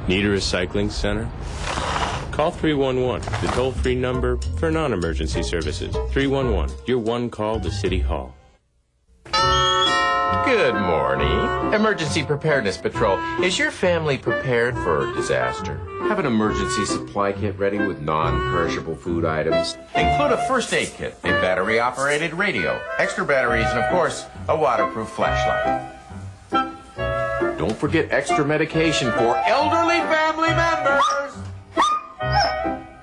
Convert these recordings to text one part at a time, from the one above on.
Need a recycling center? Call 311, the toll-free number for non-emergency services. 311, your one call to City Hall. Good morning. Emergency Preparedness Patrol. Is your family prepared for disaster? Have an emergency supply kit ready with non-perishable food items. Include a first aid kit, a battery-operated radio, extra batteries, and of course, a waterproof flashlight. Don't forget extra medication for elderly family members.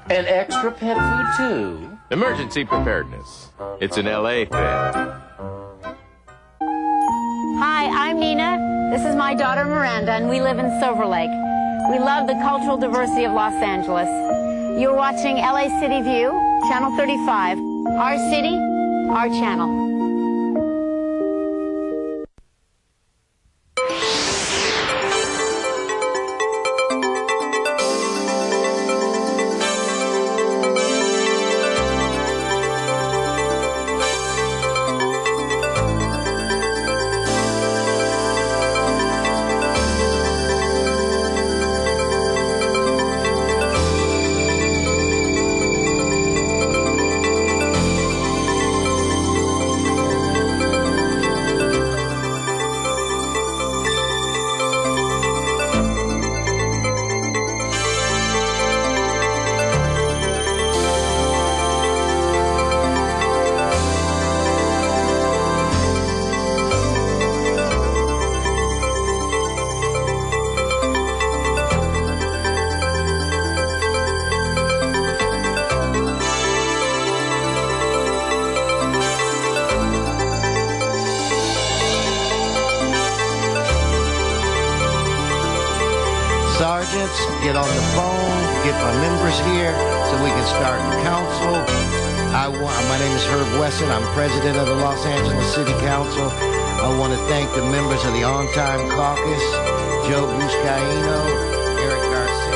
And extra pet food, too. Emergency Preparedness. It's an LA thing. Hi, I'm Nina. This is my daughter Miranda, and we live in Silver Lake. We love the cultural diversity of Los Angeles. You're watching LA City View, Channel 35. Our city, our channel. Sergeants, get on the phone, get my members here so we can start the council. My name is Herb Wesson. I'm president of the Los Angeles City Council. I want to thank the members of the On-Time Caucus, Joe Buscaino, Eric Garcia.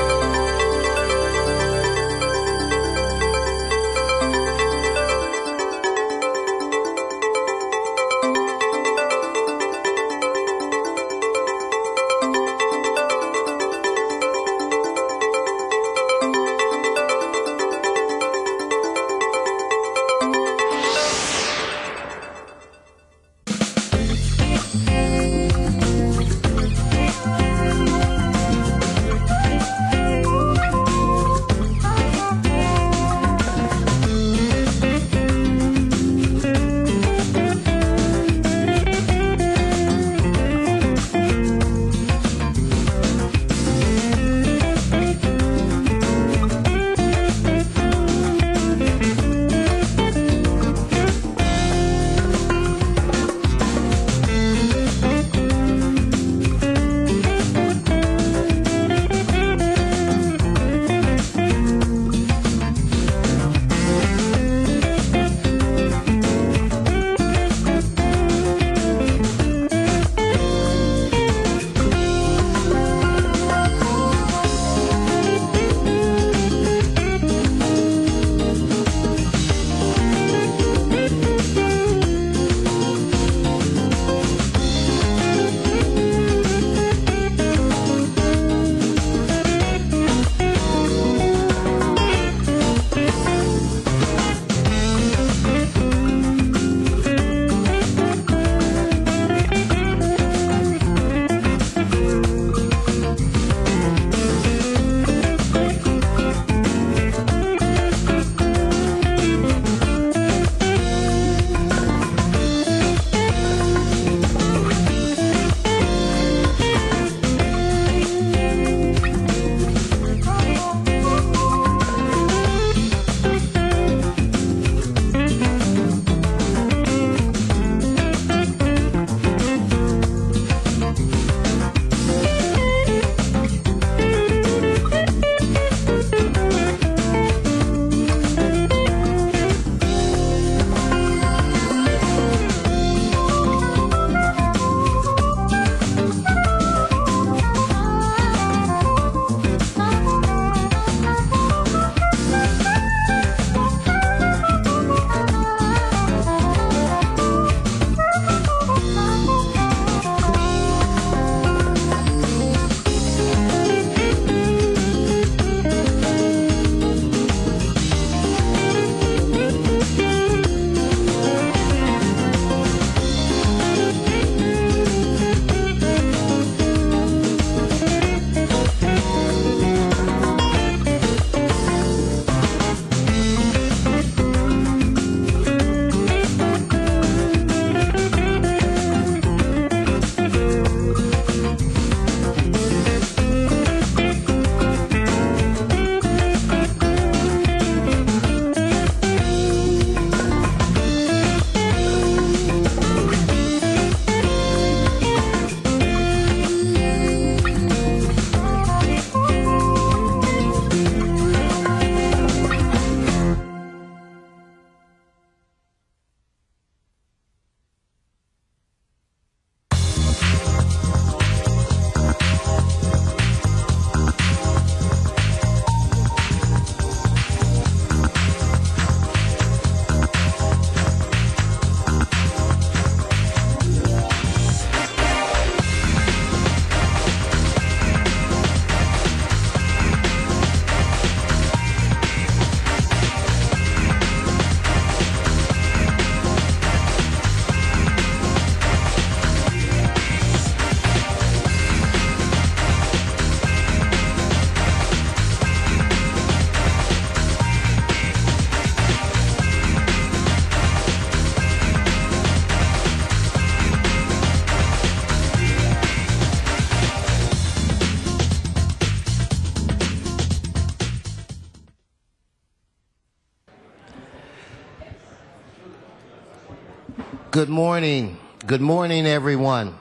Good morning. Good morning, everyone.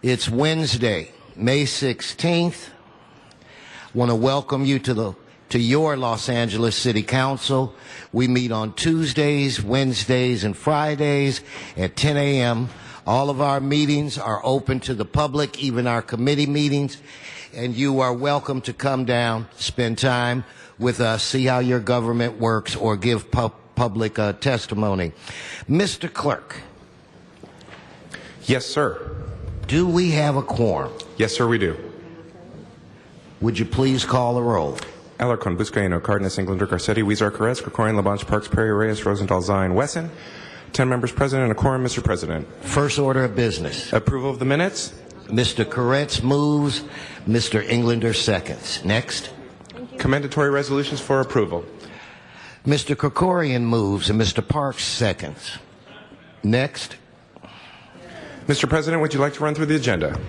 It's Wednesday, May 16th. Want to welcome you to your Los Angeles City Council. We meet on Tuesdays, Wednesdays, and Fridays at 10 a.m. All of our meetings are open to the public, even our committee meetings, and you are welcome to come down, spend time with us, see how your government works, or give public testimony. Mr. Clerk. Yes, sir. Do we have a quorum? Yes, sir, we do. Would you please call the roll? Alarcon, Buscaino, Cardenas, Englander, Garcetti, Weezer, Caress, Krikorian, Labange, Parks, Perry, Reyes, Rosendahl, Zine, Wesson. 10 members present and a quorum, Mr. President. First order of business. Approval of the minutes. Mr. Koretz moves. Mr. Englander seconds. Next. Commendatory resolutions for approval. Mr. Krikorian moves and Mr. Parks seconds. Next. Mr. President, would you like to run through the agenda?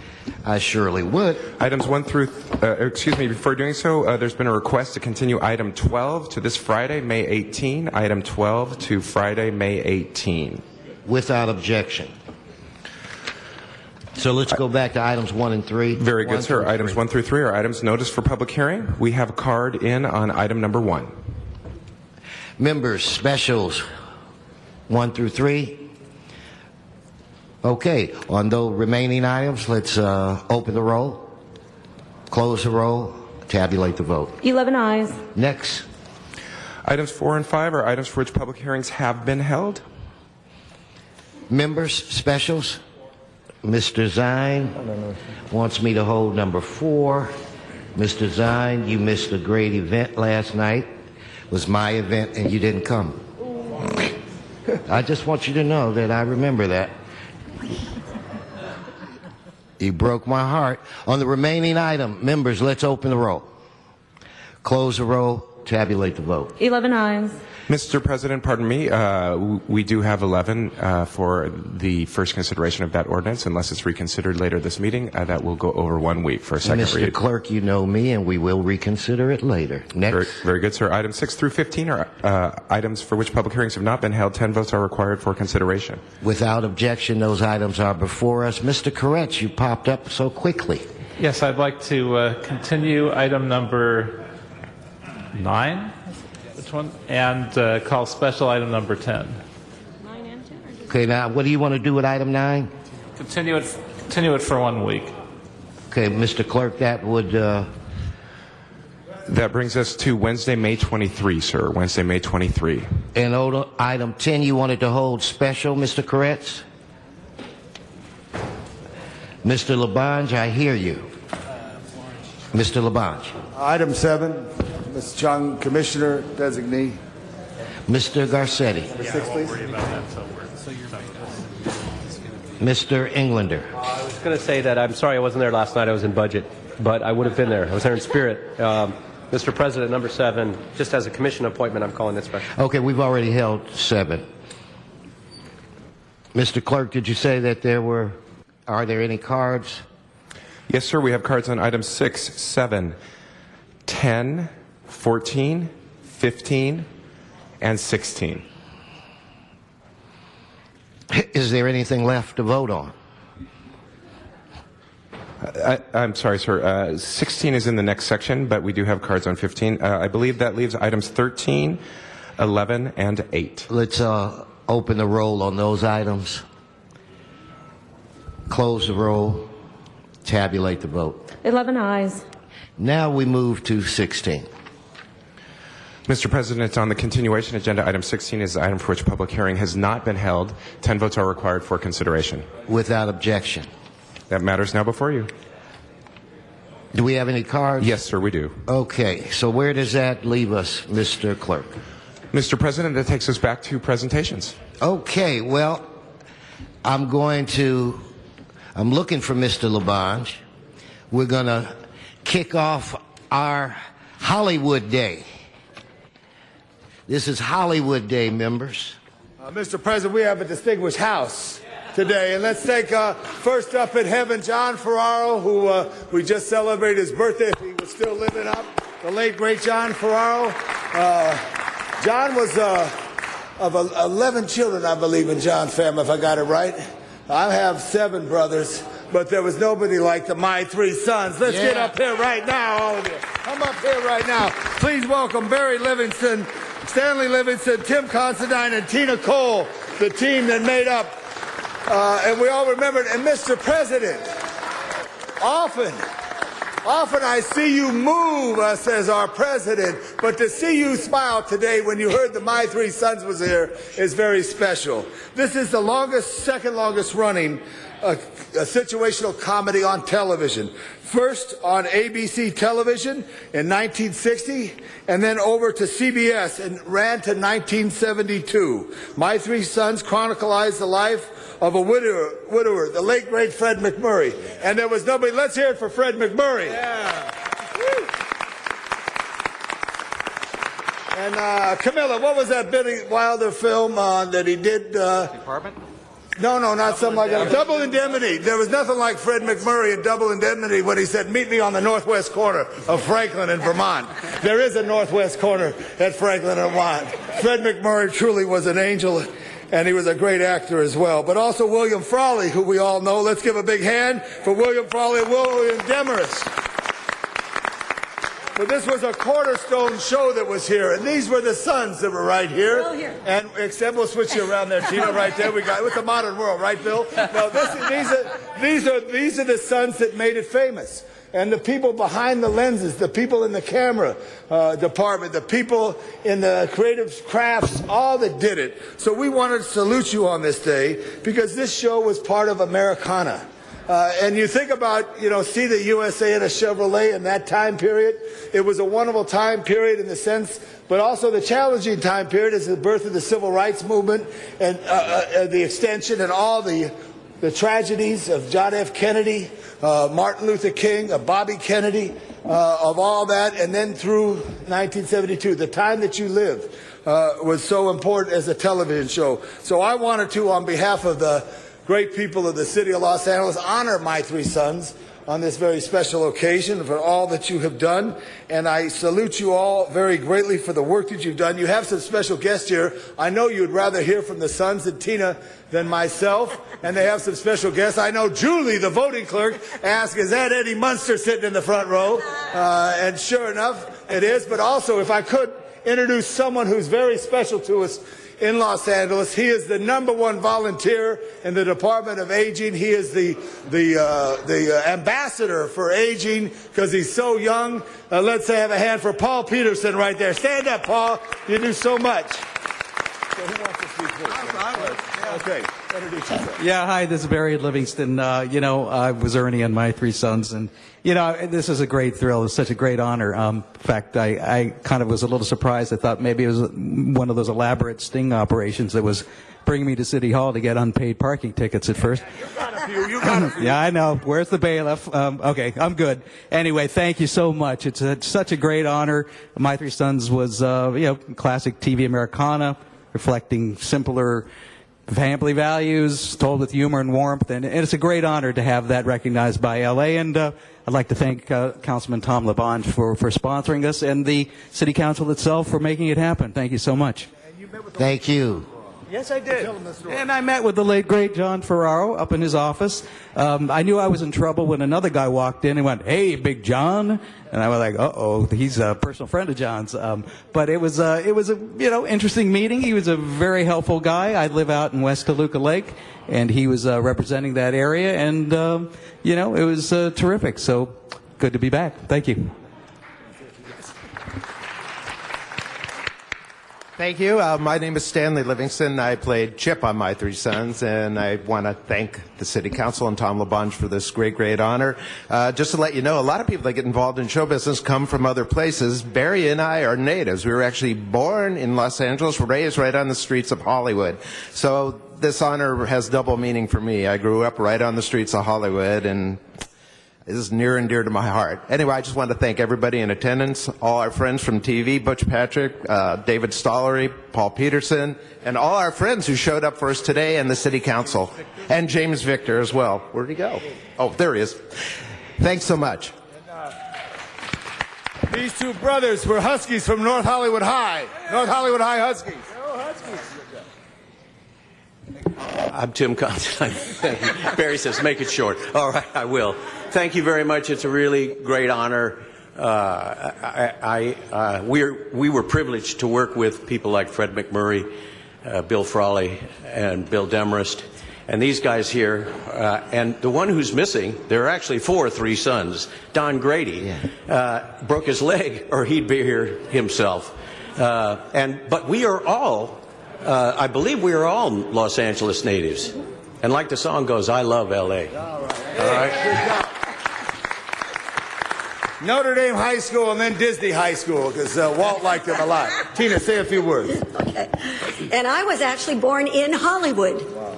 I surely would. Items 1 through, before doing so, there's been a request to continue item 12 to this Friday, May 18. Item 12 to Friday, May 18. Without objection. So let's go back to items 1 and 3. Very good, sir. Items 1 through 3 are items noticed for public hearing. We have a card in on item number 1. Members, specials 1 through 3. Okay, on the remaining items, let's open the roll, close the roll, tabulate the vote. 11 ayes. Next. Items 4 and 5 are items for which public hearings have been held. Members, specials. Mr. Zine wants me to hold number 4. Mr. Zine, you missed a great event last night. It was my event and you didn't come. I just want you to know that I remember that. You broke my heart. On the remaining item, members, let's open the roll. Close the roll, tabulate the vote. 11 ayes. Mr. President, pardon me, we do have 11 for the first consideration of that ordinance. Unless it's reconsidered later this meeting, that will go over 1 week for a second Mr. read. Clerk, you know me, and we will reconsider it later. Next. Very good, sir. Items 6 through 15 are items for which public hearings have not been held. 10 votes are required for consideration. Without objection, those items are before us. Mr. Koretz, you popped up so quickly. Yes, I'd like to continue item number 9. Which one? And call special item number 10. Okay, now what do you want to do with item 9? Continue it for 1 week. Okay, Mr. Clerk, that would... That brings us to Wednesday, May 23, sir. Wednesday, May 23. And item 10, you wanted to hold special, Mr. Koretz? Mr. Labange, I hear you. Mr. Labange. Item 7, Mr. Chung, Commissioner Designee. Mr. Garcetti. Number 6, please. Mr. Englander. I was going to say that I'm sorry I wasn't there last night. I was in budget, but I would have been there. I was there in spirit. Mr. President, number 7, just as a commission appointment, I'm calling it special. Okay, we've already held 7. Mr. Clerk, did you say that are there any cards? Yes, sir. We have cards on items 6, 7, 10, 14, 15, and 16. Is there anything left to vote on? I'm sorry, sir. 16 is in the next section, but we do have cards on 15. I believe that leaves items 13, 11, and 8. Let's open the roll on those items. Close the roll. Tabulate the vote. 11 ayes. Now we move to 16. Mr. President, on the continuation agenda, item 16 is the item for which public hearing has not been held. 10 votes are required for consideration. Without objection. That matter is now before you. Do we have any cards? Yes, sir, we do. Okay, so where does that leave us, Mr. Clerk? Mr. President, that takes us back to presentations. Okay, well, I'm looking for Mr. Labange. We're going to kick off our Hollywood Day. This is Hollywood Day, members. Mr. President, we have a distinguished house today. And let's take first up in heaven, John Ferraro, who we just celebrated his birthday. He was still living up. The late, great John Ferraro. John was of 11 children, I believe, in John's family, if I got it right. I have 7 brothers, but there was nobody like my 3 sons. Let's get up here right now, all of you. Come up here right now. Please welcome Barry Livingston, Stanley Livingston, Tim Considine, and Tina Cole, the team that made up. And we all remember it. And Mr. President, often I see you move us as our president, but to see you smile today when you heard that My 3 Sons was here is very special. This is the second longest running a situational comedy on television. First on ABC television in 1960, and then over to CBS and ran to 1972. My 3 Sons chronicles the life of a widower, the late great Fred McMurray. And there was nobody. Let's hear it for Fred McMurray. Yeah. And Camilla, what was that Billy Wilder film that he did? Department? No, not something like that. Double Indemnity. There was nothing like Fred McMurray in Double Indemnity when he said, "Meet me on the northwest corner of Franklin and Vermont." There is a northwest corner at Franklin and Vermont. Fred McMurray truly was an angel, and he was a great actor as well. But also William Frawley, who we all know. Let's give a big hand for William Frawley and William Demarest. But this was a cornerstone show that was here, and these were the sons that were right here. Bill here. And except we'll switch you around there, Tina, right there. We got with the modern world, right, Bill? No, these are the sons that made it famous. And the people behind the lenses, the people in the camera department, the people in the creative crafts, all that did it. So we wanted to salute you on this day because this show was part of Americana. And you think about, see the USA in a Chevrolet in that time period. It was a wonderful time period in the sense, but also the challenging time period is the birth of the Civil Rights Movement and the extension and all the tragedies of John F. Kennedy, Martin Luther King, Bobby Kennedy, of all that, and then through 1972. The time that you lived was so important as a television show. So I wanted to, on behalf of the great people of the city of Los Angeles, honor My 3 Sons on this very special occasion for all that you have done. And I salute you all very greatly for the work that you've done. You have some special guests here. I know you'd rather hear from the sons and Tina than myself. And they have some special guests. I know Julie, the voting clerk, asked, is that Eddie Munster sitting in the front row? And sure enough, it is. But also, if I could introduce someone who's very special to us in Los Angeles. He is the #1 volunteer in the Department of Aging. He is the ambassador for aging because he's so young. Let's have a hand for Paul Peterson right there. Stand up, Paul. You do so much. So who wants to speak first? Okay. Introduce yourself. Yeah, hi, this is Barry Livingston. I was Ernie on My 3 Sons, and, this is a great thrill. It's such a great honor. In fact, I kind of was a little surprised. I thought maybe it was one of those elaborate sting operations that was bringing me to City Hall to get unpaid parking tickets at first. You got a few. Yeah, I know. Where's the bailiff? Okay, I'm good. Anyway, thank you so much. It's such a great honor. My 3 Sons was, classic TV Americana, reflecting simpler family values, told with humor and warmth, and it's a great honor to have that recognized by LA. And I'd like to thank Councilman Tom LaBonge for sponsoring us and the City Council itself for making it happen. Thank you so much. Thank you. Yes, I did. And I met with the late, great John Ferraro up in his office. I knew I was in trouble when another guy walked in and went, "Hey, Big John." And I was like, "Uh-oh, he's a personal friend of John's." But it was a interesting meeting. He was a very helpful guy. I live out in West Toluca Lake, and he was representing that area. And, it was terrific. So good to be back. Thank you. Thank you. My name is Stanley Livingston. I played Chip on My 3 Sons, and I want to thank the City Council and Tom LaBonge for this great honor. Just to let you know, a lot of people that get involved in show business come from other places. Barry and I are natives. We were actually born in Los Angeles, raised right on the streets of Hollywood. So this honor has double meaning for me. I grew up right on the streets of Hollywood, and this is near and dear to my heart. Anyway, I just want to thank everybody in attendance, all our friends from TV, Butch Patrick, David Stollery, Paul Peterson, and all our friends who showed up for us today, and the City Council, and James Victor as well. Where'd he go? Oh, there he is. Thanks so much. These two brothers were Huskies from North Hollywood High. North Hollywood High Huskies. I'm Tim Constantine. Barry says, make it short. All right, I will. Thank you very much. It's a really great honor. We were privileged to work with people like Fred McMurray, Bill Frawley, and Bill Demarest, and these guys here. And the one who's missing, there are actually three sons. Don Grady broke his leg, or he'd be here himself. But we are all, I believe we are all Los Angeles natives. And like the song goes, I love L.A. All right. Notre Dame High School and then Disney High School, because Walt liked him a lot. Tina, say a few words. Okay. And I was actually born in Hollywood. Wow.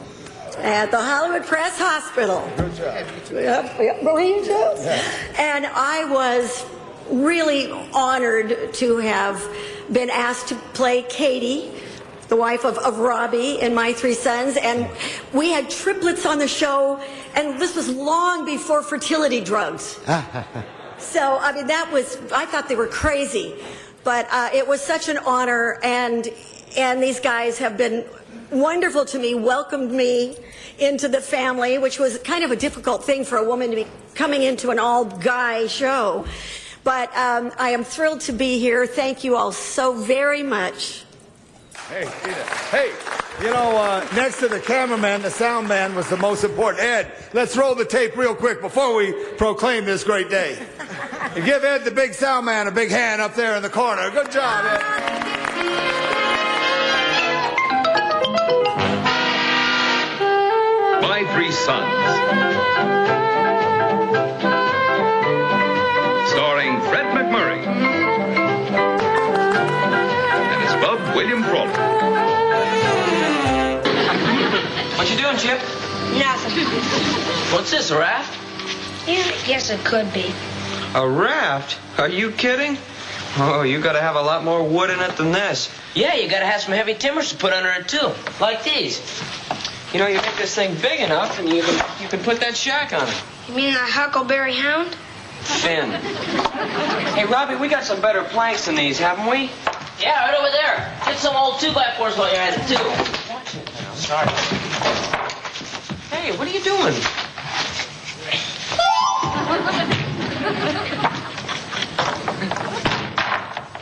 At the Hollywood Press Hospital. Good job. Yep, Marine too. Yeah. And I was really honored to have been asked to play Katie, the wife of Robbie, and My Three Sons. And we had triplets on the show, and this was long before fertility drugs. So, I mean, I thought they were crazy. But it was such an honor, and these guys have been wonderful to me, welcomed me into the family, which was kind of a difficult thing for a woman to be coming into an all-guy show. But I am thrilled to be here. Thank you all so very much. Hey, Tina. Hey, you know, next to the cameraman, the sound man was the most important. Ed, let's roll the tape real quick before we proclaim this great day. And give Ed, the big sound man, a big hand up there in the corner. Good job, Ed. My Three Sons. Starring Fred McMurray. And his bub, William Frawley. What you doing, Chip? Nothing. What's this, a raft? Yeah, I guess it could be. A raft? Are you kidding? Oh, you gotta have a lot more wood in it than this. Yeah, you gotta have some heavy timbers to put under it, too. Like these. You know, you make this thing big enough and you can put that shack on it. You mean that Huckleberry Hound? Finn. Hey, Robbie, we got some better planks than these, haven't we? Yeah, right over there. Get some old 2x4s while you're at it, too. Watch it now. Sorry. Hey, what are you doing?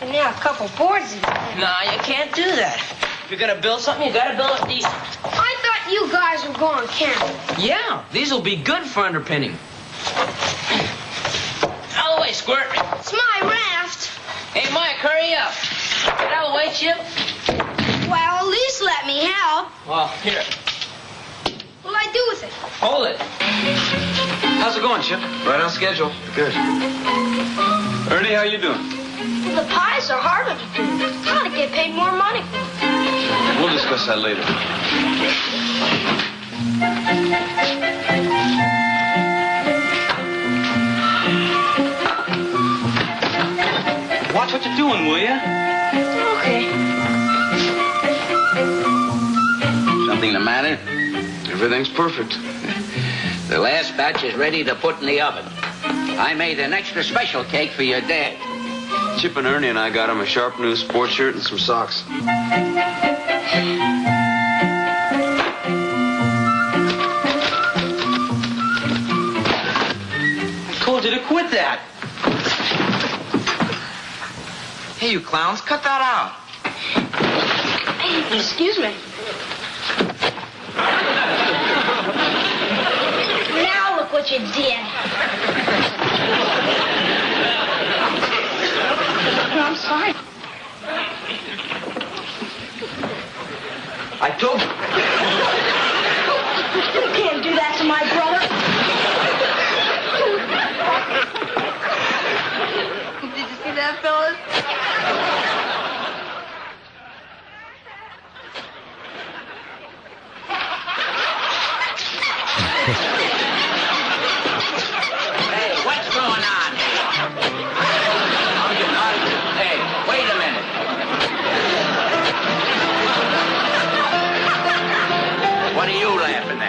And now a couple boards in there. Nah, you can't do that. If you're gonna build something, you gotta build it decent. I thought you guys were going camping. Yeah, these will be good for underpinning. Out of the way, Squirt. It's my raft. Hey, Mike, hurry up. Get out of the way, Chip. Well, at least let me help. Well, here. What'll I do with it? Hold it. How's it going, Chip? Right on schedule. Good. Ernie, how you doing? Well, the pies are harder to do. Gotta get paid more money for them. We'll discuss that later. Watch what you're doing, will ya? Okay. Something the matter? Everything's perfect. The last batch is ready to put in the oven. I made an extra special cake for your dad. Chip and Ernie and I got him a sharp new sports shirt and some socks. I told you to quit that. Hey, you clowns, cut that out. Hey, excuse me. Now look what you did. I'm sorry. I told you. You can't do that to my brother. Did you see that, fellas? Hey, what's going on? Hey, wait a minute. What are you laughing at?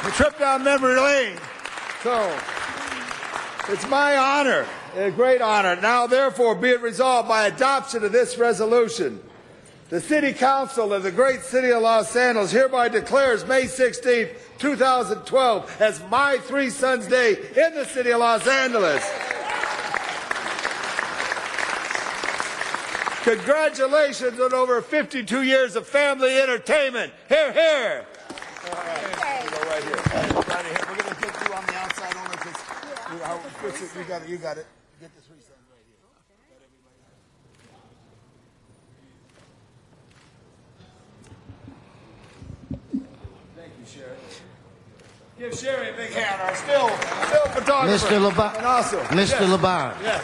a trip down memory lane. So, it's my honor, a great honor. Now, therefore, be it resolved by adoption of this resolution, the City Council of the great city of Los Angeles hereby declares May 16, 2012 as My Three Sons Day in the city of Los Angeles. Congratulations on over 52 years of family entertainment. Hear, hear. All right. Go right here. Right here. We're going to get you on the outside only because you got it. You got it. Get the Three Sons right here. Thank you, Sherry. Give Sherry a big hand. Our still photographer. Mr. LaBonge. And also, Mr. LaBonge. Yes.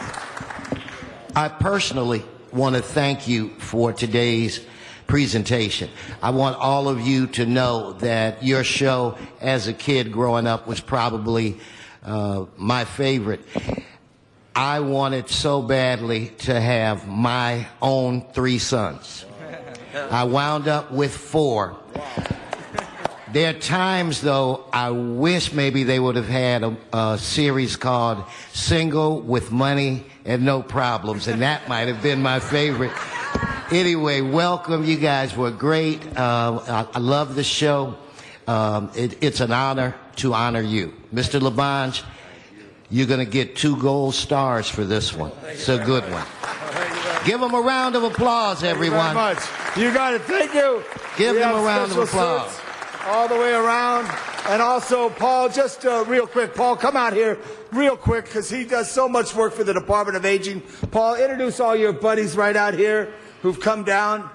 I personally want to thank you for today's presentation. I want all of you to know that your show as a kid growing up was probably my favorite. I wanted so badly to have my own 3 sons. I wound up with 4. There are times, though, I wish maybe they would have had a series called Single with Money and No Problems, and that might have been my favorite. Anyway, welcome. You guys were great. I love the show. It's an honor to honor you. Mr. LaBonge, you're going to get 2 gold stars for this one. It's a good one. Give them a round of applause, everyone. Thank you very much. You got it. Thank you. Give them a round of applause. All the way around. And also, Paul, just real quick, Paul, come out here real quick because he does so much work for the Department of Aging. Paul, introduce all your buddies right out here who've come down.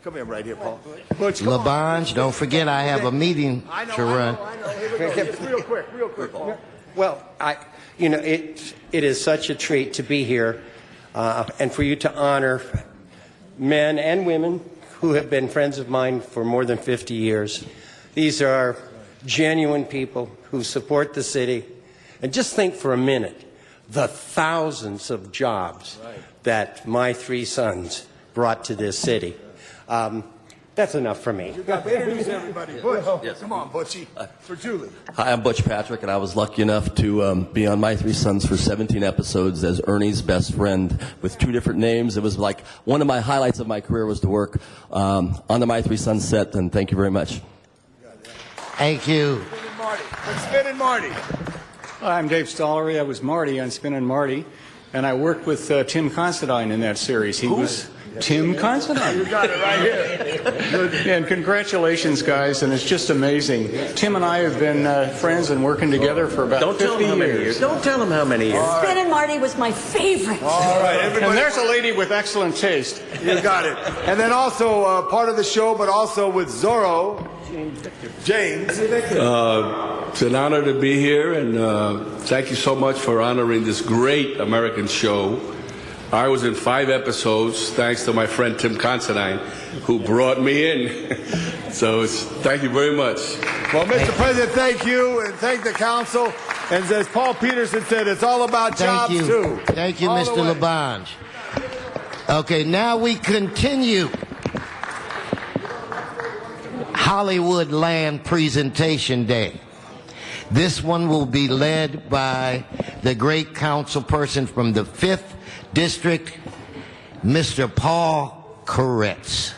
Come here right here, Paul. Butch, LaBonge, don't forget I have a meeting to run. I know. Here we go. Just real quick, Paul. Well, it is such a treat to be here and for you to honor men and women who have been friends of mine for more than 50 years. These are genuine people who support the city. And just think for a minute, the thousands of jobs that my 3 sons brought to this city. That's enough for me. You got to introduce everybody. Butch, come on, Butchie, for Julie. Hi, I'm Butch Patrick, and I was lucky enough to be on My Three Sons for 17 episodes as Ernie's best friend with 2 different names. It was like one of my highlights of my career was to work on the My Three Sons set, and thank you very much. Thank you. Spin and Marty. I'm Dave Stollery. I was Marty on Spin and Marty, and I worked with Tim Considine in that series. He was Tim Considine. You got it right here. And congratulations, guys, and it's just amazing. Tim and I have been friends and working together for about 50 years. Don't tell him how many years. Spin and Marty was my favorite. All right, everybody. And there's a lady with excellent taste. You got it. And then also part of the show, but also with Zorro, James. It's an honor to be here, and thank you so much for honoring this great American show. I was in 5 episodes, thanks to my friend Tim Considine, who brought me in. So thank you very much. Well, Mr. President, thank you, and thank the council. And as Paul Peterson said, it's all about jobs, too. Thank you, Mr. LaBonge. Okay, now we continue Hollywoodland Presentation Day. This one will be led by the great council person from the 5th District, Mr. Paul Koretz.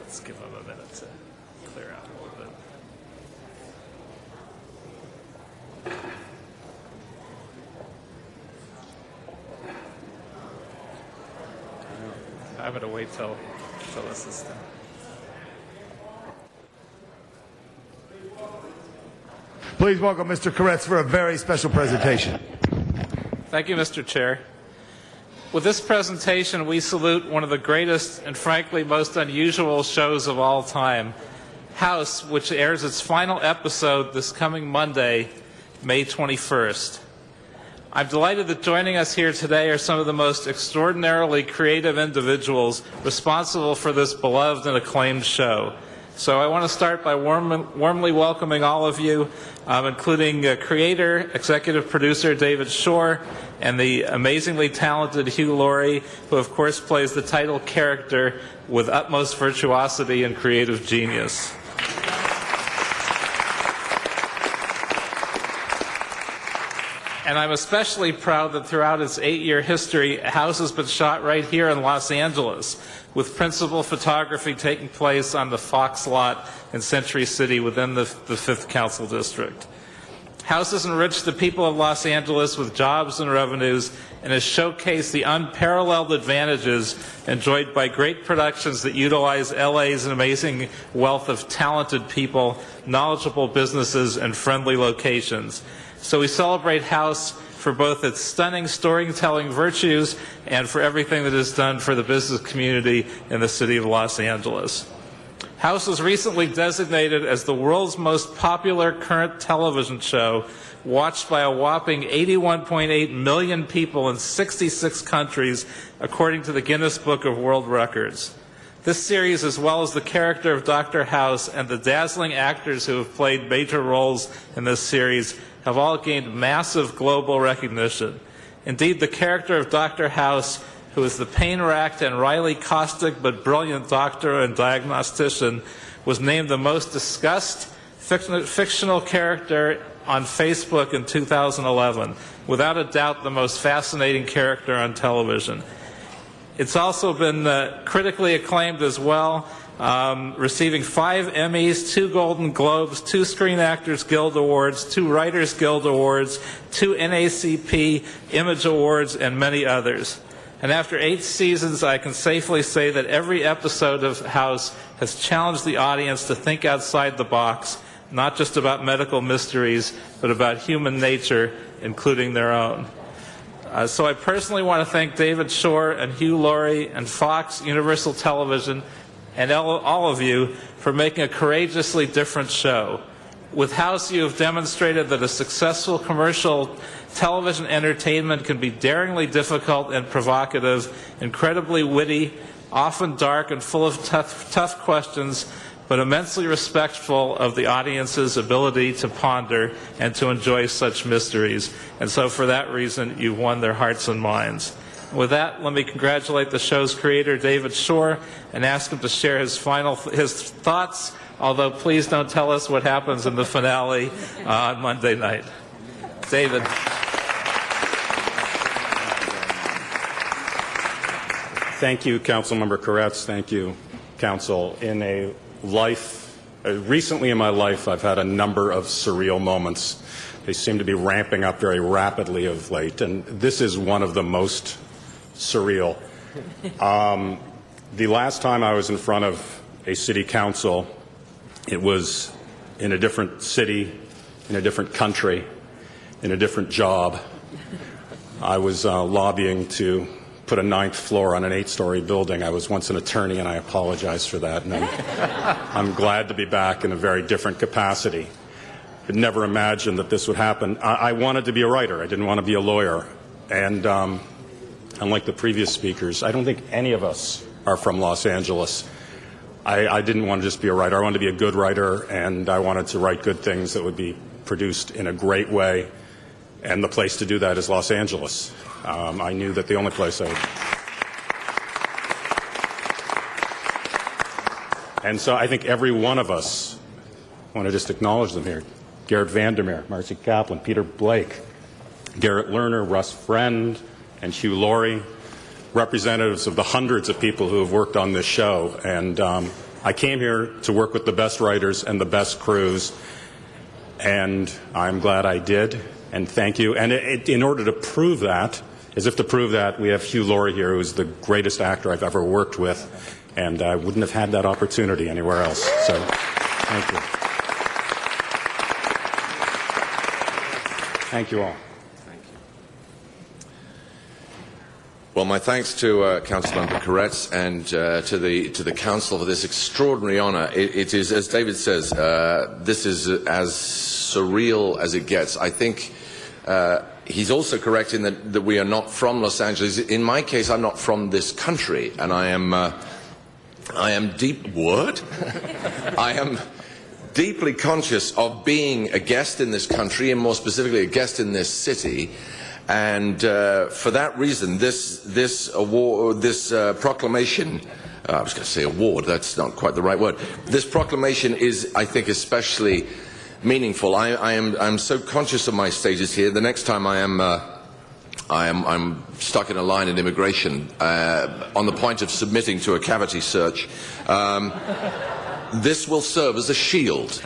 Let's give him a minute to clear out a little bit. I'm going to wait till this is done. Please welcome Mr. Koretz for a very special presentation. Thank you, Mr. Chair. With this presentation, we salute one of the greatest and frankly most unusual shows of all time, House, which airs its final episode this coming Monday, May 21st. I'm delighted that joining us here today are some of the most extraordinarily creative individuals responsible for this beloved and acclaimed show. So I want to start by warmly welcoming all of you, including creator, executive producer David Shore, and the amazingly talented Hugh Laurie, who of course plays the title character with utmost virtuosity and creative genius. And I'm especially proud that throughout its 8-year history, House has been shot right here in Los Angeles, with principal photography taking place on the Fox lot in Century City within the 5th Council District. House has enriched the people of Los Angeles with jobs and revenues and has showcased the unparalleled advantages enjoyed by great productions that utilize LA's amazing wealth of talented people, knowledgeable businesses, and friendly locations. So we celebrate House for both its stunning storytelling virtues and for everything that is done for the business community in the city of Los Angeles. House was recently designated as the world's most popular current television show, watched by a whopping 81.8 million people in 66 countries, according to the Guinness Book of World Records. This series, as well as the character of Dr. House and the dazzling actors who have played major roles in this series, have all gained massive global recognition. Indeed, the character of Dr. House, who is the pain-racked and wryly caustic but brilliant doctor and diagnostician, was named the most discussed fictional character on Facebook in 2011. Without a doubt, the most fascinating character on television. It's also been critically acclaimed as well, receiving 5 Emmys, 2 Golden Globes, 2 Screen Actors Guild Awards, 2 Writers Guild Awards, 2 NAACP Image Awards, and many others. And after 8 seasons, I can safely say that every episode of House has challenged the audience to think outside the box, not just about medical mysteries, but about human nature, including their own. So I personally want to thank David Shore and Hugh Laurie and Fox, Universal Television, and all of you for making a courageously different show. With House, you have demonstrated that a successful commercial television entertainment can be daringly difficult and provocative, incredibly witty, often dark and full of tough questions, but immensely respectful of the audience's ability to ponder and to enjoy such mysteries. And so for that reason, you've won their hearts and minds. With that, let me congratulate the show's creator, David Shore, and ask him to share his thoughts, although please don't tell us what happens in the finale on Monday night. David. Thank you, Councilmember Koretz. Thank you, Council. Recently in my life, I've had a number of surreal moments. They seem to be ramping up very rapidly of late, and this is one of the most surreal. The last time I was in front of a city council, it was in a different city, in a different country, in a different job. I was lobbying to put a 9th floor on an 8-story building. I was once an attorney, and I apologize for that. And I'm glad to be back in a very different capacity. I'd never imagined that this would happen. I wanted to be a writer. I didn't want to be a lawyer. And unlike the previous speakers, I don't think any of us are from Los Angeles. I didn't want to just be a writer. I wanted to be a good writer, and I wanted to write good things that would be produced in a great way. And the place to do that is Los Angeles. I knew that the only place I would. And so I think every one of us, I want to just acknowledge them here. Garrett Vandermeer, Marcy Kaplan, Peter Blake, Garrett Lerner, Russ Friend, and Hugh Laurie, representatives of the hundreds of people who have worked on this show. And I came here to work with the best writers and the best crews, and I'm glad I did. And thank you. And in order to prove that, as if to prove that, we have Hugh Laurie here, who is the greatest actor I've ever worked with, and I wouldn't have had that opportunity anywhere else. So, thank you. Thank you all. Well, my thanks to Councilmember Koretz and to the Council for this extraordinary honour. It is, as David says, this is as surreal as it gets. I think he's also correct in that we are not from Los Angeles. In my case, I'm not from this country, and I am deeply conscious of being a guest in this country, and more specifically a guest in this city. And for that reason, this proclamation, I was going to say award, that's not quite the right word. This proclamation is, I think, especially meaningful. I'm so conscious of my status here. The next time I'm stuck in a line in immigration on the point of submitting to a cavity search, this will serve as a shield.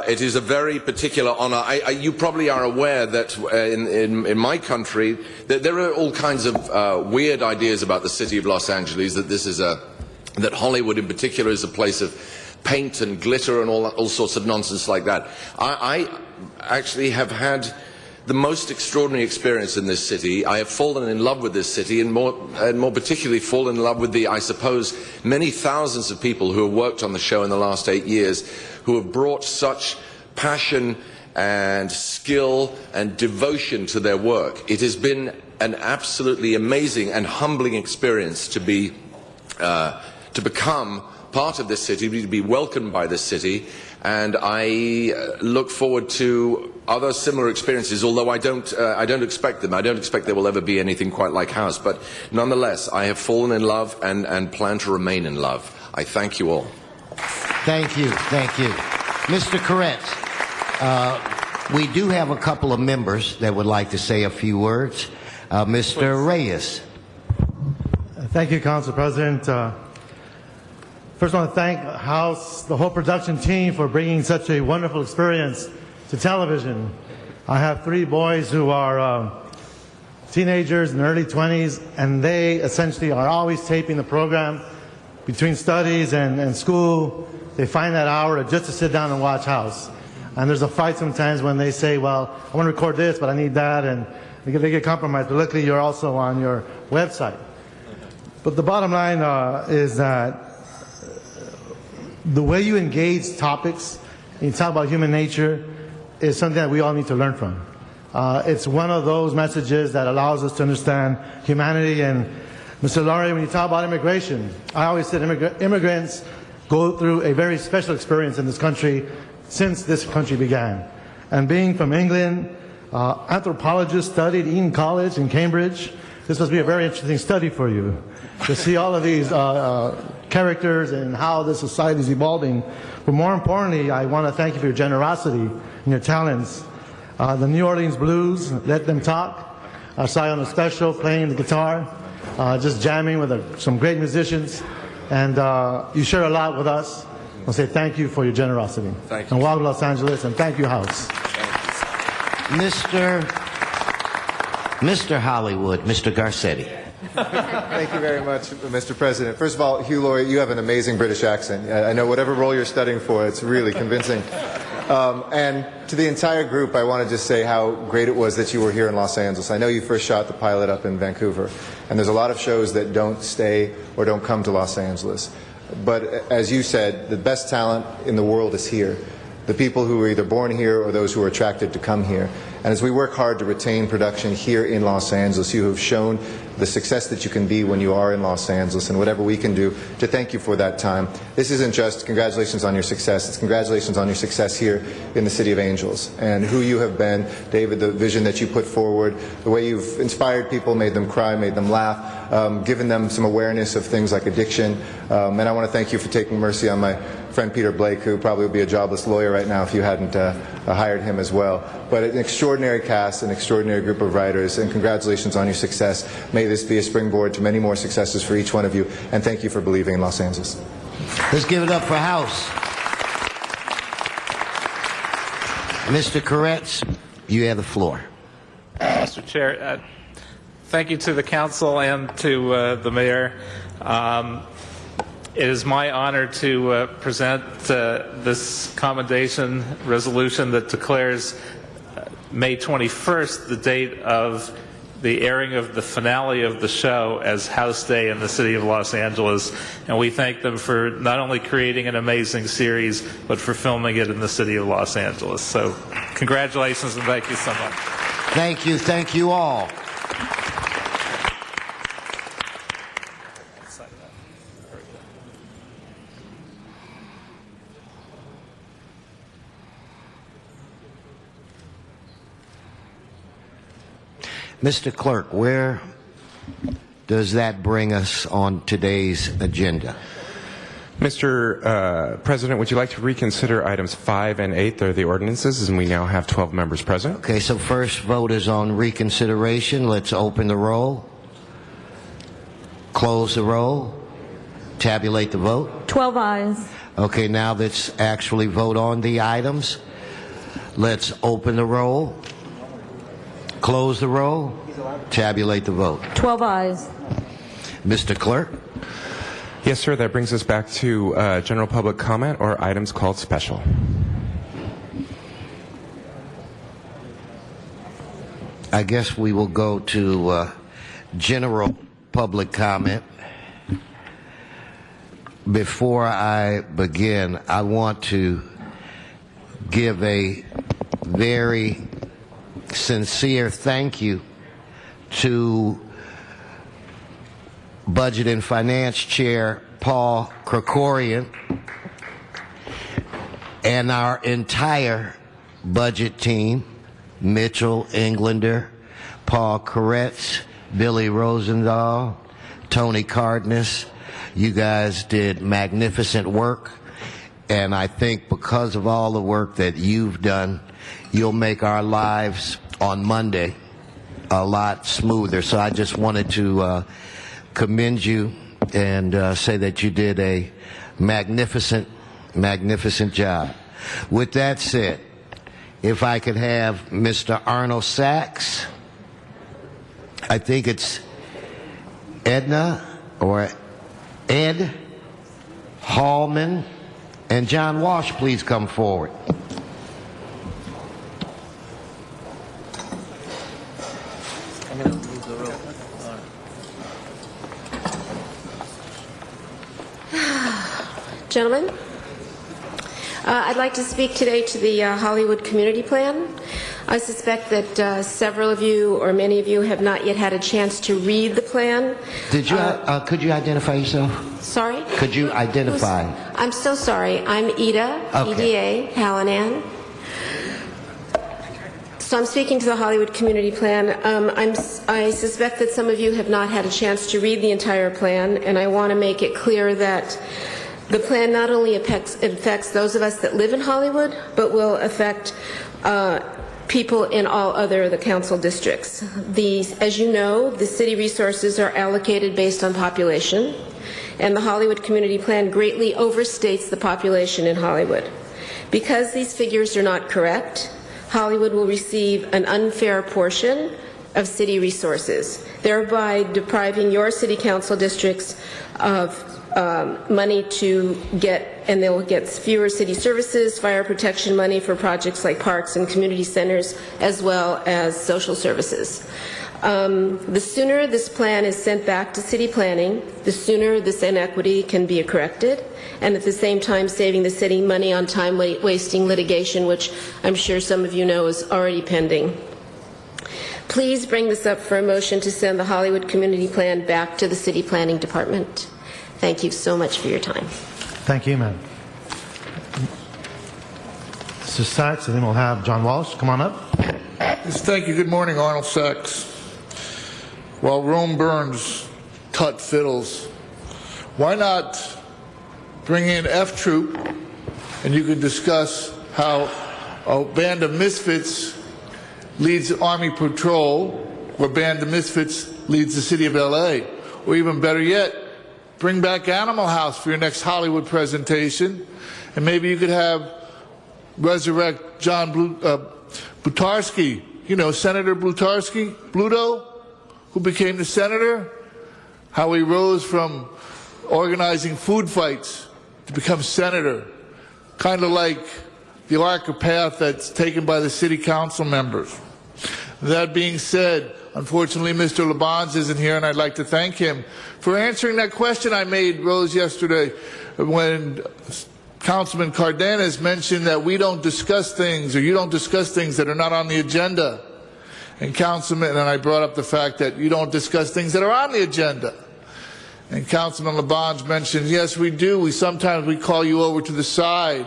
It is a very particular honor. You probably are aware that in my country that there are all kinds of weird ideas about the city of Los Angeles, that Hollywood in particular is a place of paint and glitter and all sorts of nonsense like that. I actually have had the most extraordinary experience in this city. I have fallen in love with this city, and more particularly fallen in love with I suppose, many thousands of people who have worked on the show in the last 8 years, who have brought such passion and skill and devotion to their work. It has been an absolutely amazing and humbling experience to become part of this city, to be welcomed by this city, and I look forward to other similar experiences, although I don't expect them. I don't expect there will ever be anything quite like House, but nonetheless, I have fallen in love and plan to remain in love. I thank you all. Thank you. Thank you. Mr. Koretz, we do have a couple of members that would like to say a few words. Mr. Reyes. Thank you, Council President. First, I want to thank House, the whole production team, for bringing such a wonderful experience to television. I have 3 boys who are teenagers in their early 20s, and they essentially are always taping the program between studies and school. They find that hour just to sit down and watch House. And there's a fight sometimes when they say, well, I want to record this, but I need that, and they get compromised. But luckily, you're also on your website. But the bottom line is that the way you engage topics, and you talk about human nature, is something that we all need to learn from. It's one of those messages that allows us to understand humanity. And Mr. Laurie, when you talk about immigration, I always said immigrants go through a very special experience in this country since this country began. And being from England, anthropologists studied Eton College in Cambridge. This must be a very interesting study for you, to see all of these characters and how this society is evolving. But more importantly, I want to thank you for your generosity and your talents. The New Orleans Blues, Let Them Talk. I saw you on a special playing the guitar, just jamming with some great musicians. And you share a lot with us. I'll say thank you for your generosity. Thank you. And welcome to Los Angeles, and thank you, House. Mr. Hollywood, Mr. Garcetti. Thank you very much, Mr. President. First of all, Hugh Laurie, you have an amazing British accent. I know whatever role you're studying for, it's really convincing. And to the entire group, I want to just say how great it was that you were here in Los Angeles. I know you first shot the pilot up in Vancouver, and there's a lot of shows that don't stay or don't come to Los Angeles. But as you said, the best talent in the world is here. The people who are either born here or those who are attracted to come here. And as we work hard to retain production here in Los Angeles, you have shown the success that you can be when you are in Los Angeles, and whatever we can do to thank you for that time. This isn't just congratulations on your success, it's congratulations on your success here in the City of Angels, and who you have been, David, the vision that you put forward, the way you've inspired people, made them cry, made them laugh, given them some awareness of things like addiction. And I want to thank you for taking mercy on my friend Peter Blake, who probably would be a jobless lawyer right now if you hadn't hired him as well. But an extraordinary cast, an extraordinary group of writers, and congratulations on your success. May this be a springboard to many more successes for each one of you, and thank you for believing in Los Angeles. Let's give it up for House. Mr. Koretz, you have the floor. Mr. Chair, thank you to the council and to the mayor. It is my honor to present this commendation resolution that declares May 21st the date of the airing of the finale of the show as House Day in the city of Los Angeles, and we thank them for not only creating an amazing series, but for filming it in the city of Los Angeles. So congratulations and thank you so much. Thank you all. Mr. Clerk, where does that bring us on today's agenda? Mr. President, would you like to reconsider items 5 and 8? They're the ordinances, and we now have 12 members present. Okay, so first vote is on reconsideration. Let's open the roll, close the roll, tabulate the vote. 12 ayes. Okay, now let's actually vote on the items. Let's open the roll, close the roll, tabulate the vote. 12 ayes. Mr. Clerk? Yes, sir. That brings us back to general public comment or items called special. I guess we will go to general public comment. Before I begin, I want to give a very sincere thank you to Budget and Finance Chair Paul Krikorian and our entire budget team, Mitchell Englander, Paul Koretz, Billy Rosendahl, Tony Cardenas. You guys did magnificent work, and I think because of all the work that you've done, you'll make our lives on Monday a lot smoother. So I just wanted to commend you and say that you did a magnificent job. With that said, if I could have Mr. Arnold Sachs, I think it's Edna or Ed Hallman, and John Walsh, please come forward. Gentlemen, I'd like to speak today to the Hollywood Community Plan. I suspect that several of you or many of you have not yet had a chance to read the plan. Did you? Could you identify yourself? Sorry? Could you identify? I'm so sorry. I'm Ida, Okay. EDA, Hallinan. So I'm speaking to the Hollywood Community Plan. I suspect that some of you have not had a chance to read the entire plan, and I want to make it clear that the plan not only affects those of us that live in Hollywood, but will affect people in all other of the council districts. As you know, the city resources are allocated based on population, and the Hollywood Community Plan greatly overstates the population in Hollywood. Because these figures are not correct, Hollywood will receive an unfair portion of city resources, thereby depriving your city council districts of money to get, and they'll get fewer city services, fire protection money for projects like parks and community centers, as well as social services. The sooner this plan is sent back to city planning, the sooner this inequity can be corrected, and at the same time saving the city money on time-wasting litigation, which I'm sure some of you know is already pending. Please bring this up for a motion to send the Hollywood Community Plan back to the City Planning Department. Thank you so much for your time. Thank you, ma'am. Mr. Sachs, and then we'll have John Walsh. Come on up. Yes, thank you. Good morning, Arnold Sachs. While Rome burns, Tut fiddles. Why not bring in F Troop, and you can discuss how a band of misfits leads Army Patrol, or a band of misfits leads the city of LA, or even better yet, bring back Animal House for your next Hollywood presentation, and maybe you could have resurrect John Blutarsky, you know, Senator Blutarsky, Bluto, who became the senator, how he rose from organizing food fights to become senator, kind of like the arc of path that's taken by the city council members. That being said, Unfortunately, Mr. Labange isn't here, and I'd like to thank him for answering that question I made, Rose, yesterday when Councilman Cardenas mentioned that we don't discuss things, or you don't discuss things that are not on the agenda. And I brought up the fact that you don't discuss things that are on the agenda. And Councilman Labange mentioned, yes, we do. Sometimes we call you over to the side,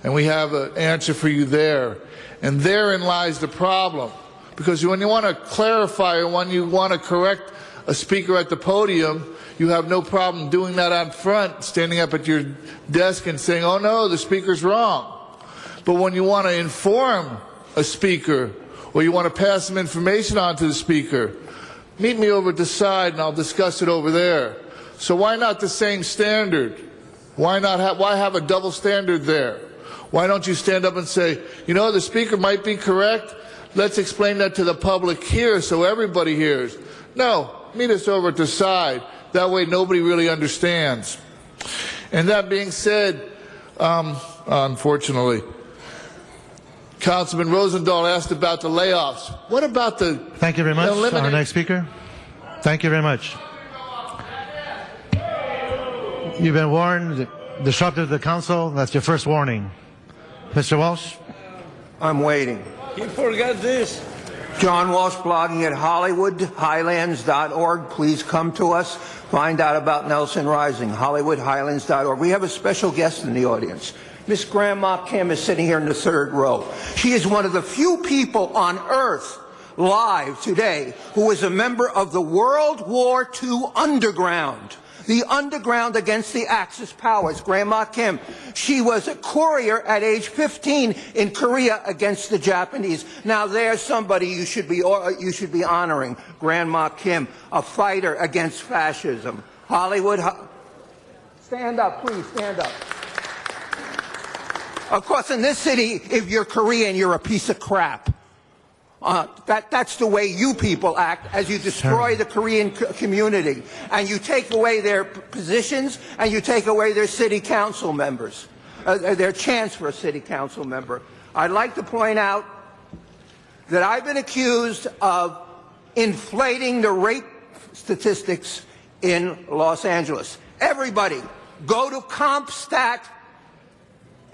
and we have an answer for you there. And therein lies the problem. Because when you want to clarify or when you want to correct a speaker at the podium, you have no problem doing that out front, standing up at your desk and saying, oh no, the speaker's wrong. But when you want to inform a speaker or you want to pass some information on to the speaker, meet me over at the side and I'll discuss it over there. So why not the same standard? Why have a double standard there? Why don't you stand up and say, you know, the speaker might be correct. Let's explain that to the public here so everybody hears. No, meet us over at the side. That way nobody really understands. And that being said, unfortunately, Councilman Rosendahl asked about the layoffs. What about the... Thank you very much. Our next speaker. Thank you very much. You've been warned, disrupted the council. That's your first warning. Mr. Walsh? I'm waiting. You forgot this. John Walsh, blogging at HollywoodHighlands.org. Please come to us. Find out about Nelson Rising. HollywoodHighlands.org. We have a special guest in the audience. Miss Grandma Kim is sitting here in the third row. She is one of the few people on earth live today who is a member of the World War II Underground. The underground against the Axis powers, Grandma Kim. She was a courier at age 15 in Korea against the Japanese. Now there's somebody you should be honoring, Grandma Kim, a fighter against fascism. Hollywood, stand up, please, stand up. Of course, in this city, if you're Korean, you're a piece of crap. That's the way you people act as you destroy the Korean community. And you take away their positions and you take away their city council members, their chance for a city council member. I'd like to point out that I've been accused of inflating the rape statistics in Los Angeles. Everybody, go to CompStat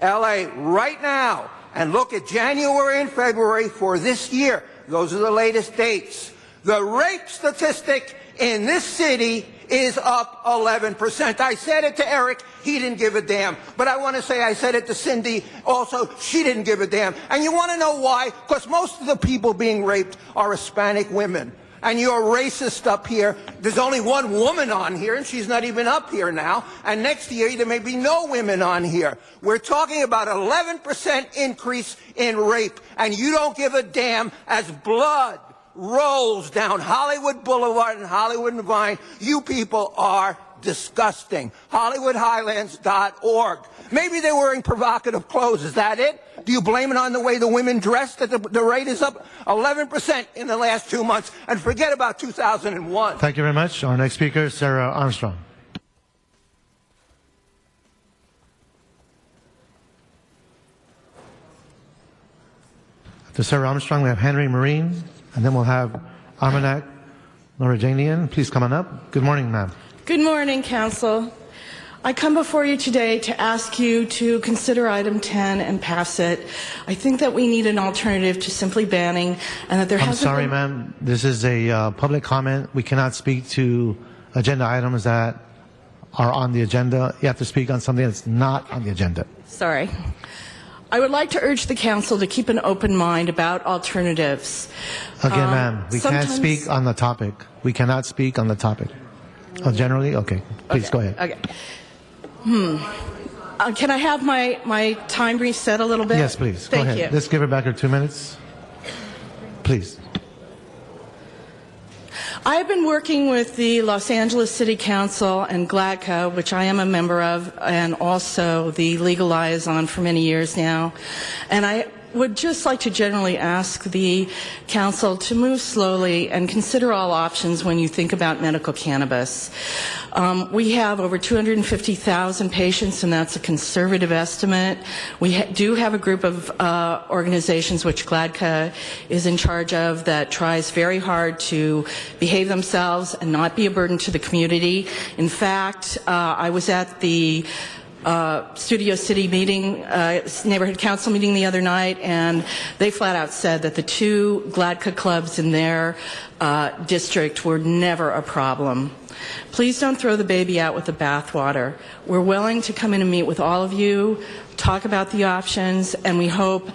LA right now and look at January and February for this year. Those are the latest dates. The rape statistic in this city is up 11%. I said it to Eric. He didn't give a damn. But I want to say I said it to Cindy also. She didn't give a damn. And you want to know why? Because most of the people being raped are Hispanic women. And you're racist up here. There's only one woman on here, and she's not even up here now. And next year, there may be no women on here. We're talking about 11% increase in rape, and you don't give a damn as blood rolls down Hollywood Boulevard and Hollywood and Vine. You people are disgusting. HollywoodHighlands.org. Maybe they're wearing provocative clothes. Is that it? Do you blame it on the way the women dress that the rate is up 11% in the last 2 months? And forget about 2001. Thank you very much. Our next speaker, Sarah Armstrong. After Sarah Armstrong, we have Henry Marine, and then we'll have Armanak Norajanian. Please come on up. Good morning, ma'am. Good morning, Council. I come before you today to ask you to consider item 10 and pass it. I think that we need an alternative to simply banning, and that there hasn't been... I'm sorry, ma'am. This is a public comment. We cannot speak to agenda items that are on the agenda. You have to speak on something that's not on the agenda. Sorry. I would like to urge the Council to keep an open mind about alternatives. Again, ma'am, we can't speak on the topic. We cannot speak on the topic. Oh, generally? Okay. Please, go ahead. Okay. Can I have my time reset a little bit? Yes, please. Go Thank ahead. you. Let's give her back her 2 minutes. Please. I have been working with the Los Angeles City Council and GLADCO, which I am a member of, and also the Legal Liaison for many years now. And I would just like to generally ask the council to move slowly and consider all options when you think about medical cannabis. We have over 250,000 patients, and that's a conservative estimate. We do have a group of organizations, which GLADCA is in charge of, that tries very hard to behave themselves and not be a burden to the community. In fact, I was at the Studio City meeting, neighborhood council meeting the other night, and they flat out said that the 2 GLADCA clubs in their district were never a problem. Please don't throw the baby out with the bathwater. We're willing to come in and meet with all of you, talk about the options, and we hope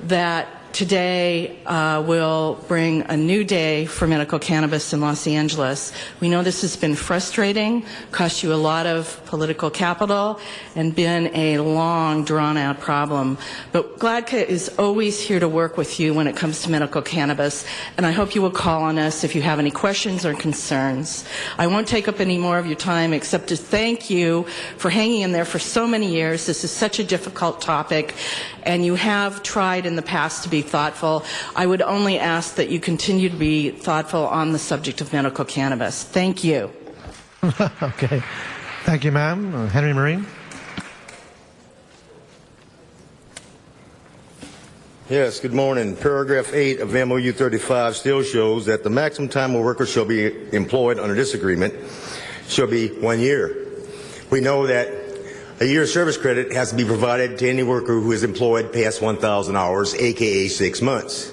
that today will bring a new day for medical cannabis in Los Angeles. We know this has been frustrating, cost you a lot of political capital, and been a long, drawn-out problem. But GLADCA is always here to work with you when it comes to medical cannabis, and I hope you will call on us if you have any questions or concerns. I won't take up any more of your time except to thank you for hanging in there for so many years. This is such a difficult topic, and you have tried in the past to be thoughtful. I would only ask that you continue to be thoughtful on the subject of medical cannabis. Thank you. Okay. Thank you, ma'am. Henry Marine. Yes, good morning. Paragraph 8 of MOU 35 still shows that the maximum time a worker shall be employed under this agreement shall be 1 year. We know that a year's service credit has to be provided to any worker who is employed past 1,000 hours, aka 6 months.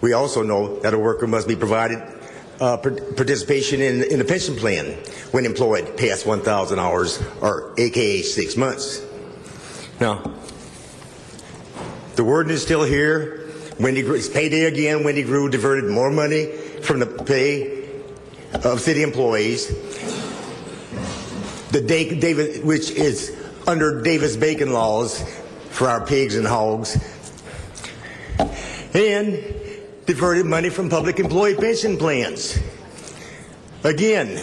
We also know that a worker must be provided participation in the pension plan when employed past 1,000 hours, or aka 6 months. Now, the word is still here. It's payday again. Wendy Grew diverted more money from the pay of city employees, which is under Davis-Bacon laws for our pigs and hogs, and diverted money from public employee pension plans. Again.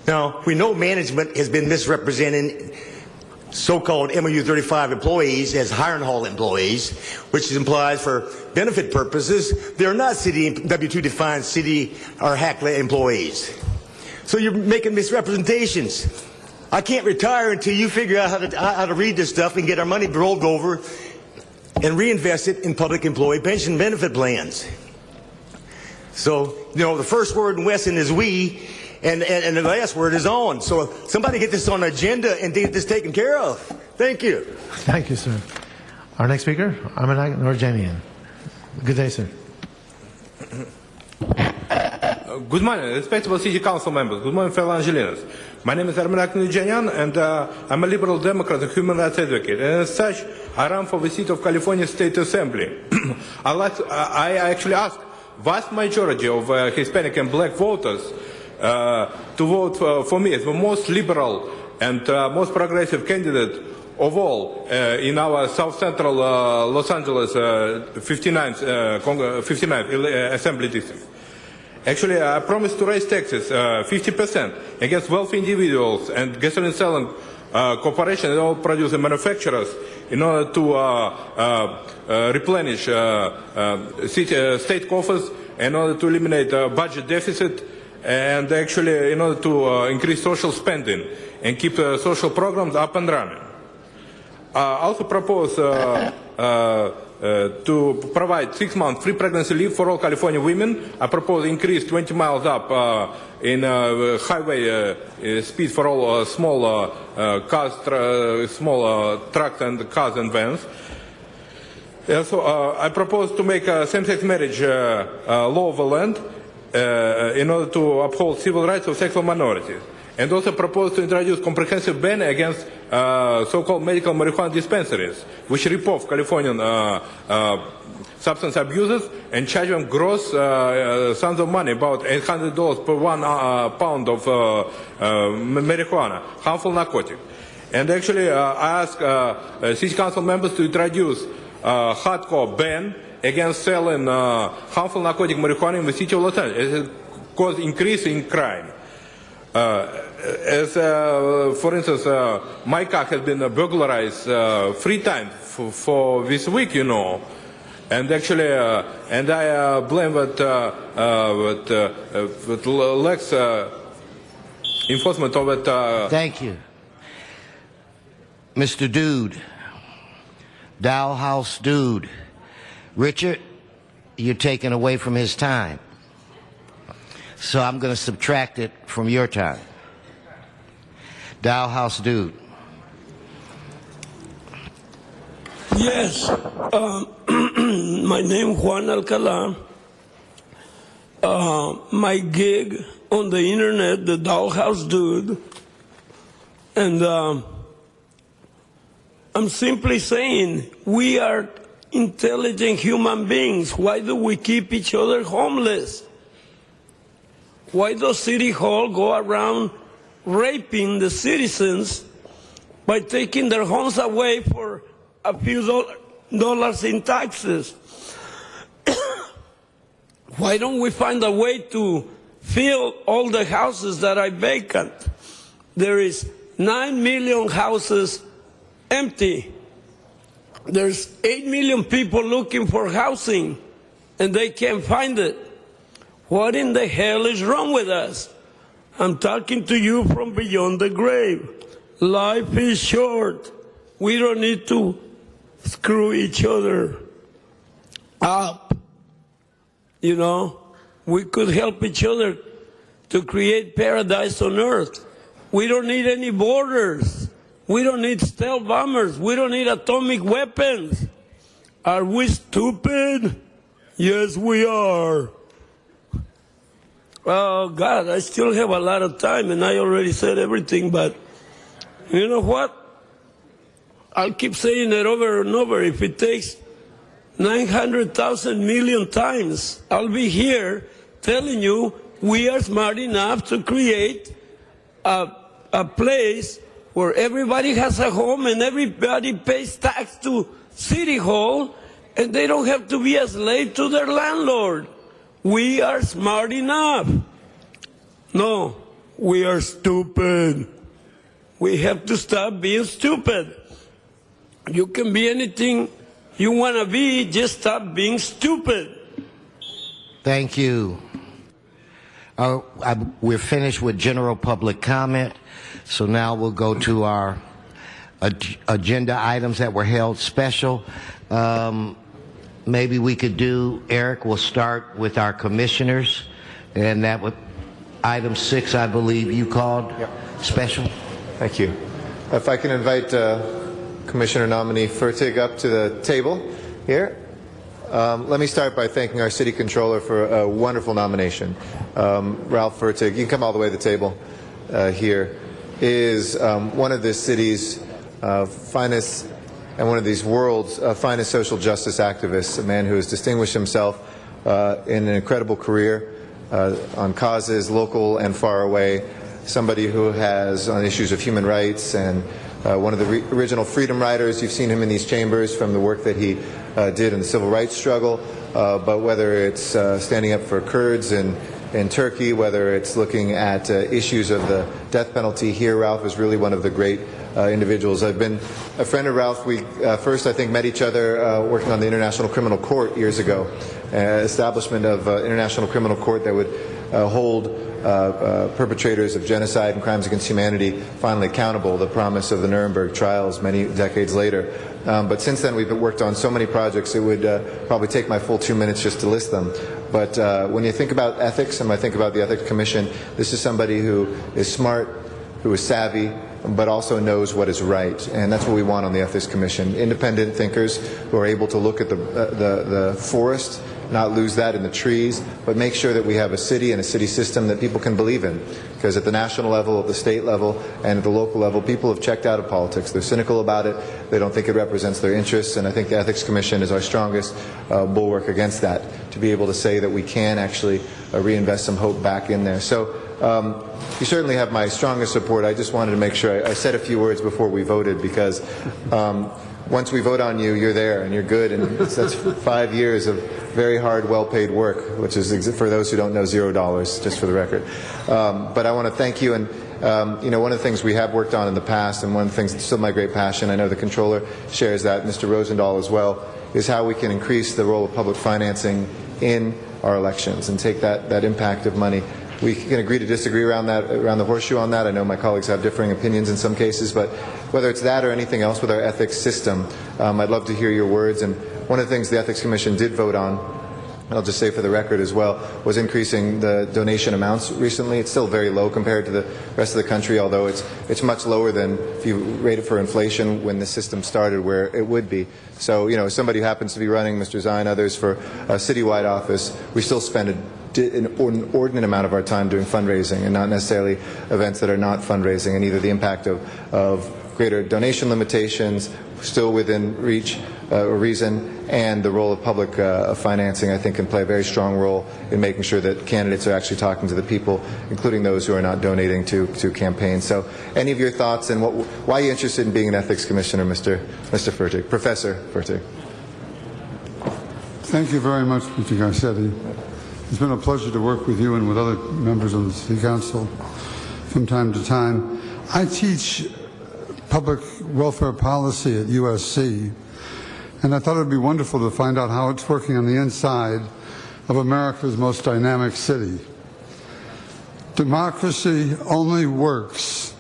Now, we know management has been misrepresenting so-called MOU 35 employees as hire and haul employees, which implies for benefit purposes, they're not city W-2 defined city or HACLA employees. So you're making misrepresentations. I can't retire until you figure out how to read this stuff and get our money rolled over and reinvest it in public employee pension benefit plans. So, you know, the first word in Wesson is we, and the last word is on. So somebody get this on the agenda and get this taken care of. Thank you. Thank you, sir. Our next speaker, Armanak Norjanian. Good day, sir. Good morning, respectable city council members. Good morning, fellow Angelinos. My name is Armanak Norjanian, and I'm a liberal Democrat and human rights advocate. And as such, I run for the seat of California State Assembly. I actually asked vast majority of Hispanic and black voters to vote for me as the most liberal and most progressive candidate of all in our South Central Los Angeles 59th Assembly District. Actually, I promised to raise taxes 50% against wealthy individuals and gasoline selling corporations and oil producer manufacturers in order to replenish state coffers, in order to eliminate budget deficit, and actually in order to increase social spending and keep social programs up and running. I also propose to provide 6-month free pregnancy leave for all California women. I propose increase 20 miles up in highway speed for all small cars, small trucks and cars and vans. Also, I propose to make same-sex marriage law of the land in order to uphold civil rights of sexual minorities. And also propose to introduce comprehensive ban against so-called medical marijuana dispensaries, which rip off Californian substance abusers and charge them gross sums of money, about $800 per 1 pound of marijuana, harmful narcotic. And actually, I ask city council members to introduce hardcore ban against selling harmful narcotic marijuana in the city of Los Angeles. It has caused increase in crime. as for instance, my car has been burglarized 3 times for this week, you know. And actually, and I blame with lax enforcement of it. Thank you. Mr. Dude, Dow House Dude. Richard, you're taking away from his time. So I'm going to subtract it from your time. Dow House Dude. Yes, my name Juan Alcalá. My gig on the internet, the Dollhouse Dude, and I'm simply saying we are intelligent human beings. Why do we keep each other homeless? Why does City Hall go around raping the citizens by taking their homes away for a few dollars in taxes? Why don't we find a way to fill all the houses that are vacant? There is 9 million houses empty. There's 8 million people looking for housing, and they can't find it. What in the hell is wrong with us? I'm talking to you from beyond the grave. Life is short. We don't need to screw each other up. You know, we could help each other to create paradise on earth. We don't need any borders. We don't need stealth bombers. We don't need atomic weapons. Are we stupid? Yes, we are. Oh, God, I still have a lot of time, and I already said everything, but you know what? I'll keep saying it over and over. If it takes 900,000 million times, I'll be here telling you we are smart enough to create a place where everybody has a home and everybody pays tax to City Hall, and they don't have to be a slave to their landlord. We are smart enough. No, we are stupid. We have to stop being stupid. You can be anything you want to be, just stop being stupid. Thank you. We're finished with general public comment, so now we'll go to our agenda items that were held special. Maybe we could do, Eric, we'll start with our commissioners, and that would, item 6, I believe you called special. Thank you. If I can invite Commissioner nominee Fertig up to the table here. Let me start by thanking our City Controller for a wonderful nomination. Ralph Fertig, you can come all the way to the table here, is one of this city's finest and one of these world's finest social justice activists, a man who has distinguished himself in an incredible career on causes local and far away, somebody who has on issues of human rights and one of the original freedom riders. You've seen him in these chambers from the work that he did in the civil rights struggle, but whether it's standing up for Kurds in Turkey, whether it's looking at issues of the death penalty here, Ralph is really one of the great individuals. I've been a friend of Ralph. We first, I think, met each other working on the International Criminal Court years ago, establishment of International Criminal Court that would hold perpetrators of genocide and crimes against humanity finally accountable, the promise of the Nuremberg trials many decades later. But since then, we've worked on so many projects, it would probably take my full 2 minutes just to list them. But when you think about ethics, and I think about the Ethics Commission, this is somebody who is smart, who is savvy, but also knows what is right. And that's what we want on the Ethics Commission. Independent thinkers who are able to look at the forest, not lose that in the trees, but make sure that we have a city and a city system that people can believe in. Because at the national level, at the state level, and at the local level, people have checked out of politics. They're cynical about it. They don't think it represents their interests. And I think the Ethics Commission is our strongest bulwark against that, to be able to say that we can actually reinvest some hope back in there. So you certainly have my strongest support. I just wanted to make sure I said a few words before we voted, because once we vote on you, you're there and you're good. And that's 5 years of very hard, well-paid work, which is, for those who don't know, $0, just for the record. But I want to thank you, and One of the things we have worked on in the past, and one of the things that's still my great passion, I know the Controller shares that, Mr. Rosendahl as well, is how we can increase the role of public financing in our elections and take that impact of money. We can agree to disagree around the horseshoe on that. I know my colleagues have differing opinions in some cases, but whether it's that or anything else with our ethics system, I'd love to hear your words. And one of the things the Ethics Commission did vote on, and I'll just say for the record as well, was increasing the donation amounts recently. It's still very low compared to the rest of the country, although it's much lower than if you rate it for inflation when the system started, where it would be. So, somebody who happens to be running, Mr. Zine, others, for a citywide office, we still spend an inordinate amount of our time doing fundraising and not necessarily events that are not fundraising, and either the impact of greater donation limitations still within reach or reason, and the role of public financing, I think, can play a very strong role in making sure that candidates are actually talking to the people, including those who are not donating to campaigns. So any of your thoughts, and why are you interested in being an ethics commissioner, Mr. Fertig, Professor Fertig? Thank you very much, Mr. Garcetti. It's been a pleasure to work with you and with other members of the City Council from time to time. I teach public welfare policy at USC, and I thought it would be wonderful to find out how it's working on the inside of America's most dynamic city. Democracy only works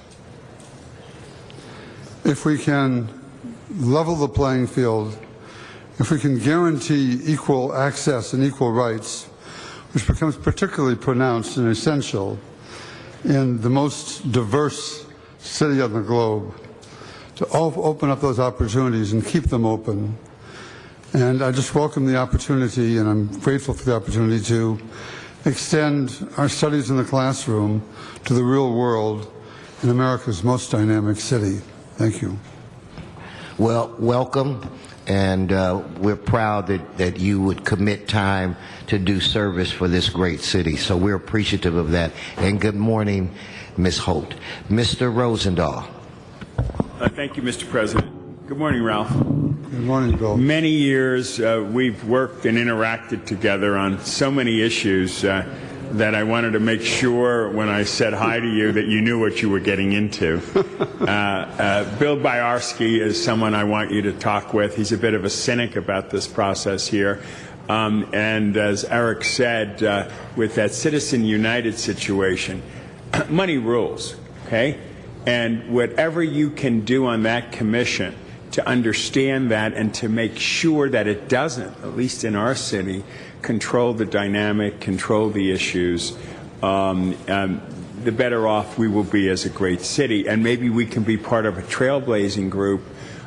if we can level the playing field, if we can guarantee equal access and equal rights, which becomes particularly pronounced and essential in the most diverse city on the globe, to open up those opportunities and keep them open. And I just welcome the opportunity, and I'm grateful for the opportunity to extend our studies in the classroom to the real world in America's most dynamic city. Thank you. Well, welcome. And we're proud that you would commit time to do service for this great city. So we're appreciative of that. And good morning, Ms. Holt. Mr. Rosendahl. Thank you, Mr. President. Good morning, Ralph. Good morning, Bill. Many years we've worked and interacted together on so many issues that I wanted to make sure when I said hi to you that you knew what you were getting into. Bill Byarski is someone I want you to talk with. He's a bit of a cynic about this process here. And as Eric said, with that Citizen United situation, money rules, okay? And whatever you can do on that commission to understand that and to make sure that it doesn't, at least in our city, control the dynamic, control the issues, the better off we will be as a great city. And maybe we can be part of a trailblazing group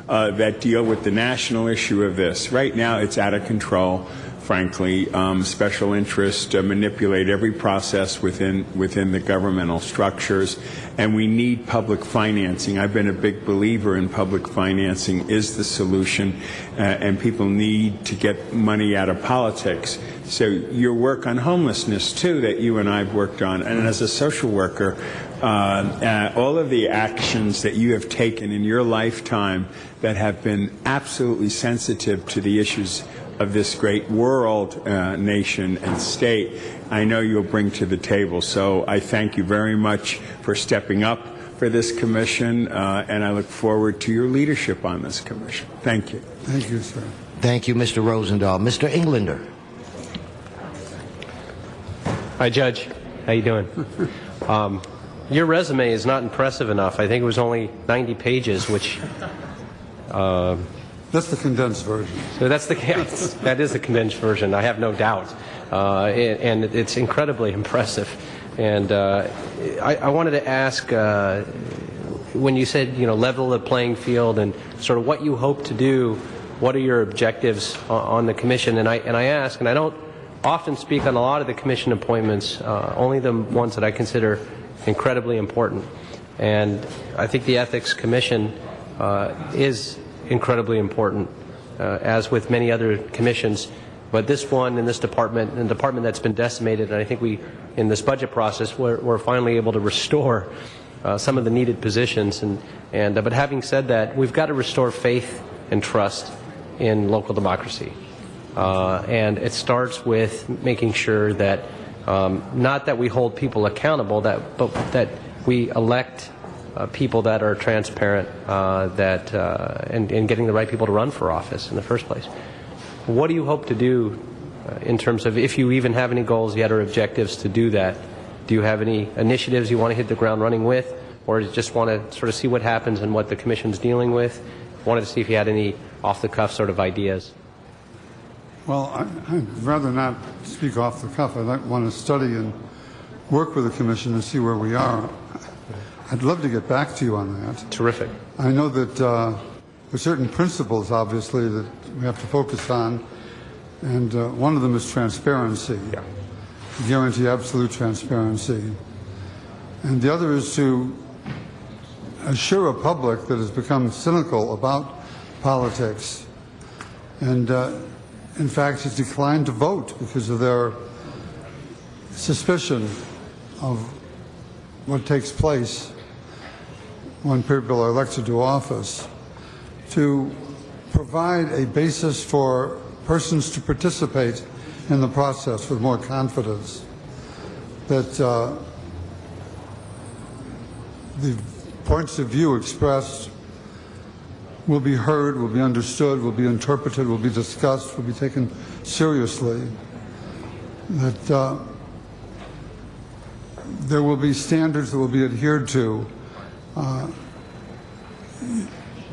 that deal with the national issue of this. Right now, it's out of control, frankly. Special interests manipulate every process within the governmental structures, and we need public financing. I've been a big believer in public financing is the solution, and people need to get money out of politics. So your work on homelessness, too, that you and I have worked on, and as a social worker, all of the actions that you have taken in your lifetime that have been absolutely sensitive to the issues of this great world, nation, and state, I know you'll bring to the table. So I thank you very much for stepping up for this commission, and I look forward to your leadership on this commission. Thank you. Thank you, sir. Thank you, Mr. Rosendahl. Mr. Englander. Hi, Judge. How you doing? Your resume is not impressive enough. I think it was only 90 pages, which... That's the condensed version. So that is the condensed version, I have no doubt. And it's incredibly impressive. And I wanted to ask, when you said, level the playing field and sort of what you hope to do, what are your objectives on the commission? And I ask, and I don't often speak on a lot of the commission appointments, only the ones that I consider incredibly important. And I think the Ethics Commission is incredibly important, as with many other commissions. But this one in this department, a department that's been decimated, and I think in this budget process, we're finally able to restore some of the needed positions. But having said that, we've got to restore faith and trust in local democracy. And it starts with making sure that not that we hold people accountable, but that we elect people that are transparent, and getting the right people to run for office in the first place. What do you hope to do in terms of, if you even have any goals yet or objectives to do that? Do you have any initiatives you want to hit the ground running with, or just want to sort of see what happens and what the Commission's dealing with? Wanted to see if you had any off-the-cuff sort of ideas. Well, I'd rather not speak off the cuff. I'd want to study and work with the Commission and see where we are. I'd love to get back to you on that. Terrific. I know that there are certain principles, obviously, that we have to focus on, and one of them is transparency. Yeah. Guarantee absolute transparency. And the other is to assure a public that has become cynical about politics and in fact has declined to vote because of their suspicion of what takes place when people are elected to office, to provide a basis for persons to participate in the process with more confidence, that the points of view expressed will be heard, will be understood, will be interpreted, will be discussed, will be taken seriously, that there will be standards that will be adhered to.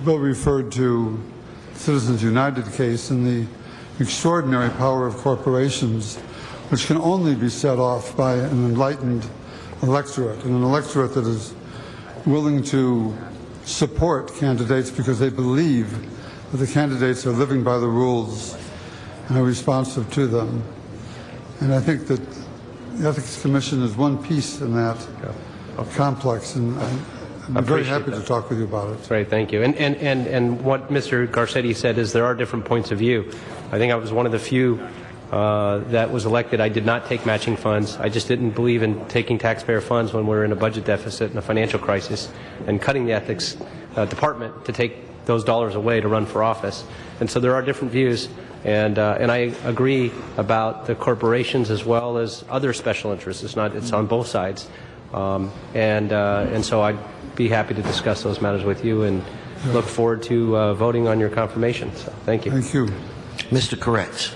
Bill referred to Citizens United case and the extraordinary power of corporations, which can only be set off by an enlightened electorate, and an electorate that is willing to support candidates because they believe that the candidates are living by the rules and are responsive to them. And I think that the Ethics Commission is one piece in that complex, and I'm very happy to talk with you about it. Great, thank you. And what Mr. Garcetti said is there are different points of view. I think I was one of the few that was elected. I did not take matching funds. I just didn't believe in taking taxpayer funds when we're in a budget deficit and a financial crisis, and cutting the ethics department to take those dollars away to run for office. And so there are different views, and I agree about the corporations as well as other special interests. It's on both sides, and so I'd be happy to discuss those matters with you, and look forward to voting on your confirmation. So thank you. Thank you, Mr. Koretz.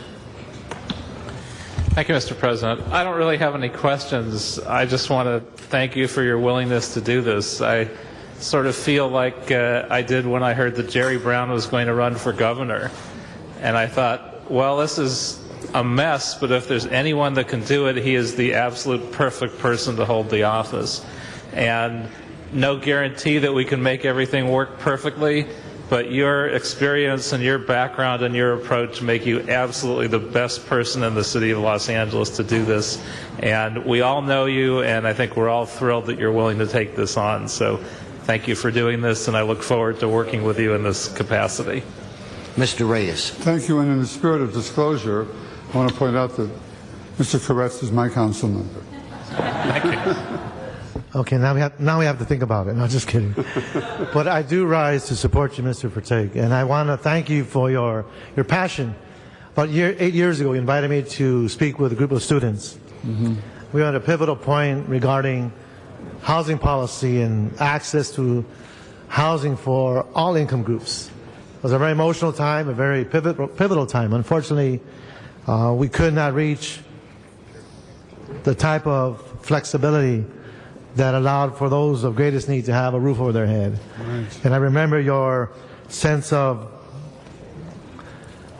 Thank you, Mr. President. I don't really have any questions. I just want to thank you for your willingness to do this. I sort of feel like I did when I heard that Jerry Brown was going to run for governor. And I thought, well, this is a mess, but if there's anyone that can do it, he is the absolute perfect person to hold the office. And no guarantee that we can make everything work perfectly, but your experience and your background and your approach make you absolutely the best person in the city of Los Angeles to do this. And we all know you, and I think we're all thrilled that you're willing to take this on. So thank you for doing this, and I look forward to working with you in this capacity. Mr. Reyes. Thank you, and in the spirit of disclosure, I want to point out that Mr. Koretz is my council member. Thank you. Okay, now we have to think about it. No, just kidding. But I do rise to support you, Mr. Verteeg, and I want to thank you for your passion. About 8 years ago, you invited me to speak with a group of students. Mm-hmm. We were at a pivotal point regarding housing policy and access to housing for all income groups. It was a very emotional time, a very pivotal time. Unfortunately, we could not reach the type of flexibility that allowed for those of greatest need to have a roof over their head. Right. And I remember your sense of,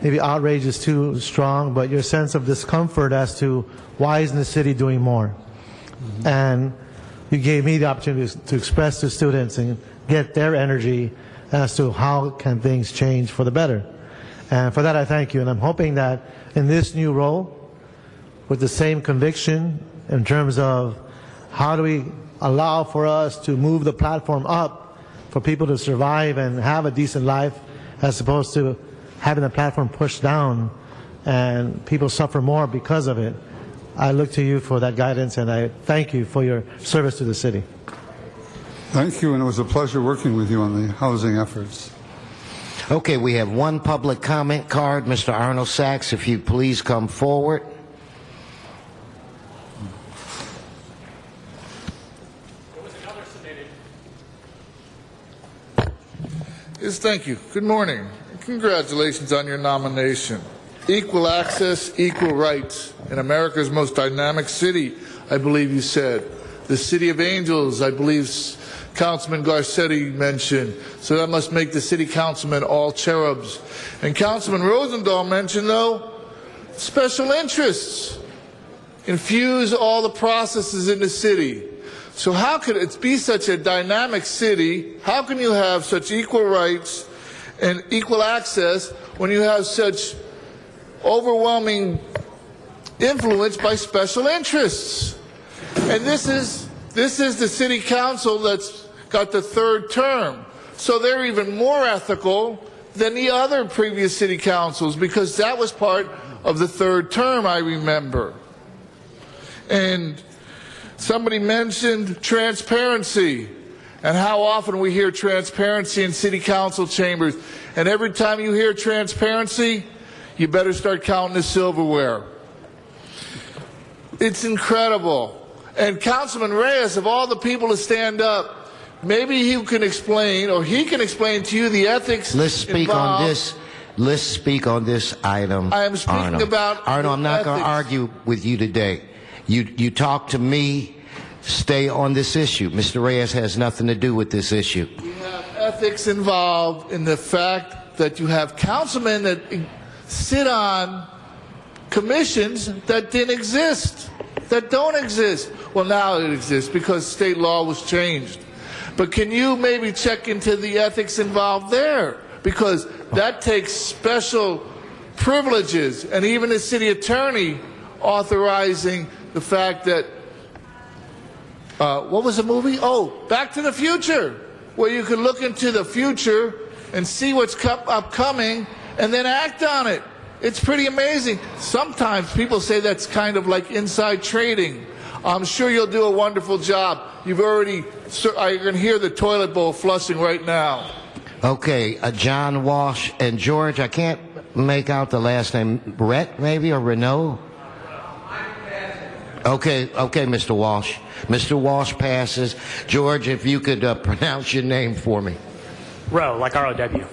maybe outrage is too strong, but your sense of discomfort as to why isn't the city doing more? Mm-hmm. And you gave me the opportunity to express to students and get their energy as to how can things change for the better. And for that I thank you, and I'm hoping that in this new role, with the same conviction in terms of how do we allow for us to move the platform up for people to survive and have a decent life, as opposed to having the platform pushed down and people suffer more because of it. I look to you for that guidance, and I thank you for your service to the city. Thank you, and it was a pleasure working with you on the housing efforts. Okay, we have one public comment card. Mr. Arnold Sachs, if you'd please come forward. is thank you. Good morning. Congratulations on your nomination. Equal access, equal rights in America's most dynamic city, I believe you said. The City of Angels, I believe Councilman Garcetti mentioned. So that must make the city councilmen all cherubs. And Councilman Rosendahl mentioned, though, special interests infuse all the processes in the city. So how could it be such a dynamic city? How can you have such equal rights and equal access when you have such overwhelming influence by special interests? And this is the city council that's got the third term. So they're even more ethical than the other previous city councils because that was part of the third term, I remember. And somebody mentioned transparency and how often we hear transparency in city council chambers. And every time you hear transparency, you better start counting the silverware. It's incredible. And Councilman Reyes, of all the people to stand up, maybe he can explain, or he can explain to you the ethics Let's speak involved. on this. Let's speak on this item. I am speaking Arnold. about Arnold, I'm not going to ethics. argue with you today. You talk to me. Stay on this issue. Mr. Reyes has nothing to do with this issue. You have ethics involved in the fact that you have councilmen that sit on commissions that didn't exist, that don't exist. Well, now it exists because state law was changed. But can you maybe check into the ethics involved there? Because that takes special privileges, and even the city attorney authorizing the fact that, what was the movie? Oh, Back to the Future, where you could look into the future and see what's upcoming and then act on it. It's pretty amazing. Sometimes people say that's kind of like inside trading. I'm sure you'll do a wonderful job. You've already, I can hear the toilet bowl flushing right now. Okay, John Walsh and George, I can't make out the last name. Rhett, maybe, or Renault? Okay, Mr. Walsh. Mr. Walsh passes. George, if you could pronounce your name for me. Rowe, like R-O-W.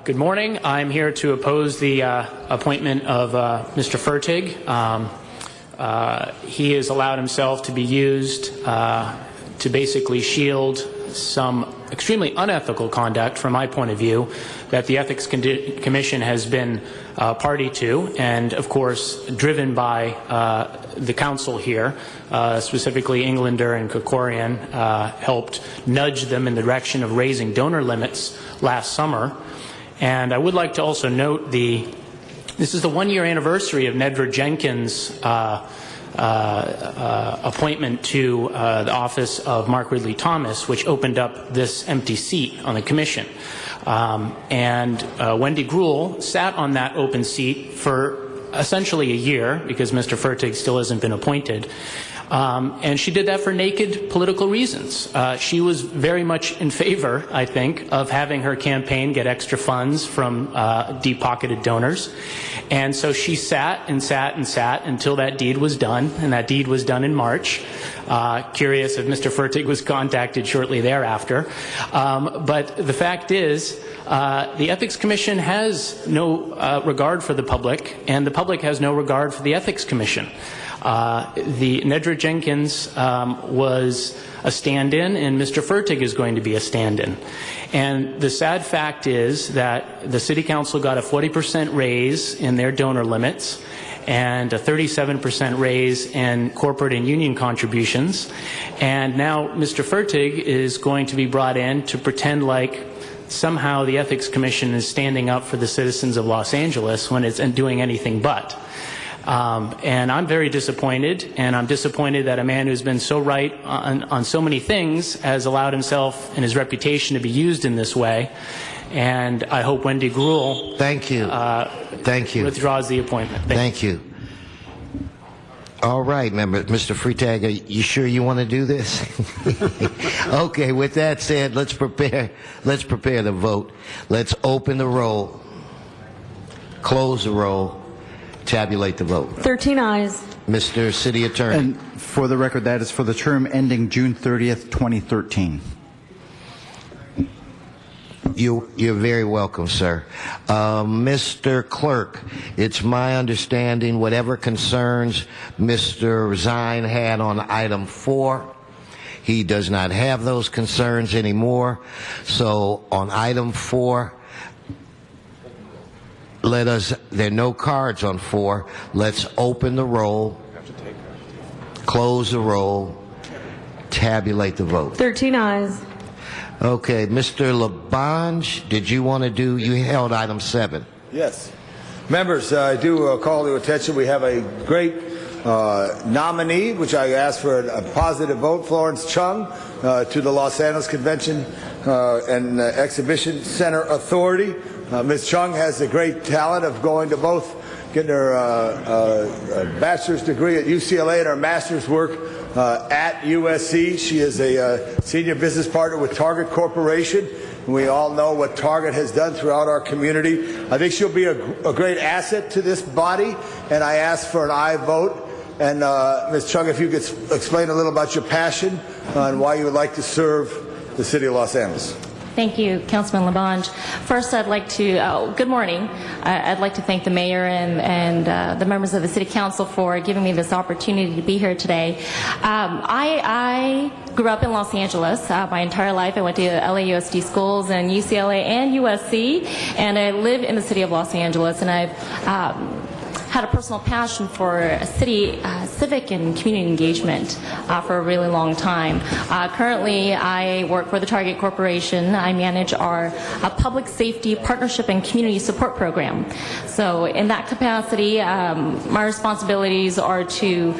Good morning. I'm here to oppose the appointment of Mr. Fertig. He has allowed himself to be used to basically shield some extremely unethical conduct, from my point of view, that the Ethics Commission has been party to, and of course driven by the council here, specifically Englander and Krikorian, helped nudge them in the direction of raising donor limits last summer. And I would like to also note this is the one-year anniversary of Nedra Jenkins' appointment to the office of Mark Ridley Thomas, which opened up this empty seat on the commission. And Wendy Gruhl sat on that open seat for essentially a year, because Mr. Fertig still hasn't been appointed. And she did that for naked political reasons. She was very much in favor, I think, of having her campaign get extra funds from deep-pocketed donors. And so she sat and sat and sat until that deed was done, and that deed was done in March. Curious if Mr. Fertig was contacted shortly thereafter. But the fact is, the Ethics Commission has no regard for the public, and the public has no regard for the Ethics Commission. The Nedra Jenkins was a stand-in, and Mr. Fertig is going to be a stand-in. And the sad fact is that the City Council got a 40% raise in their donor limits and a 37% raise in corporate and union contributions. And now Mr. Fertig is going to be brought in to pretend like somehow the Ethics Commission is standing up for the citizens of Los Angeles when it's doing anything but. And I'm very disappointed, and I'm disappointed that a man who's been so right on so many things has allowed himself and his reputation to be used in this way. And I hope Wendy Gruhl withdraws the appointment. Thank you. All right, Mr. Freitag, are you sure you want to do this? Okay, with that said, let's prepare the vote. Let's open the roll, close the roll, tabulate the vote. 13 ayes. Mr. City Attorney. And for the record, that is for the term ending June 30th, 2013. You're very welcome, sir. Mr. Clerk, it's my understanding whatever concerns Mr. Zine had on item 4, he does not have those concerns anymore. So on item 4, there are no cards on 4. Let's open the roll, close the roll, tabulate the vote. 13 ayes. Okay, Mr. Labange, did you want to do, you held item 7. Yes. Members, I do call to attention, we have a great nominee, which I ask for a positive vote, Florence Chung, to the Los Angeles Convention and Exhibition Center Authority. Ms. Chung has the great talent of going to both, getting her bachelor's degree at UCLA and her master's work at USC. She is a senior business partner with Target Corporation. We all know what Target has done throughout our community. I think she'll be a great asset to this body, and I ask for an aye vote. And Ms. Chung, if you could explain a little about your passion and why you would like to serve the city of Los Angeles. Thank you, Councilman Labange. First, I'd like to, good morning. I'd like to thank the mayor and the members of the city council for giving me this opportunity to be here today. I grew up in Los Angeles my entire life. I went to LAUSD schools and UCLA and USC, and I live in the city of Los Angeles, and I've had a personal passion for city civic and community engagement for a really long time. Currently, I work for the Target Corporation. I manage our public safety partnership and community support program. So in that capacity, my responsibilities are to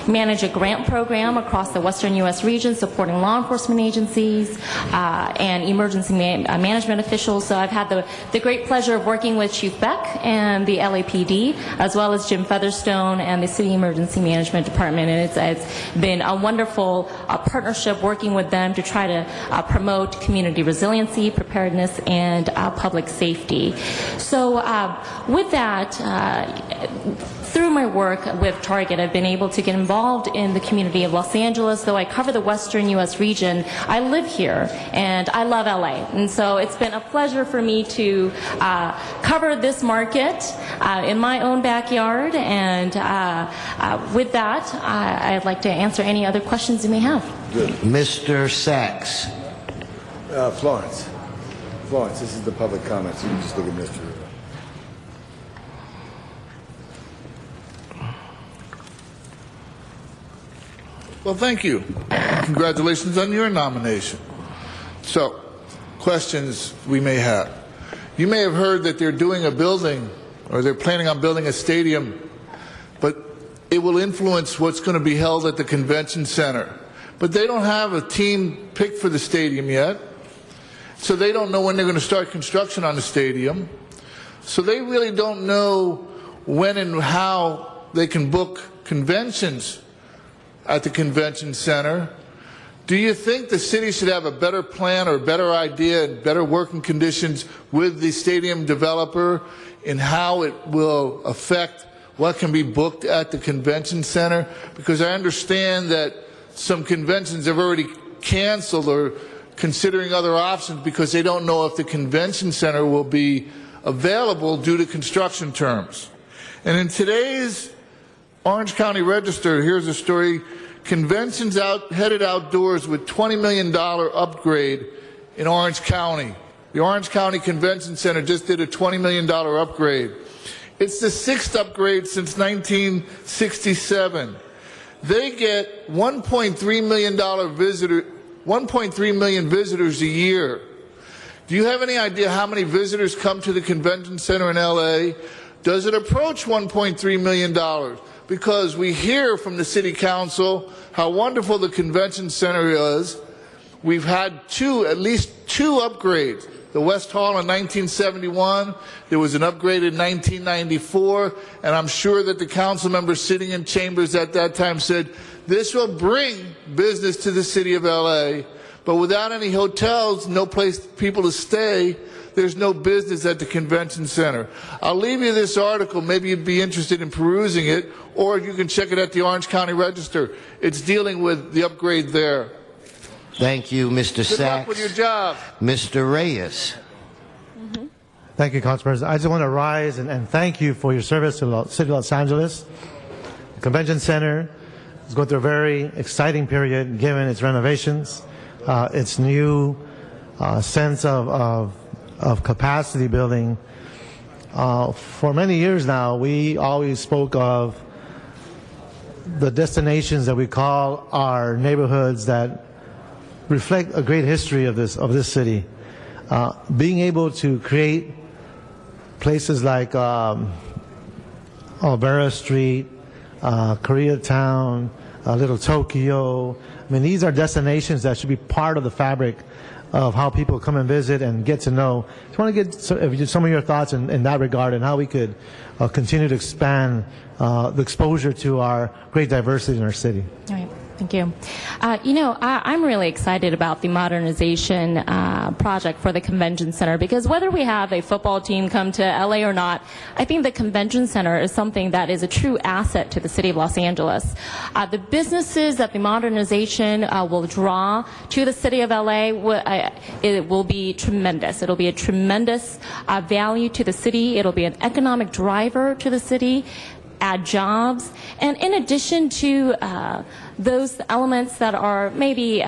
manage a grant program across the western U.S. region supporting law enforcement agencies and emergency management officials. So I've had the great pleasure of working with Chief Beck and the LAPD, as well as Jim Featherstone and the City Emergency Management Department. And it's been a wonderful partnership working with them to try to promote community resiliency, preparedness, and public safety. So with that, through my work with Target, I've been able to get involved in the community of Los Angeles. Though I cover the western U.S. region, I live here, and I love LA. And so it's been a pleasure for me to cover this market in my own backyard. And with that, I'd like to answer any other questions you may have. Good. Mr. Sachs. Florence, this is the public comments. You can just look at Mr. Well, thank you. Congratulations on your nomination. So, questions we may have. You may have heard that they're doing a building, or they're planning on building a stadium, but it will influence what's going to be held at the convention center. But they don't have a team picked for the stadium yet, so they don't know when they're going to start construction on the stadium. So they really don't know when and how they can book conventions at the convention center. Do you think the city should have a better plan or a better idea and better working conditions with the stadium developer in how it will affect what can be booked at the convention center? Because I understand that some conventions have already canceled or considering other options because they don't know if the convention center will be available due to construction terms. And in today's Orange County Register, here's a story: conventions headed outdoors with $20 million upgrade in Orange County. The Orange County Convention Center just did a $20 million upgrade. It's the 6th upgrade since 1967. They get 1.3 million visitors a year. Do you have any idea how many visitors come to the convention center in LA? Does it approach $1.3 million? Because we hear from the city council how wonderful the convention center is. We've had at least two upgrades. The West Hall in 1971, there was an upgrade in 1994, and I'm sure that the council members sitting in chambers at that time said, this will bring business to the city of LA, but without any hotels, no place for people to stay, there's no business at the convention center. I'll leave you this article. Maybe you'd be interested in perusing it, or you can check it at the Orange County Register. It's dealing with the upgrade there. Thank you, Mr. Good luck with Sachs. your job. Mr. Reyes. Thank you, Council President. I just want to rise and thank you for your service to the City of Los Angeles. The Convention Center is going through a very exciting period given its renovations, its new sense of capacity building. For many years now, we always spoke of the destinations that we call our neighborhoods that reflect a great history of this city. Being able to create places like Olvera Street, Koreatown, Little Tokyo. I mean, these are destinations that should be part of the fabric of how people come and visit and get to know. I just want to get some of your thoughts in that regard and how we could continue to expand the exposure to our great diversity in our city. All right. Thank you. I'm really excited about the modernization project for the Convention Center because whether we have a football team come to LA or not, I think the Convention Center is something that is a true asset to the City of Los Angeles. The businesses that the modernization will draw to the City of LA, it will be tremendous. It'll be a tremendous value to the city. It'll be an economic driver to the city, add jobs, and in addition to those elements that are maybe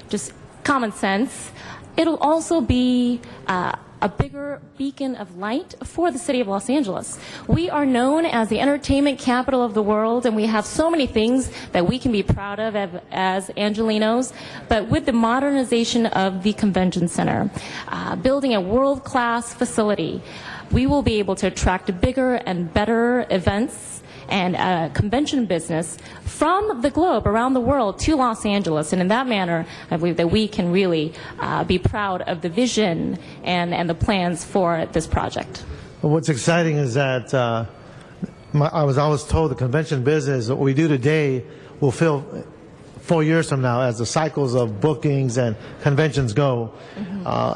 just common sense, it'll also be a bigger beacon of light for the City of Los Angeles. We are known as the entertainment capital of the world, and we have so many things that we can be proud of as Angelenos, but with the modernization of the Convention Center, building a world-class facility, we will be able to attract bigger and better events and convention business from the globe around the world to Los Angeles. And in that manner, I believe that we can really be proud of the vision and the plans for this project. Well, what's exciting is that I was always told the convention business, what we do today, will fill 4 years from now as the cycles of bookings and conventions go.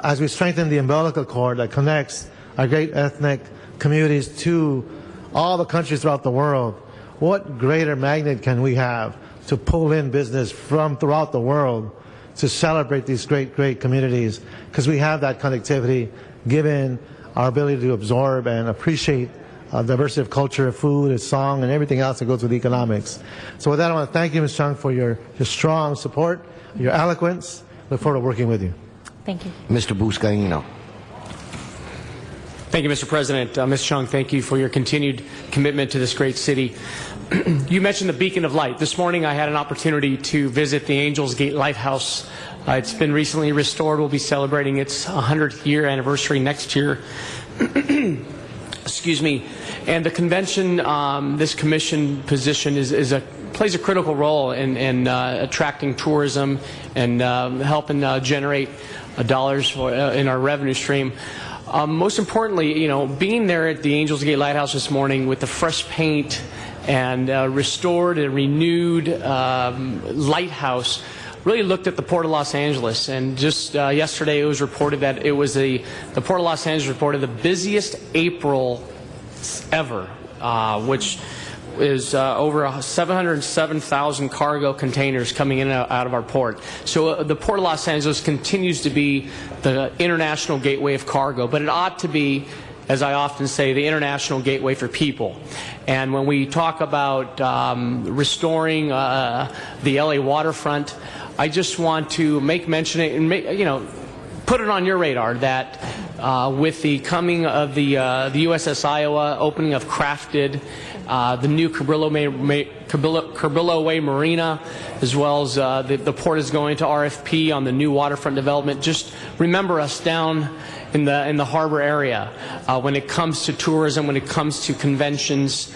As we strengthen the umbilical cord that connects our great ethnic communities to all the countries throughout the world, what greater magnet can we have to pull in business from throughout the world to celebrate these great communities? Because we have that connectivity given our ability to absorb and appreciate diversity of culture, food, and song, and everything else that goes with economics. So with that, I want to thank you, Ms. Chung, for your strong support, your eloquence. Look forward to working with you. Thank you. Mr. Buscaino. Thank you, Mr. President. Ms. Chung, thank you for your continued commitment to this great city. You mentioned the beacon of light. This morning I had an opportunity to visit the Angels Gate Lighthouse. It's been recently restored. We'll be celebrating its 100th year anniversary next year. Excuse me. And the convention, this commission position plays a critical role in attracting tourism and helping generate dollars in our revenue stream. Most importantly, being there at the Angels Gate Lighthouse this morning with the fresh paint and restored and renewed lighthouse really looked at the Port of Los Angeles. And just yesterday it was reported that it was the Port of Los Angeles reported the busiest April ever, which is over 707,000 cargo containers coming in and out of our port. So the Port of Los Angeles continues to be the international gateway of cargo, but it ought to be, as I often say, the international gateway for people. And when we talk about restoring the LA waterfront, I just want to make mention and put it on your radar that with the coming of the USS Iowa, opening of Crafted, the new Cabrillo Way Marina, as well as the port is going to RFP on the new waterfront development. Just remember us down in the harbor area. When it comes to tourism, when it comes to conventions,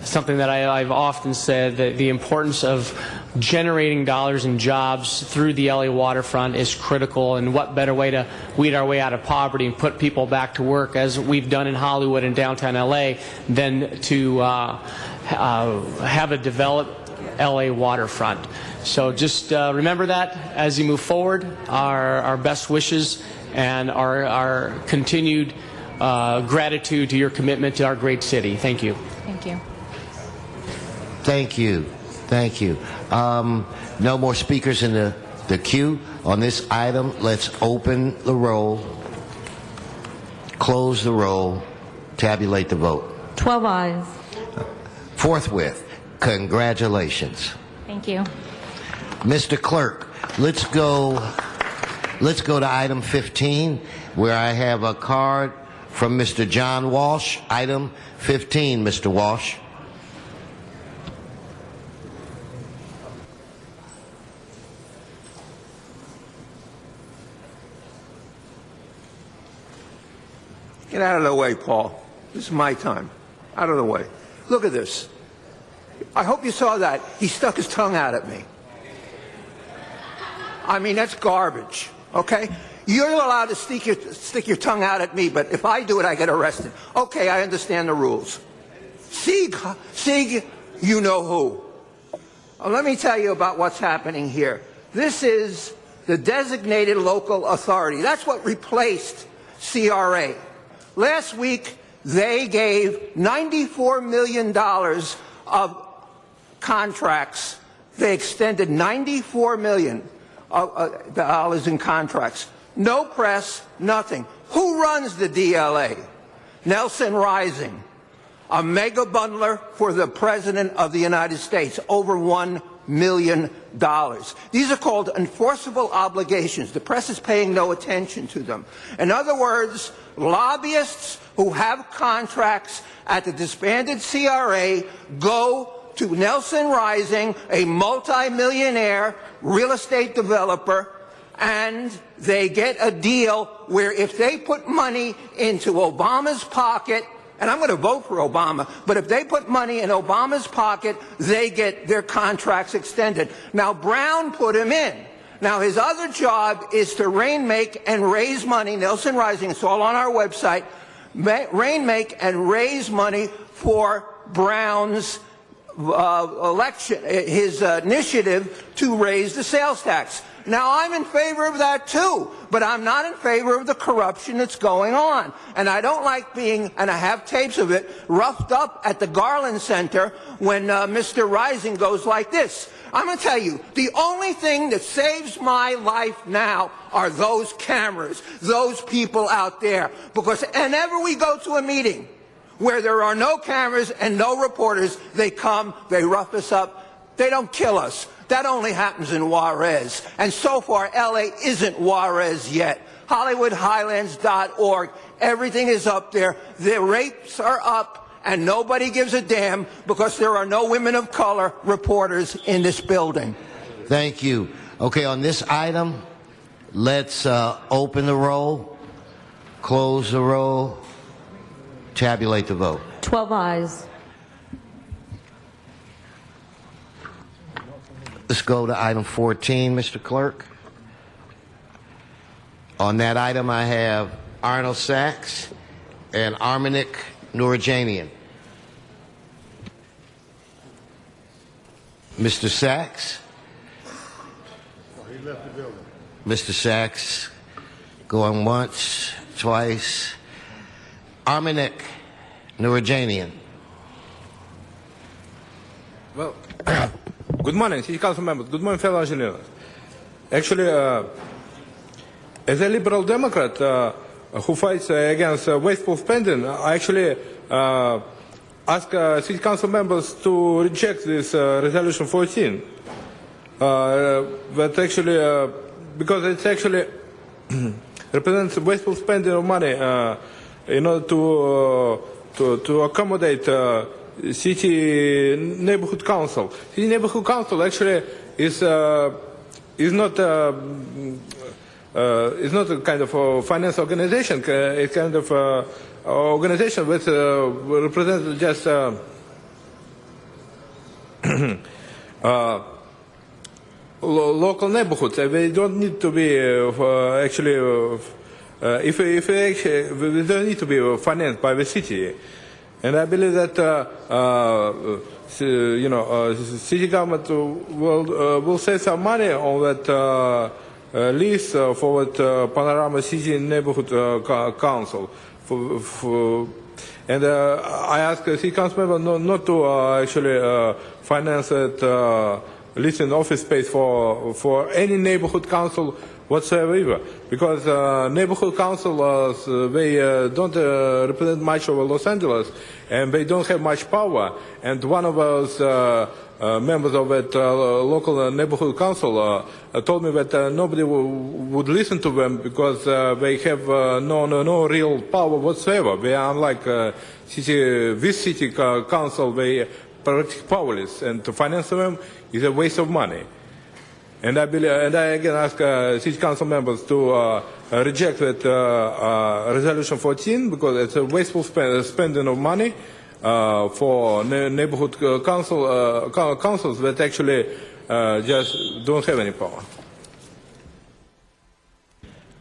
something that I've often said, that the importance of generating dollars and jobs through the LA waterfront is critical, and what better way to weed our way out of poverty and put people back to work, as we've done in Hollywood and downtown LA, than to have a developed LA waterfront. So just remember that as you move forward. Our best wishes and our continued gratitude to your commitment to our great city. Thank you. Thank you. Thank you. Thank you. No more speakers in the queue. On this item, let's open the roll, close the roll, tabulate the vote. 12 ayes. Forthwith, congratulations. Thank you. Mr. Clerk, let's go to item 15, where I have a card from Mr. John Walsh. Item 15, Mr. Walsh. Get out of the way, Paul. This is my time. Out of the way. Look at this. I hope you saw that. He stuck his tongue out at me. I mean, that's garbage, okay? You're allowed to stick your tongue out at me, but if I do it, I get arrested. Okay, I understand the rules. Sieg, you know who. Let me tell you about what's happening here. This is the designated local authority. That's what replaced CRA. Last week, they gave $94 million of contracts. They extended $94 million dollars in contracts. No press, nothing. Who runs the DLA? Nelson Rising, a mega bundler for the President of the United States, over $1 million. These are called enforceable obligations. The press is paying no attention to them. In other words, lobbyists who have contracts at the disbanded CRA go to Nelson Rising, a multi-millionaire real estate developer, and they get a deal where if they put money into Obama's pocket, and I'm going to vote for Obama, but if they put money in Obama's pocket, they get their contracts extended. Now, Brown put him in. Now, his other job is to rainmake and raise money. Nelson Rising, it's all on our website. Rainmake and raise money for Brown's election, his initiative to raise the sales tax. Now, I'm in favor of that too, but I'm not in favor of the corruption that's going on. And I don't like being, and I have tapes of it, roughed up at the Garland Center when Mr. Rising goes like this. I'm going to tell you, the only thing that saves my life now are those cameras, those people out there. Because whenever we go to a meeting where there are no cameras and no reporters, they come, they rough us up, they don't kill us. That only happens in Juarez. And so far, LA isn't Juarez yet. HollywoodHighlands.org. Everything is up there. The rates are up, and nobody gives a damn because there are no women of color reporters in this building. Thank you. Okay, on this item, let's open the roll, close the roll, tabulate the vote. 12 ayes. Let's go to item 14, Mr. Clerk. On that item, I have Arnold Sachs and Armanik Noorjanian. Mr. Sachs? He left the building. Mr. Sachs, going once, twice. Armanik Noorjanian. Well, good morning, City Council members. Good morning, fellow engineers. Actually, as a liberal Democrat who fights against wasteful spending, I actually ask City Council members to reject this Resolution 14. But actually, because it actually represents wasteful spending of money in order to accommodate city neighborhood council. City neighborhood council actually is not a kind of a finance organization. It's kind of organization which represents just local neighborhoods. They don't need to be actually. If we don't need to be financed by the city. And I believe that city government will save some money on that lease for that Panorama City Neighborhood Council. And I ask city council member not to actually finance it leasing office space for any neighborhood council whatsoever, because neighborhood councils they don't represent much of Los Angeles, and they don't have much power. And one of those members of that local neighborhood council told me that nobody would listen to them because they have no real power whatsoever. They are unlike this city council. They are practically powerless, and to finance them is a waste of money. And I again ask city council members to reject that resolution 14 because it's a wasteful spending of money for neighborhood councils that actually just don't have any power.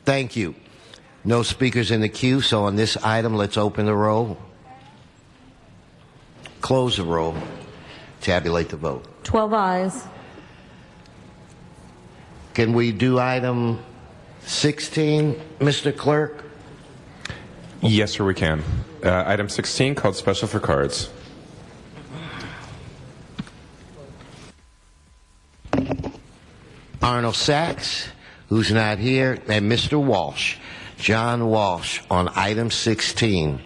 Thank you. No speakers in the queue, so on this item, let's open the roll, close the roll, tabulate the vote. 12 ayes. Can we do item 16, Mr. Clerk? Yes, sir, we can. Item 16, called Special for Cards. Arnold Sachs, who's not here, and Mr. Walsh, John Walsh, on item 16.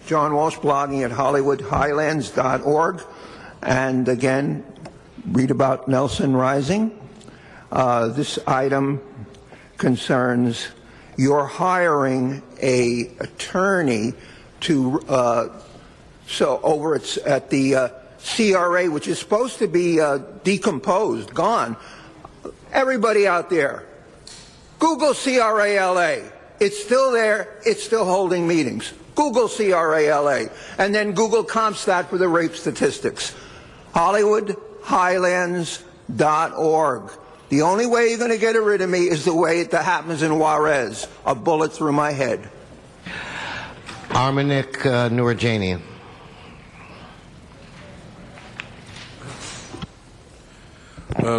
John Walsh, blogging at HollywoodHighlands.org. And again, read about Nelson Rising. This item concerns your hiring a attorney to over at the CRA, which is supposed to be decomposed, gone. Everybody out there, Google CRALA. It's still there. It's still holding meetings. Google CRALA, and then Google CompStat for the rape statistics. HollywoodHighlands.org. The only way you're going to get rid of me is the way that happens in Juarez, a bullet through my head. Armanik Noorjanian.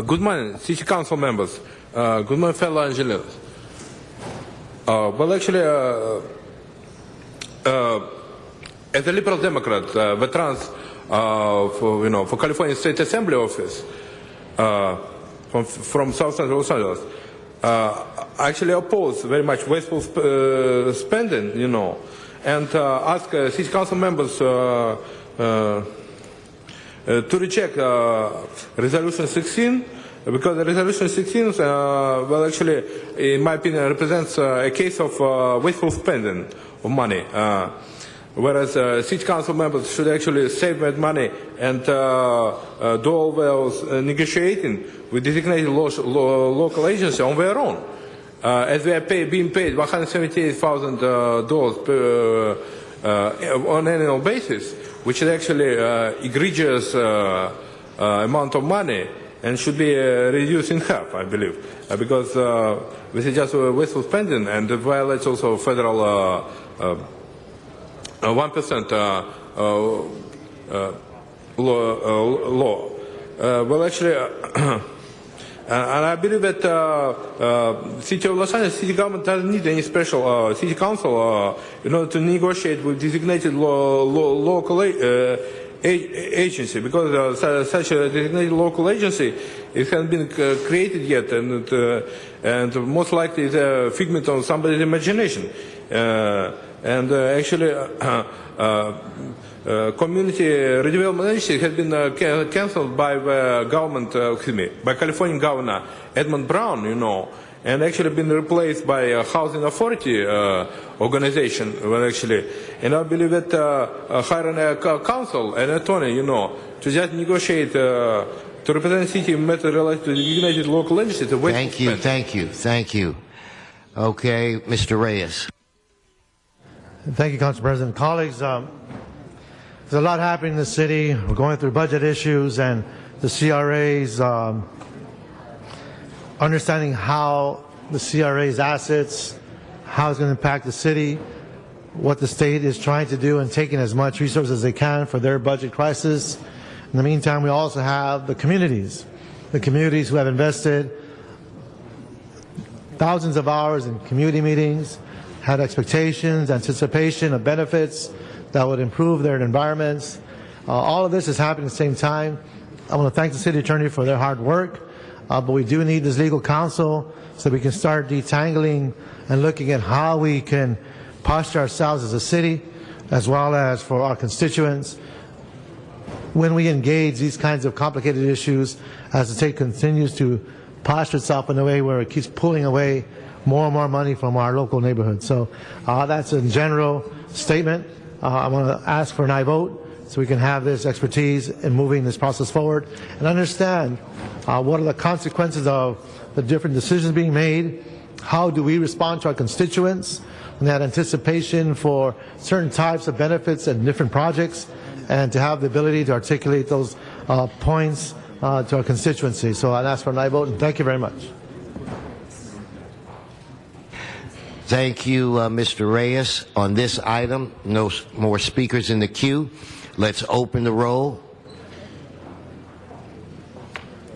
Good morning, City Council members. Good morning, fellow Angelinos. Well, actually, as a liberal Democrat, veterans for California State Assembly office from South Central Los Angeles, actually oppose very much wasteful spending, and ask city council members to reject Resolution 16 because Resolution 16, well, actually, in my opinion, represents a case of wasteful spending of money. Whereas city council members should actually save that money and do all those negotiating with designated local agency on their own. As they are being paid $178,000 on an annual basis, which is actually egregious amount of money and should be reduced in half, I believe, because this is just wasteful spending and it violates also federal 1% law. Well, actually, and I believe that City of Los Angeles city government doesn't need any special city council in order to negotiate with designated local agency, because such a designated local agency, it hasn't been created yet, and most likely it's a figment of somebody's imagination. And actually, community redevelopment agency has been cancelled by the government, by California Governor Edmund Brown, and actually been replaced by a housing authority organization. Well, actually, and I believe that hiring a council, an attorney, to just negotiate to represent the city in matter related to designated local agency. Thank you. Okay, Mr. Reyes. Thank you, Council President. Colleagues, there's a lot happening in the city. We're going through budget issues and the CRA's understanding how the CRA's assets, how it's going to impact the city, what the state is trying to do and taking as much resources as they can for their budget crisis. In the meantime, we also have the communities who have invested thousands of hours in community meetings, had expectations, anticipation of benefits that would improve their environments. All of this is happening at the same time. I want to thank the city attorney for their hard work, but we do need this legal counsel so we can start detangling and looking at how we can posture ourselves as a city, as well as for our constituents, when we engage these kinds of complicated issues, as the state continues to posture itself in a way where it keeps pulling away more and more money from our local neighborhoods. So that's a general statement. I want to ask for an aye vote so we can have this expertise in moving this process forward and understand what are the consequences of the different decisions being made. How do we respond to our constituents and that anticipation for certain types of benefits and different projects, and to have the ability to articulate those points to our constituency. So I'd ask for an aye vote, and thank you very much. Thank you, Mr. Reyes. On this item, no more speakers in the queue. Let's open the roll,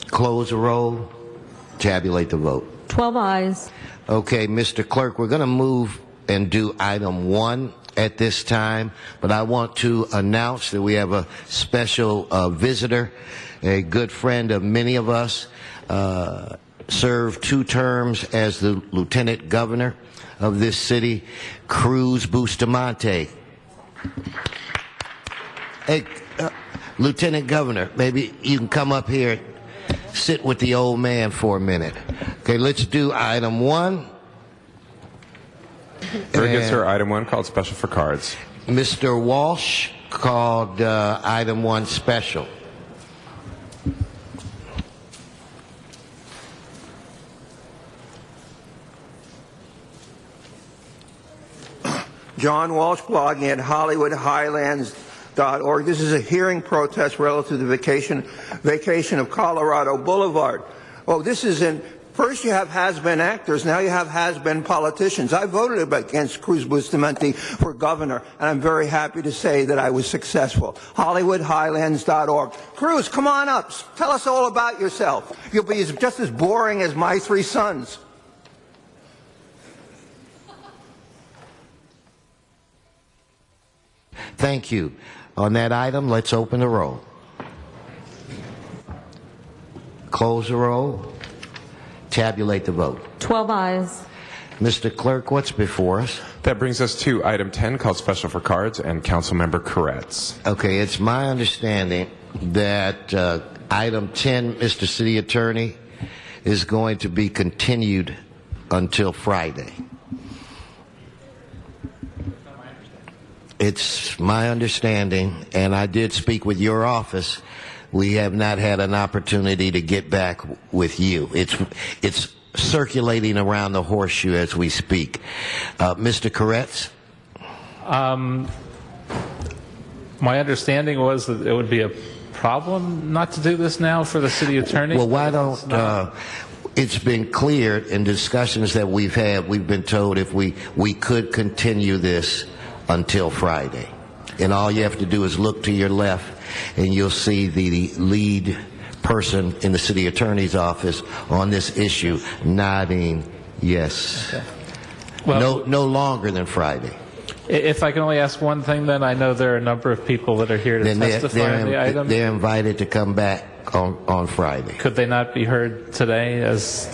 close the roll, tabulate the vote. 12 ayes. Okay, Mr. Clerk, we're going to move and do item 1 at this time, but I want to announce that we have a special visitor, a good friend of many of us, served 2 terms as the Lieutenant Governor of this city, Cruz Bustamante. Hey, Lieutenant Governor, maybe you can come up here, sit with the old man for a minute. Okay, let's do item 1. Very good, sir. Item 1 called special for cards. Mr. Walsh called item 1 special. John Walsh, blogging at HollywoodHighlands.org. This is a hearing protest relative to the vacation of Colorado Boulevard. Oh, this is in. First, you have has-been actors. Now you have has-been politicians. I voted against Cruz Bustamante for governor, and I'm very happy to say that I was successful. HollywoodHighlands.org. Cruz, come on up. Tell us all about yourself. You'll be just as boring as my 3 sons. Thank you. On that item, let's open the roll. Close the roll. Tabulate the vote. 12 ayes. Mr. Clerk, what's before us? That brings us to item 10 called special for cards and Councilmember Koretz. Okay, it's my understanding that item 10, Mr. City Attorney, is going to be continued until Friday. It's my understanding, and I did speak with your office. We have not had an opportunity to get back with you. It's circulating around the horseshoe as we speak. Mr. Koretz? My understanding was that it would be a problem not to do this now for the city attorney. Well, why don't... it's been cleared in discussions that we've had. We've been told if we could continue this until Friday. And all you have to do is look to your left, and you'll see the lead person in the city attorney's office on this issue nodding yes. Okay. Well, no longer than Friday. If I can only ask one thing, then I know there are a number of people that are here to testify on the item. They're invited to come back on Friday. Could they not be heard today as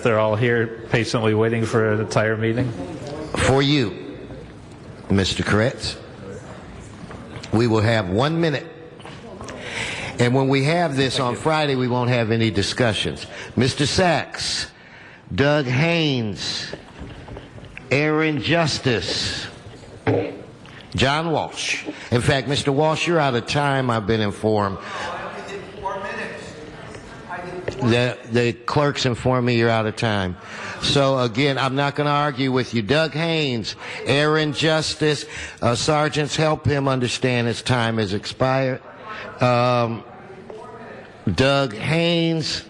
they're all here patiently waiting for an entire meeting? For you, Mr. Koretz, we will have 1 minute. And when we have this on Friday, we won't have any discussions. Mr. Sachs, Doug Haynes, Aaron Justice, John Walsh. In fact, Mr. Walsh, you're out of time, I've been informed. The clerks inform me you're out of time. So again, I'm not going to argue with you. Doug Haynes, Aaron Justice, sergeants, help him understand his time has expired. Doug Haynes,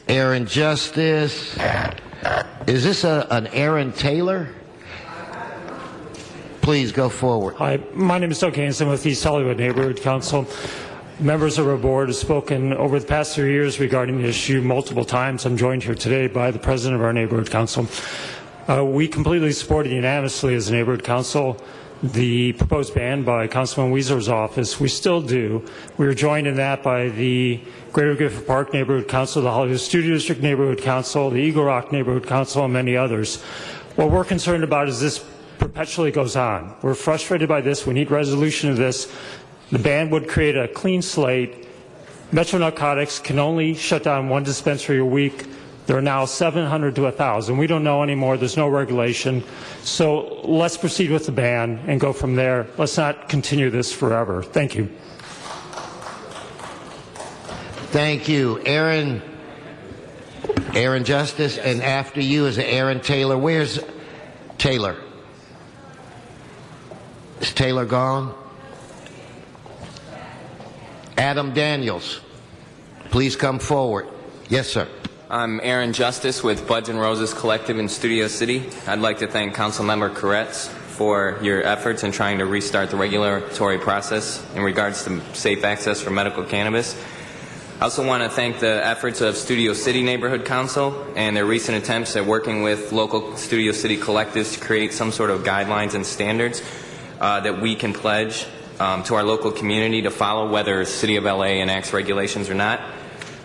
Aaron Justice. Is this an Aaron Taylor? Please go forward. Hi, my name is Doug Haynes. I'm with East Hollywood Neighborhood Council. Members of our board have spoken over the past 3 years regarding the issue multiple times. I'm joined here today by the president of our neighborhood council. We completely supported unanimously as a neighborhood council the proposed ban by Councilman Weasel's office. We still do. We were joined in that by the Greater Griffith Park Neighborhood Council, the Hollywood Studio District Neighborhood Council, the Eagle Rock Neighborhood Council, and many others. What we're concerned about is this perpetually goes on. We're frustrated by this. We need resolution of this. The ban would create a clean slate. Metro Narcotics can only shut down one dispensary a week. There are now 700 to 1,000. We don't know anymore. There's no regulation. So let's proceed with the ban and go from there. Let's not continue this forever. Thank you. Thank you. Aaron Justice, and after you is Aaron Taylor. Where's Taylor? Is Taylor gone? Adam Daniels, please come forward. Yes, sir. I'm Aaron Justice with Buds and Roses Collective in Studio City. I'd like to thank Councilmember Koretz for your efforts in trying to restart the regulatory process in regards to safe access for medical cannabis. I also want to thank the efforts of Studio City Neighborhood Council and their recent attempts at working with local Studio City collectives to create some sort of guidelines and standards that we can pledge to our local community to follow, whether the City of LA enacts regulations or not.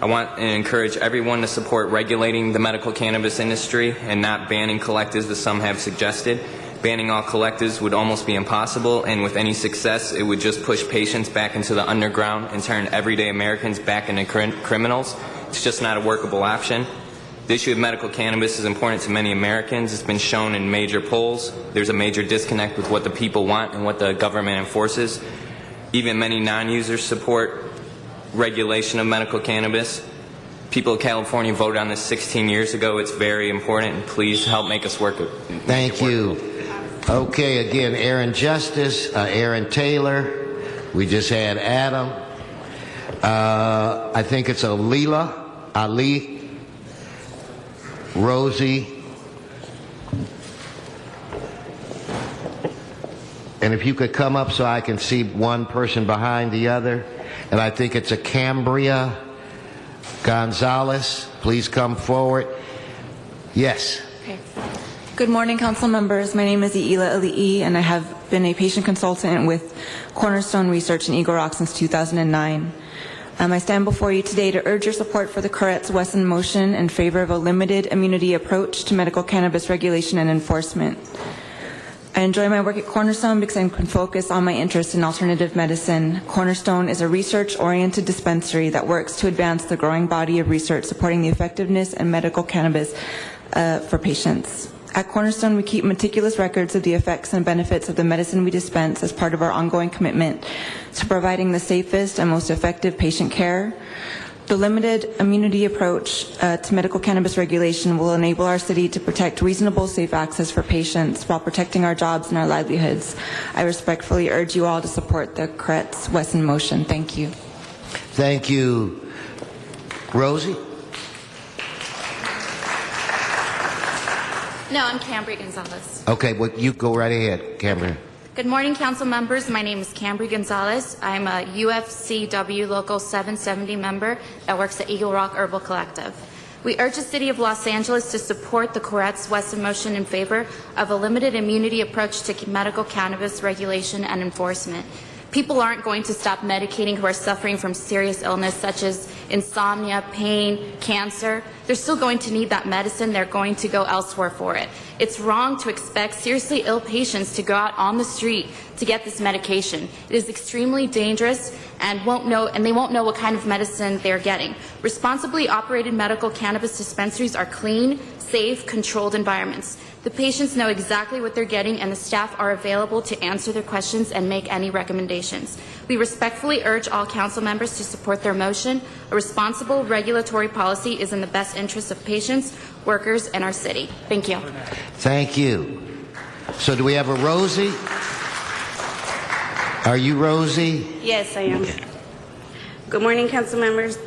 I want to encourage everyone to support regulating the medical cannabis industry and not banning collectives as some have suggested. Banning all collectives would almost be impossible, and with any success, it would just push patients back into the underground and turn everyday Americans back into criminals. It's just not a workable option. The issue of medical cannabis is important to many Americans. It's been shown in major polls. There's a major disconnect with what the people want and what the government enforces. Even many non-users support regulation of medical cannabis. People of California voted on this 16 years ago. It's very important, and please help make us work. Thank you. Okay, again, Aaron Justice, Aaron Taylor. We just had Adam. I think it's Ali, Rosie, and if you could come up so I can see one person behind the other. And I think it's a Cambria Gonzalez. Please come forward. Yes. Okay. Good morning, council members. My name is Iila Ali'i, and I have been a patient consultant with Cornerstone Research in Eagle Rock since 2009. I stand before you today to urge your support for the Koretz-Wesson motion in favor of a limited immunity approach to medical cannabis regulation and enforcement. I enjoy my work at Cornerstone because I can focus on my interest in alternative medicine. Cornerstone is a research-oriented dispensary that works to advance the growing body of research supporting the effectiveness of medical cannabis for patients. At Cornerstone, we keep meticulous records of the effects and benefits of the medicine we dispense as part of our ongoing commitment to providing the safest and most effective patient care. The limited immunity approach to medical cannabis regulation will enable our city to protect reasonable, safe access for patients while protecting our jobs and our livelihoods. I respectfully urge you all to support the Koretz-Wesson motion. Thank you. Thank you. Rosie? No, I'm Cambria Gonzalez. Okay, well, you go right ahead, Cambria. Good morning, council members. My name is Cambria Gonzalez. I'm a UFCW Local 770 member that works at Eagle Rock Herbal Collective. We urge the City of Los Angeles to support the Koretz-Wesson motion in favor of a limited immunity approach to medical cannabis regulation and enforcement. People aren't going to stop medicating who are suffering from serious illness such as insomnia, pain, cancer. They're still going to need that medicine. They're going to go elsewhere for it. It's wrong to expect seriously ill patients to go out on the street to get this medication. It is extremely dangerous and they won't know what kind of medicine they're getting. Responsibly operated medical cannabis dispensaries are clean, safe, controlled environments. The patients know exactly what they're getting, and the staff are available to answer their questions and make any recommendations. We respectfully urge all council members to support their motion. A responsible regulatory policy is in the best interest of patients, workers, and our city. Thank you. Thank you. So do we have a Rosie? Are you Rosie? Yes, I am. Good morning, council members.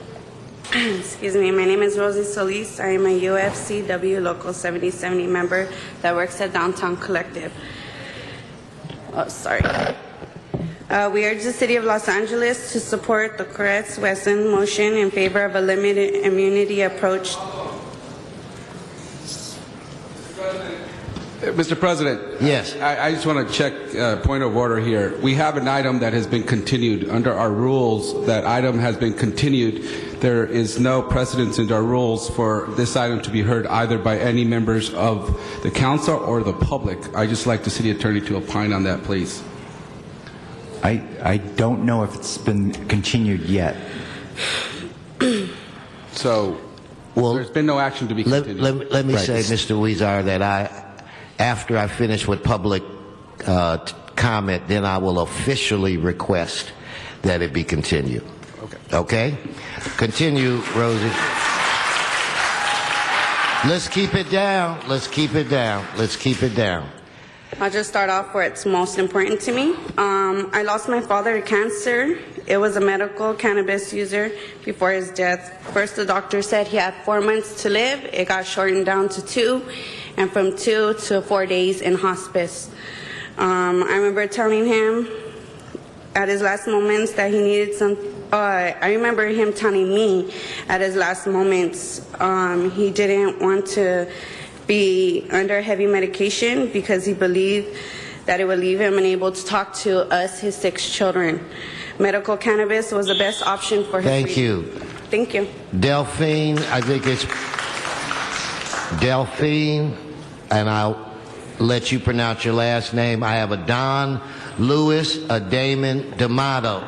Excuse me, my name is Rosie Solis. I am a UFCW Local 7070 member that works at Downtown Collective. Oh, sorry. We urge the City of Los Angeles to support the Koretz-Wesson motion in favor of a limited immunity approach. Mr. President. Yes. I just want to check point of order here. We have an item that has been continued. Under our rules, that item has been continued. There is no precedence in our rules for this item to be heard either by any members of the council or the public. I'd just like the city attorney to opine on that, please. I don't know if it's been continued yet. So, there's been no action to be continued. Let me say, Mr. Weezer, that after I finish with public comment, then I will officially request that it be continued. Okay? Continue, Rosie. Let's keep it down. Let's keep it down. Let's keep it down. I'll just start off where it's most important to me. I lost my father to cancer. It was a medical cannabis user before his death. First, the doctor said he had 4 months to live. It got shortened down to 2, and from 2 to 4 days in hospice. I remember telling him at his last moments that he needed some. I remember him telling me at his last moments he didn't want to be under heavy medication because he believed that it would leave him unable to talk to us, his 6 children. Medical cannabis was the best option for him. Thank you. Thank you. Delphine, I think it's Delphine, and I'll let you pronounce your last name. I have a Don Lewis, a Damon D'Amato.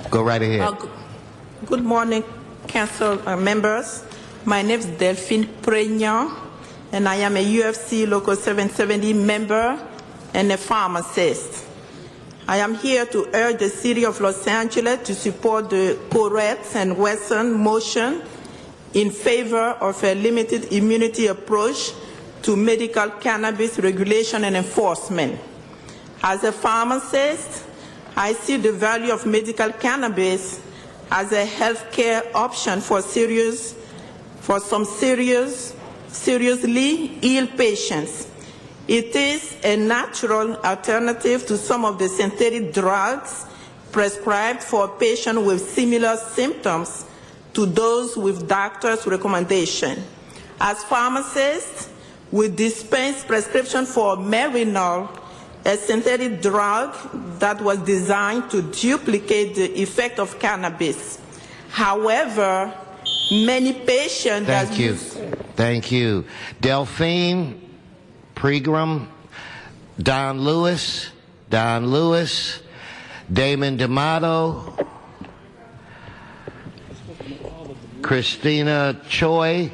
Go right ahead. Good morning, council members. My name is Delphine Pregnant, and I am a UFC Local 770 member and a pharmacist. I am here to urge the City of Los Angeles to support the Koretz and Wesson motion in favor of a limited immunity approach to medical cannabis regulation and enforcement. As a pharmacist, I see the value of medical cannabis as a healthcare option for some seriously ill patients. It is a natural alternative to some of the synthetic drugs prescribed for patients with similar symptoms to those with doctor's recommendation. As pharmacists, we dispense prescription for Marinol, a synthetic drug that was designed to duplicate the effect of cannabis. However, many patients... Thank you. Delphine Pregram, Don Lewis, Damon D'Amato, Christina Choi.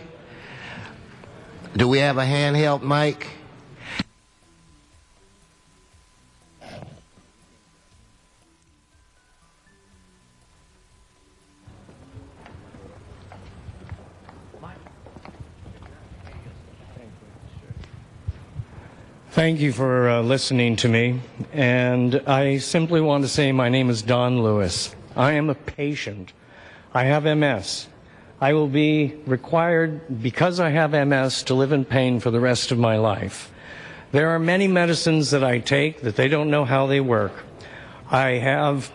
Do we have a handheld mic? Thank you for listening to me, and I simply want to say my name is Don Lewis. I am a patient. I have MS. I will be required, because I have MS, to live in pain for the rest of my life. There are many medicines that I take that they don't know how they work. I have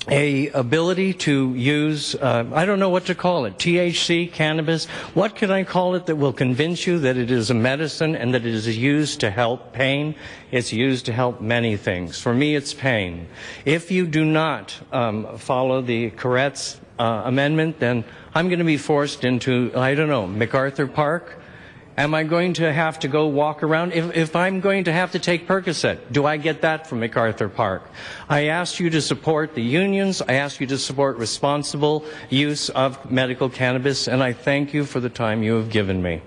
a ability to use, I don't know what to call it, THC, cannabis. What can I call it that will convince you that it is a medicine and that it is used to help pain? It's used to help many things. For me, it's pain. If you do not follow the Koretz amendment, then I'm going to be forced into, I don't know, MacArthur Park. Am I going to have to go walk around? If I'm going to have to take Percocet, do I get that from MacArthur Park? I asked you to support the unions. I asked you to support responsible use of medical cannabis, and I thank you for the time you have given me.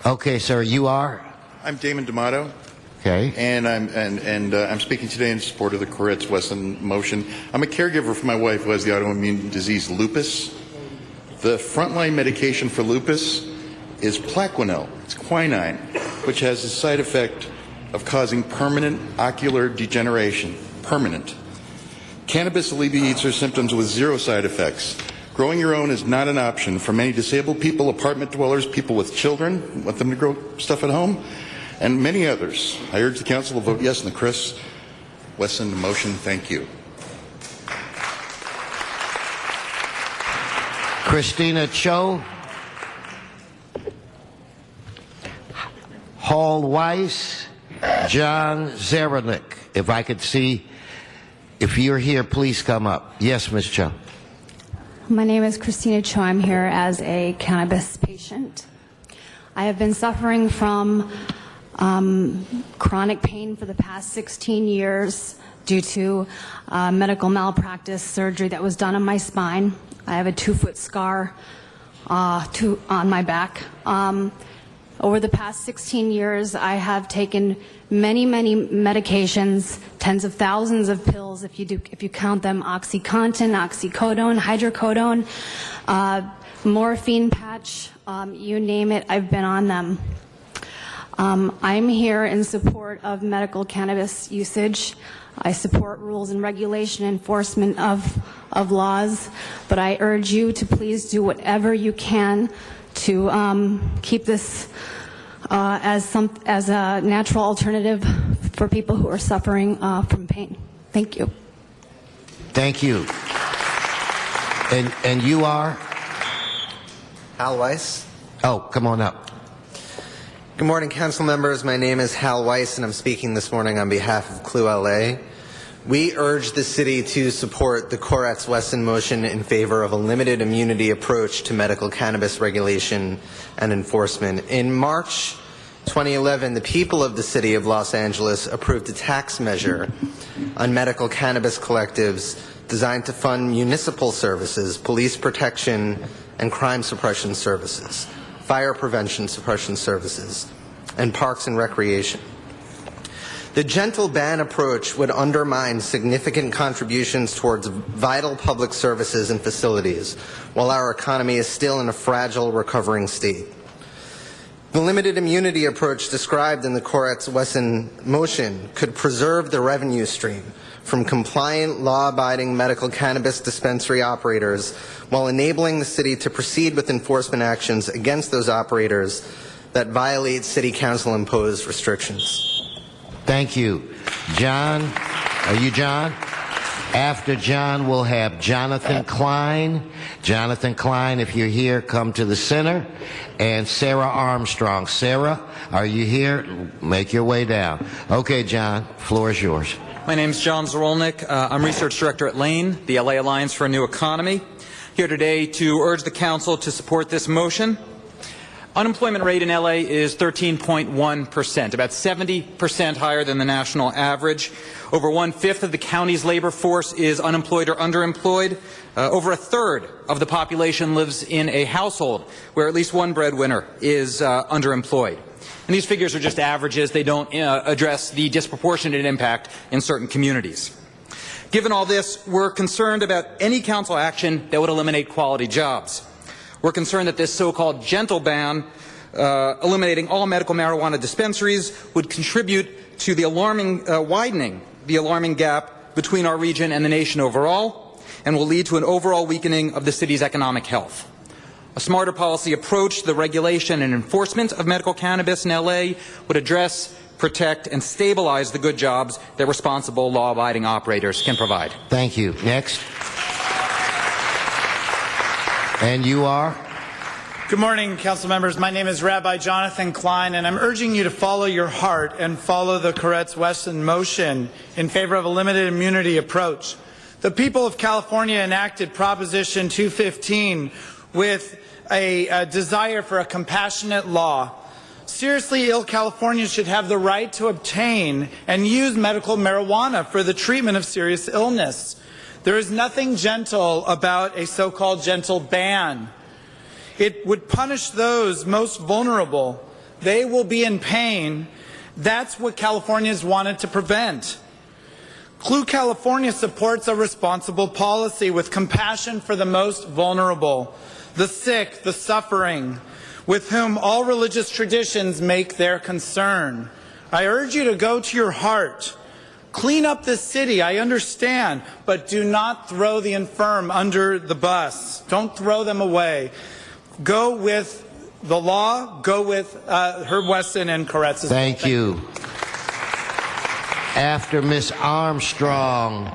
Okay, sir, you are? I'm Damon D'Amato. Okay. And I'm speaking today in support of the Koretz-Wesson motion. I'm a caregiver for my wife who has the autoimmune disease lupus. The frontline medication for lupus is Plaquenil. It's quinine, which has the side effect of causing permanent ocular degeneration. Permanent. Cannabis alleviates their symptoms with zero side effects. Growing your own is not an option for many disabled people, apartment dwellers, people with children, want them to grow stuff at home, and many others. I urge the Council to vote yes on the Chris Wesson motion. Thank you. Christina Cho, Hall Weiss, John Zarenick. If I could see, if you're here, please come up. Yes, Ms. Cho. My name is Christina Cho. I'm here as a cannabis patient. I have been suffering from chronic pain for the past 16 years due to medical malpractice surgery that was done on my spine. I have a 2-foot scar on my back. Over the past 16 years, I have taken many medications, tens of thousands of pills, if you count them: OxyContin, oxycodone, hydrocodone, morphine patch, you name it, I've been on them. I'm here in support of medical cannabis usage. I support rules and regulation enforcement of laws, but I urge you to please do whatever you can to keep this as a natural alternative for people who are suffering from pain. Thank you. Thank you. And you are? Hal Weiss. Oh, come on up. Good morning, council members. My name is Hal Weiss, and I'm speaking this morning on behalf of Clue LA. We urge the city to support the Koretz Wesson motion in favor of a limited immunity approach to medical cannabis regulation and enforcement. In March 2011, the people of the city of Los Angeles approved a tax measure on medical cannabis collectives designed to fund municipal services, police protection and crime suppression services, fire prevention suppression services, and parks and recreation. The gentle ban approach would undermine significant contributions towards vital public services and facilities, while our economy is still in a fragile, recovering state. The limited immunity approach described in the Koretz Wesson motion could preserve the revenue stream from compliant, law-abiding medical cannabis dispensary operators while enabling the city to proceed with enforcement actions against those operators that violate city council-imposed restrictions. Thank you. John, are you John? After John, we'll have Jonathan Klein. Jonathan Klein, if you're here, come to the center. And Sarah Armstrong. Sarah, are you here? Make your way down. Okay, John, floor is yours. My name is John Zorolnik. I'm research director at LANE, the LA Alliance for a New Economy. Here today to urge the council to support this motion. Unemployment rate in LA is 13.1%, about 70% higher than the national average. Over 1/5 of the county's labor force is unemployed or underemployed. Over 1/3 of the population lives in a household where at least one breadwinner is underemployed. And these figures are just averages. They don't address the disproportionate impact in certain communities. Given all this, we're concerned about any council action that would eliminate quality jobs. We're concerned that this so-called gentle ban, eliminating all medical marijuana dispensaries, would contribute to the widening the alarming gap between our region and the nation overall, and will lead to an overall weakening of the city's economic health. A smarter policy approach to the regulation and enforcement of medical cannabis in LA would address, protect, and stabilize the good jobs that responsible, law-abiding operators can provide. Thank you. Next. And you are? Good morning, council members. My name is Rabbi Jonathan Klein, and I'm urging you to follow your heart and follow the Koretz Wesson motion in favor of a limited immunity approach. The people of California enacted Proposition 215 with a desire for a compassionate law. Seriously ill Californians should have the right to obtain and use medical marijuana for the treatment of serious illness. There is nothing gentle about a so-called gentle ban. It would punish those most vulnerable. They will be in pain. That's what Californians wanted to prevent. Clue California supports a responsible policy with compassion for the most vulnerable, the sick, the suffering, with whom all religious traditions make their concern. I urge you to go to your heart. Clean up the city, I understand, but do not throw the infirm under the bus. Don't throw them away. Go with the law. Go with Herb Wesson and Koretz. Thank you. After Miss Armstrong,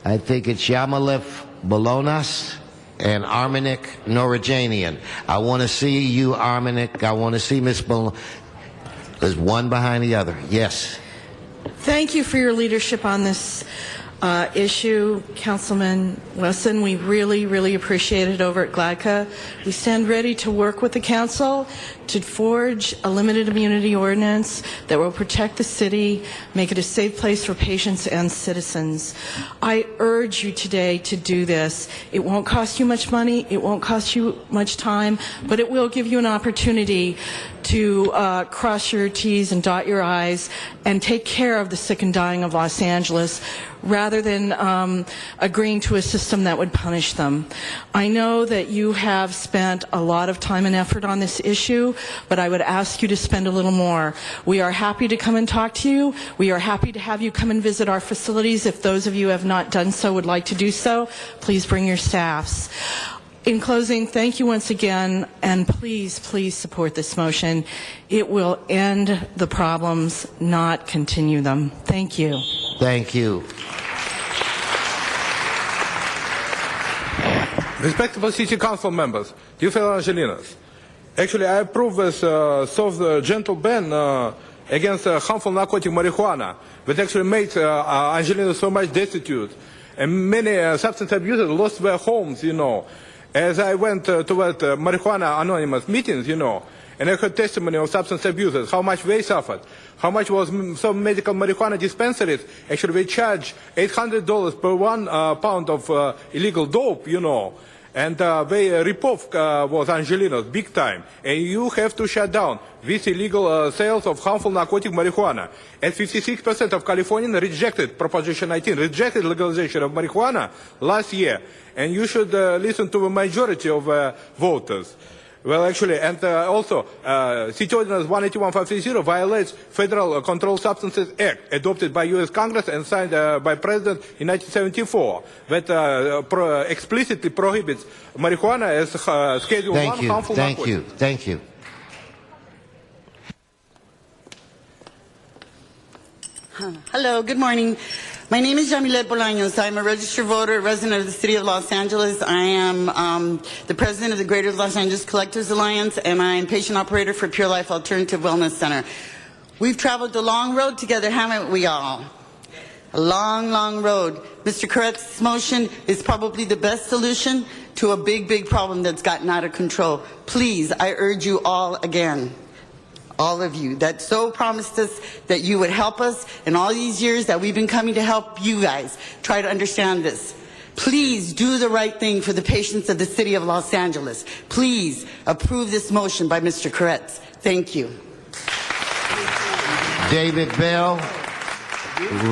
I think it's Yamalev Bolonas and Armanik Norajanian. I want to see you, Armanik. I want to see Miss Bolonas. There's one behind the other. Yes. Thank you for your leadership on this issue, Councilman Wesson. We really, really appreciate it over at GLADCA. We stand ready to work with the council to forge a limited immunity ordinance that will protect the city, make it a safe place for patients and citizens. I urge you today to do this. It won't cost you much money, it won't cost you much time, but it will give you an opportunity to cross your T's and dot your I's and take care of the sick and dying of Los Angeles rather than agreeing to a system that would punish them. I know that you have spent a lot of time and effort on this issue, but I would ask you to spend a little more. We are happy to come and talk to you. We are happy to have you come and visit our facilities. If those of you who have not done so would like to do so, please bring your staffs. In closing, thank you once again, and please, please support this motion. It will end the problems, not continue them. Thank you. Thank you. Respectable City Council members, dear fellow Angelinos, actually I approve this soft gentle ban against harmful narcotic marijuana that actually made Angelinos so much destitute, and many substance abusers lost their homes, you know. As I went to that Marijuana Anonymous meetings, you know, and I heard testimony of substance abusers, how much they suffered, how much was some medical marijuana dispensaries, actually they charge $800 per 1 pound of illegal dope, you know. And they rip-off was Angelinos, big time. And you have to shut down these illegal sales of harmful narcotic marijuana. And 56% of Californians rejected Proposition 19, rejected legalization of marijuana last year. And you should listen to the majority of voters. Well, actually, and also, City Ordinance 181-530 violates Federal Controlled Substances Act, adopted by U.S. Congress and signed by President in 1974, that explicitly prohibits marijuana as Schedule 1 harmful narcotic. Thank you. Hello, good morning. My name is Yamilet Bolaños. I'm a registered voter, resident of the City of Los Angeles. I am the president of the Greater Los Angeles Collectors Alliance, and I'm patient operator for Pure Life Alternative Wellness Center. We've traveled a long road together, haven't we all? A long, long road. Mr. Koretz's motion is probably the best solution to a big, big problem that's gotten out of control. Please, I urge you all again, all of you that so promised us that you would help us in all these years that we've been coming to help you guys try to understand this. Please do the right thing for the patients of the City of Los Angeles. Please approve this motion by Mr. Koretz. Thank you. David Bell,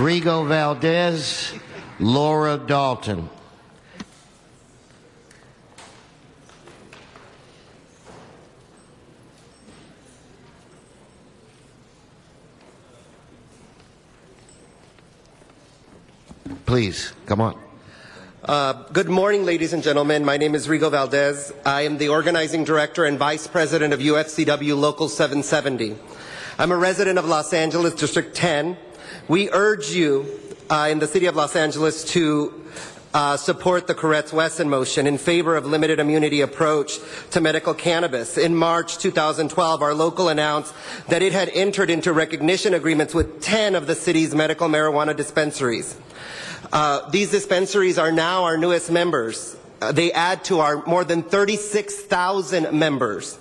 Rigo Valdez, Laura Dalton. Please, come on. Good morning, ladies and gentlemen. My name is Rigo Valdez. I am the organizing director and vice president of UFCW Local 770. I'm a resident of Los Angeles, District 10. We urge you in the City of Los Angeles to support the Koretz-Wesson motion in favor of limited immunity approach to medical cannabis. In March 2012, our local announced that it had entered into recognition agreements with 10 of the city's medical marijuana dispensaries. These dispensaries are now our newest members. They add to our more than 36,000 members.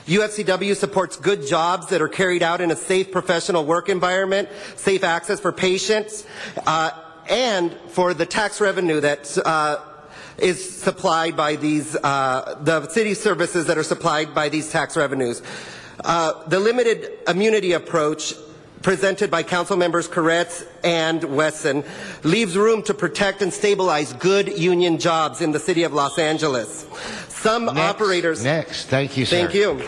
UFCW supports good jobs that are carried out in a safe professional work environment, safe access for patients, and for the tax revenue that is supplied by these, the city services that are supplied by these tax revenues. The limited immunity approach presented by Council members Koretz and Wesson leaves room to protect and stabilize good union jobs in the City of Los Angeles. Some operators... Thank you, sir. Thank you.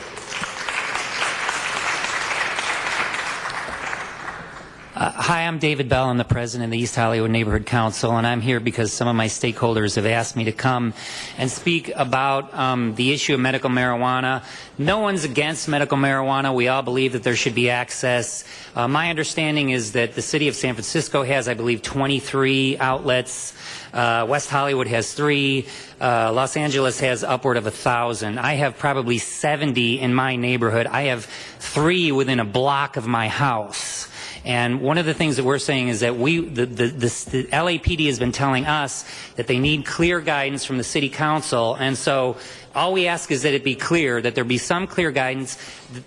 Hi, I'm David Bell. I'm the president of the East Hollywood Neighborhood Council, and I'm here because some of my stakeholders have asked me to come and speak about the issue of medical marijuana. No one's against medical marijuana. We all believe that there should be access. My understanding is that the city of San Francisco has, I believe, 23 outlets. West Hollywood has 3. Los Angeles has upward of 1,000. I have probably 70 in my neighborhood. I have 3 within a block of my house. And one of the things that we're saying is that the LAPD has been telling us that they need clear guidance from the city council. And so all we ask is that it be clear, that there be some clear guidance.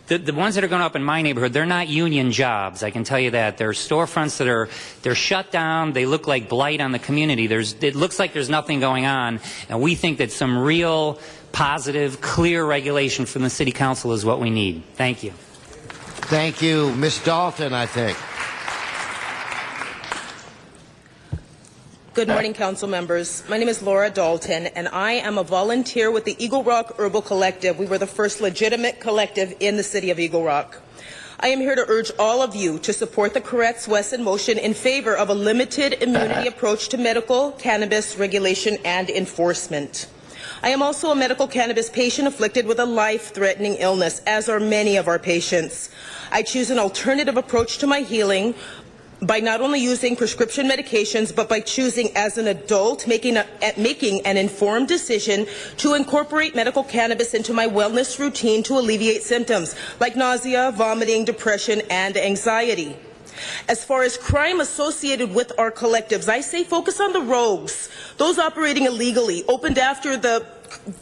The ones that are going up in my neighborhood, they're not union jobs. I can tell you that. They're storefronts that they're shut down. They look like blight on the community. It looks like there's nothing going on. And we think that some real positive, clear regulation from the city council is what we need. Thank you. Thank you. Ms. Dalton, I think. Good morning, council members. My name is Laura Dalton, and I am a volunteer with the Eagle Rock Herbal Collective. We were the first legitimate collective in the city of Eagle Rock. I am here to urge all of you to support the Koretz-Wesson motion in favor of a limited immunity approach to medical cannabis regulation and enforcement. I am also a medical cannabis patient afflicted with a life-threatening illness, as are many of our patients. I choose an alternative approach to my healing by not only using prescription medications, but by choosing as an adult, making an informed decision to incorporate medical cannabis into my wellness routine to alleviate symptoms like nausea, vomiting, depression, and anxiety. As far as crime associated with our collectives, I say focus on the rogues, those operating illegally, opened after the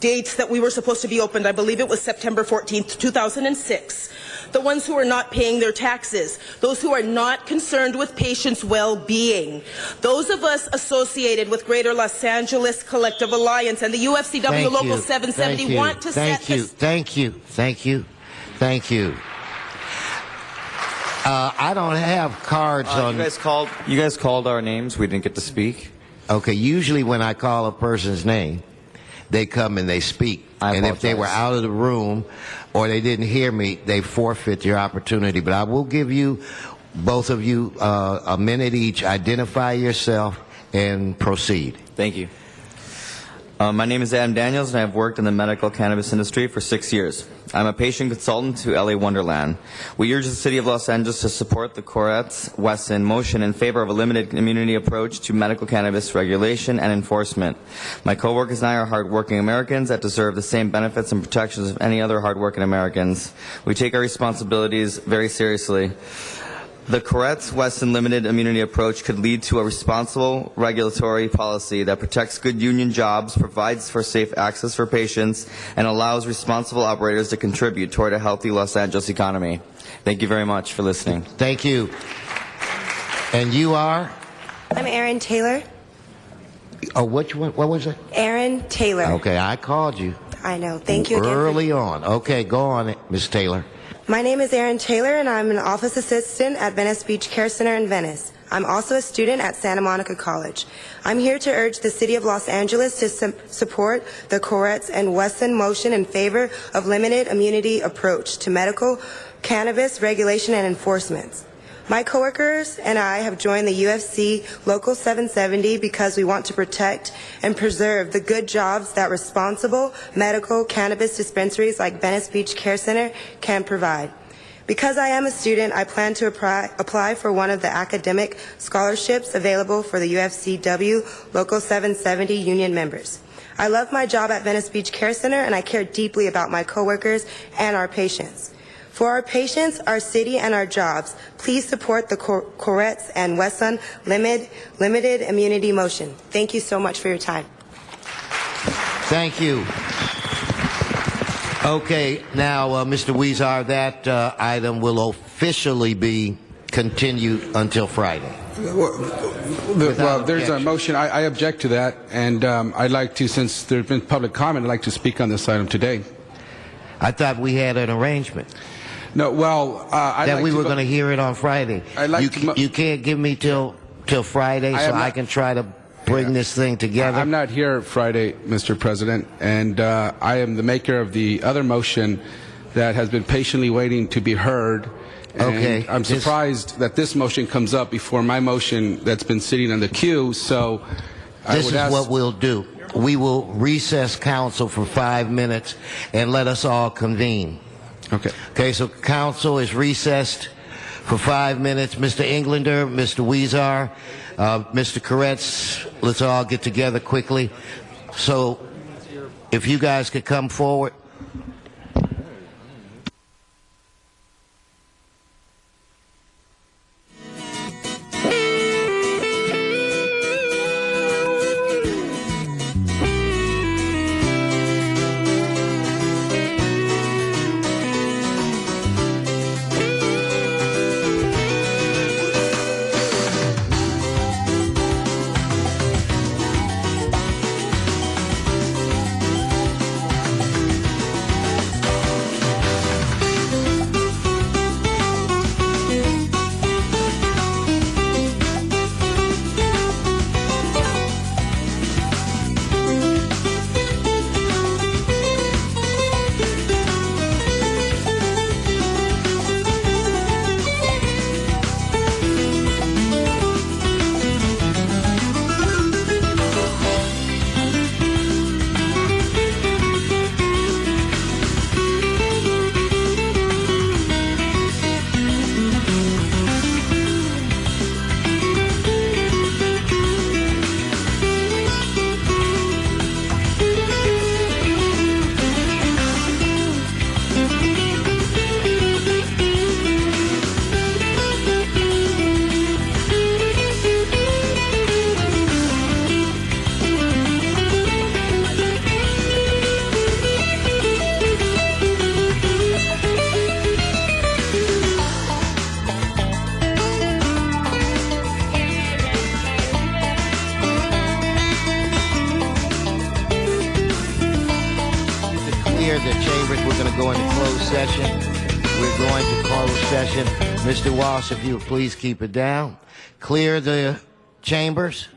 dates that we were supposed to be opened. I believe it was September 14th, 2006. The ones who are not paying their taxes, those who are not concerned with patients' well-being, those of us associated with Greater Los Angeles Collective Alliance and the UFCW Local 770 want to set this. Thank you. I don't have cards on. You guys called our names. We didn't get to speak. Okay, usually when I call a person's name, they come and they speak. And if they were out of the room or they didn't hear me, they forfeit your opportunity. But I will give you, both of you, a minute each. Identify yourself and proceed. Thank you. My name is Adam Daniels, and I've worked in the medical cannabis industry for 6 years. I'm a patient consultant to LA Wonderland. We urge the City of Los Angeles to support the Koretz-Wesson motion in favor of a limited immunity approach to medical cannabis regulation and enforcement. My coworkers and I are hardworking Americans that deserve the same benefits and protections of any other hardworking Americans. We take our responsibilities very seriously. The Koretz-Wesson limited immunity approach could lead to a responsible regulatory policy that protects good union jobs, provides for safe access for patients, and allows responsible operators to contribute toward a healthy Los Angeles economy. Thank you very much for listening. Thank you. And you are? I'm Erin Taylor. Oh, what was it? Erin Taylor. Okay, I called you. I know. Thank you again. Early on. Okay, go on, Ms. Taylor. My name is Erin Taylor, and I'm an office assistant at Venice Beach Care Center in Venice. I'm also a student at Santa Monica College. I'm here to urge the City of Los Angeles to support the Koretz-Wesson motion in favor of limited immunity approach to medical cannabis regulation and enforcement. My coworkers and I have joined the UFC Local 770 because we want to protect and preserve the good jobs that responsible medical cannabis dispensaries like Venice Beach Care Center can provide. Because I am a student, I plan to apply for one of the academic scholarships available for the UFCW Local 770 union members. I love my job at Venice Beach Care Center, and I care deeply about my coworkers and our patients. For our patients, our city, and our jobs, please support the Koretz-Wesson limited immunity motion. Thank you so much for your time. Thank you. Okay, now, Mr. Weezar, that item will officially be continued until Friday. Well, there's a motion. I object to that, and I'd like to, since there's been public comment, I'd like to speak on this item today. I thought we had an arrangement. No, well, that we were going to hear it on Friday. You can't give me till Friday, so I can try to bring this thing together. I'm not here Friday, Mr. President, and I am the maker of the other motion that has been patiently waiting to be heard, And Okay, I'm surprised that this motion comes up before my motion that's been sitting on the queue. So I This would is ask. what we'll do. We will recess council for 5 minutes and let us all convene. Okay. Okay, so council is recessed for 5 minutes. Mr. Englander, Mr. Weezar, Mr. Koretz, let's all get together quickly. So if you guys could come forward. The chambers, we're going to go into closed session. We're going to close session. Mr. Walsh, if you would please keep it down. Clear the chambers.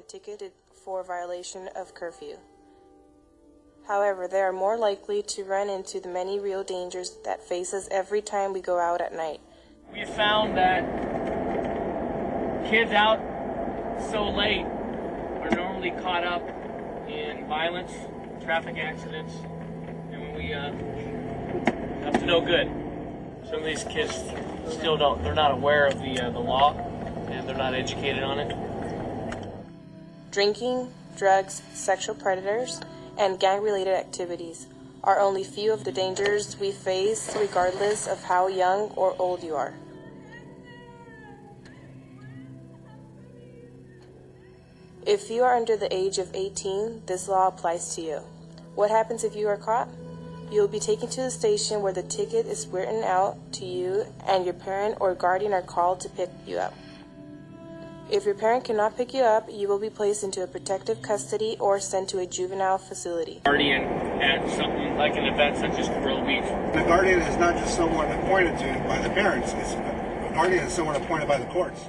ticketed for violation of curfew. However, they are more likely to run into the many real dangers that face us every time we go out at night. We found that kids out so late are normally caught up in violence, traffic accidents, and when we up to no good. Some of these kids still they're not aware of the law, and they're not educated on it. Drinking, drugs, sexual predators, and gang-related activities are only few of the dangers we face regardless of how young or old you are. If you are under the age of 18, this law applies to you. What happens if you are caught? You will be taken to the station where the ticket is written out to you, and your parent or guardian are called to pick you up. If your parent cannot pick you up, you will be placed into a protective custody or sent to a juvenile facility. Guardian at something like an event such as Grill Week. The guardian is not just someone appointed to by the parents. A guardian is someone appointed by the courts.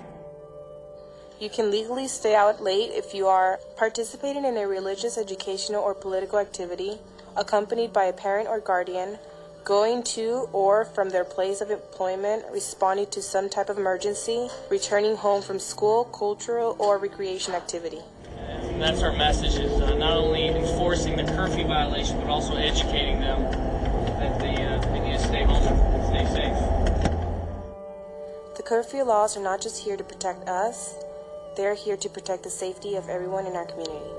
You can legally stay out late if you are participating in a religious, educational, or political activity, accompanied by a parent or guardian, going to or from their place of employment, responding to some type of emergency, returning home from school, cultural, or recreation activity. And that's our message, is not only enforcing the curfew violation, but also educating them that they need to stay home and stay safe. The curfew laws are not just here to protect us, they're here to protect the safety of everyone in our community.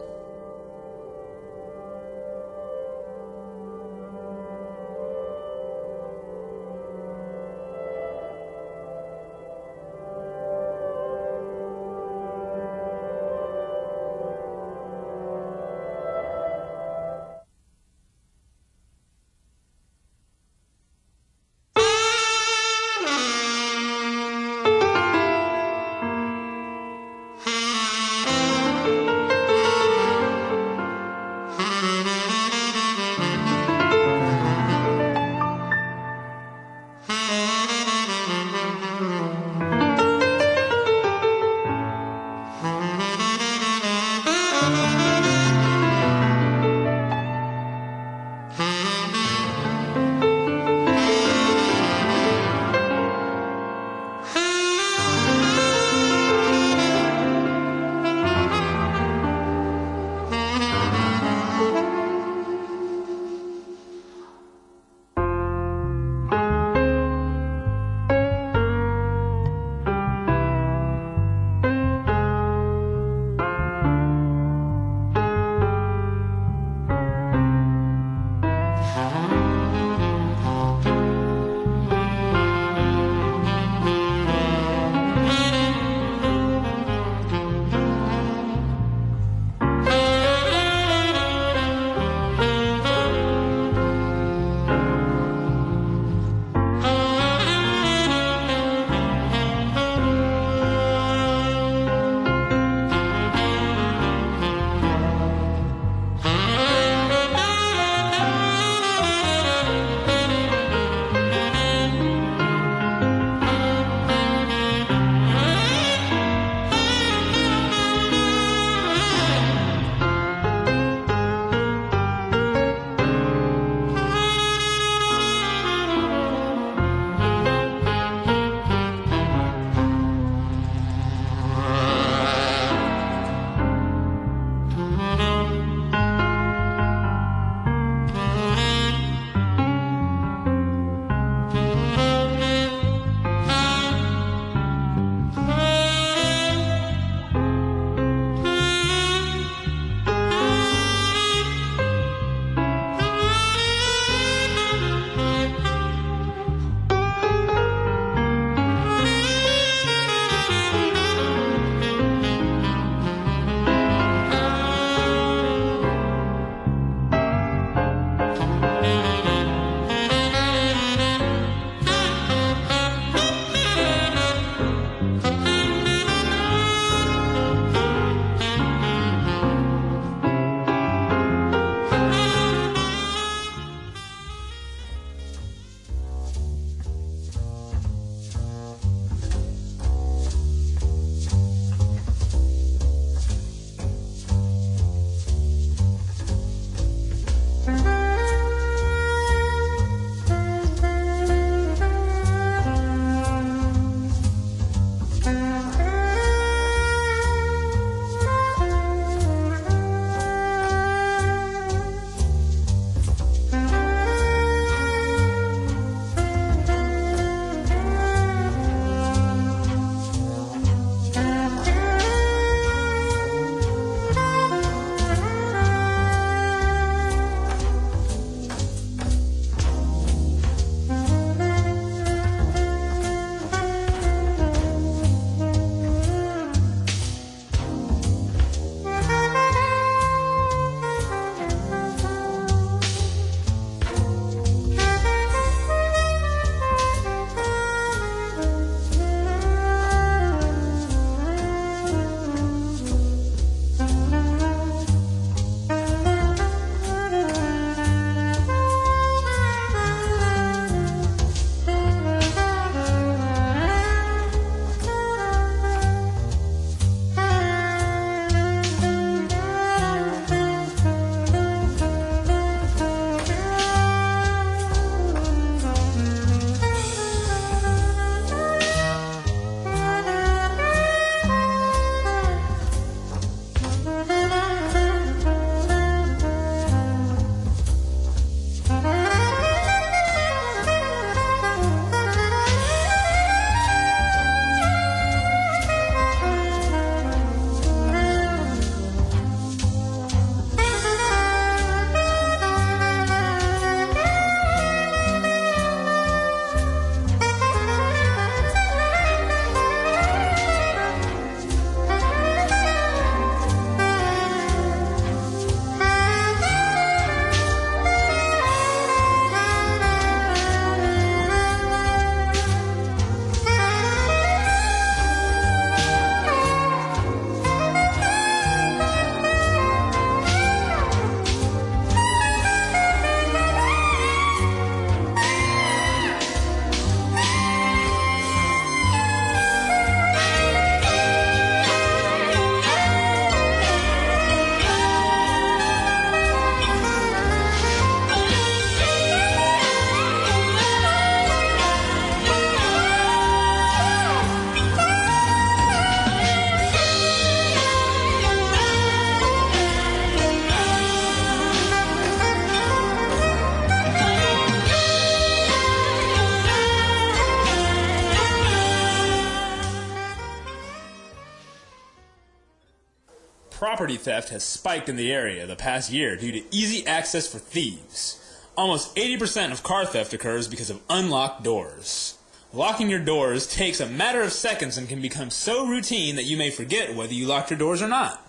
property theft has spiked in the area the past year due to easy access for thieves. Almost 80% of car theft occurs because of unlocked doors. Locking your doors takes a matter of seconds and can become so routine that you may forget whether you locked your doors or not.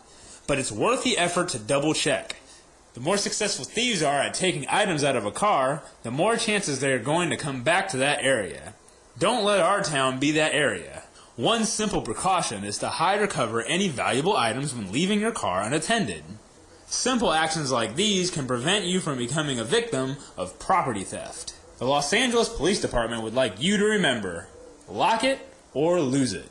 But it's worth the effort to double check. The more successful thieves are at taking items out of a car, the more chances they are going to come back to that area. Don't let our town be that area. One simple precaution is to hide or cover any valuable items when leaving your car unattended. Simple actions like these can prevent you from becoming a victim of property theft. The Los Angeles Police Department would like you to remember, lock it or lose it.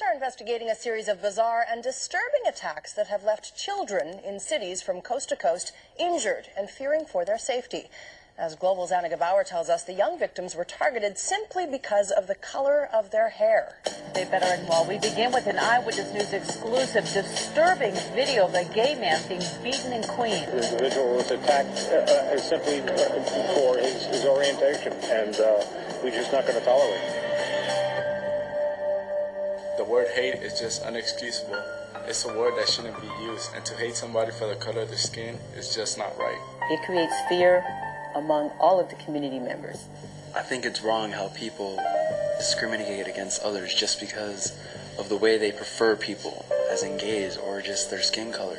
Police are investigating a series of bizarre and disturbing attacks that have left children in cities from coast to coast injured and fearing for their safety. As Global's Anna Gebauer tells us, the young victims were targeted simply because of the color of their hair. Dave Better-Wall, we begin with an Eyewitness News exclusive disturbing video of a gay man being beaten in Queens. The individual was attacked simply for his orientation, and we're just not going to tolerate it. The word hate is just inexcusable. It's a word that shouldn't be used, and to hate somebody for the color of their skin is just not right. It creates fear among all of the community members. I think it's wrong how people discriminate against others just because of the way they prefer people, as in gays, or just their skin color.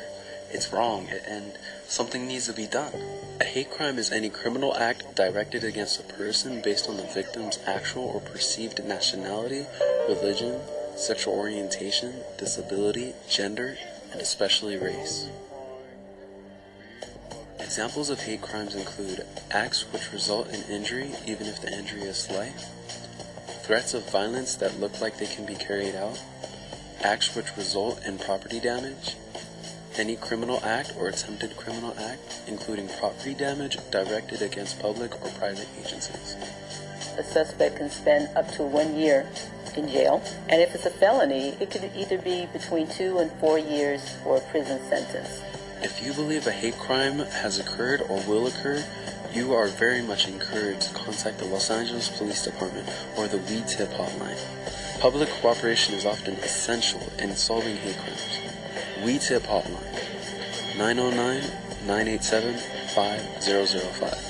It's wrong, and something needs to be done. A hate crime is any criminal act directed against a person based on the victim's actual or perceived nationality, religion, sexual orientation, disability, gender, and especially race. Examples of hate crimes include acts which result in injury even if the injury is slight, threats of violence that look like they can be carried out, acts which result in property damage, any criminal act or attempted criminal act, including property damage directed against public or private agencies. A suspect can spend up to 1 year in jail, and if it's a felony, it could either be between 2 and 4 years for a prison sentence. If you believe a hate crime has occurred or will occur, you are very much encouraged to contact the Los Angeles Police Department or the We Tip hotline. Public cooperation is often essential in solving hate crimes. We Tip hotline, 909-987-5005.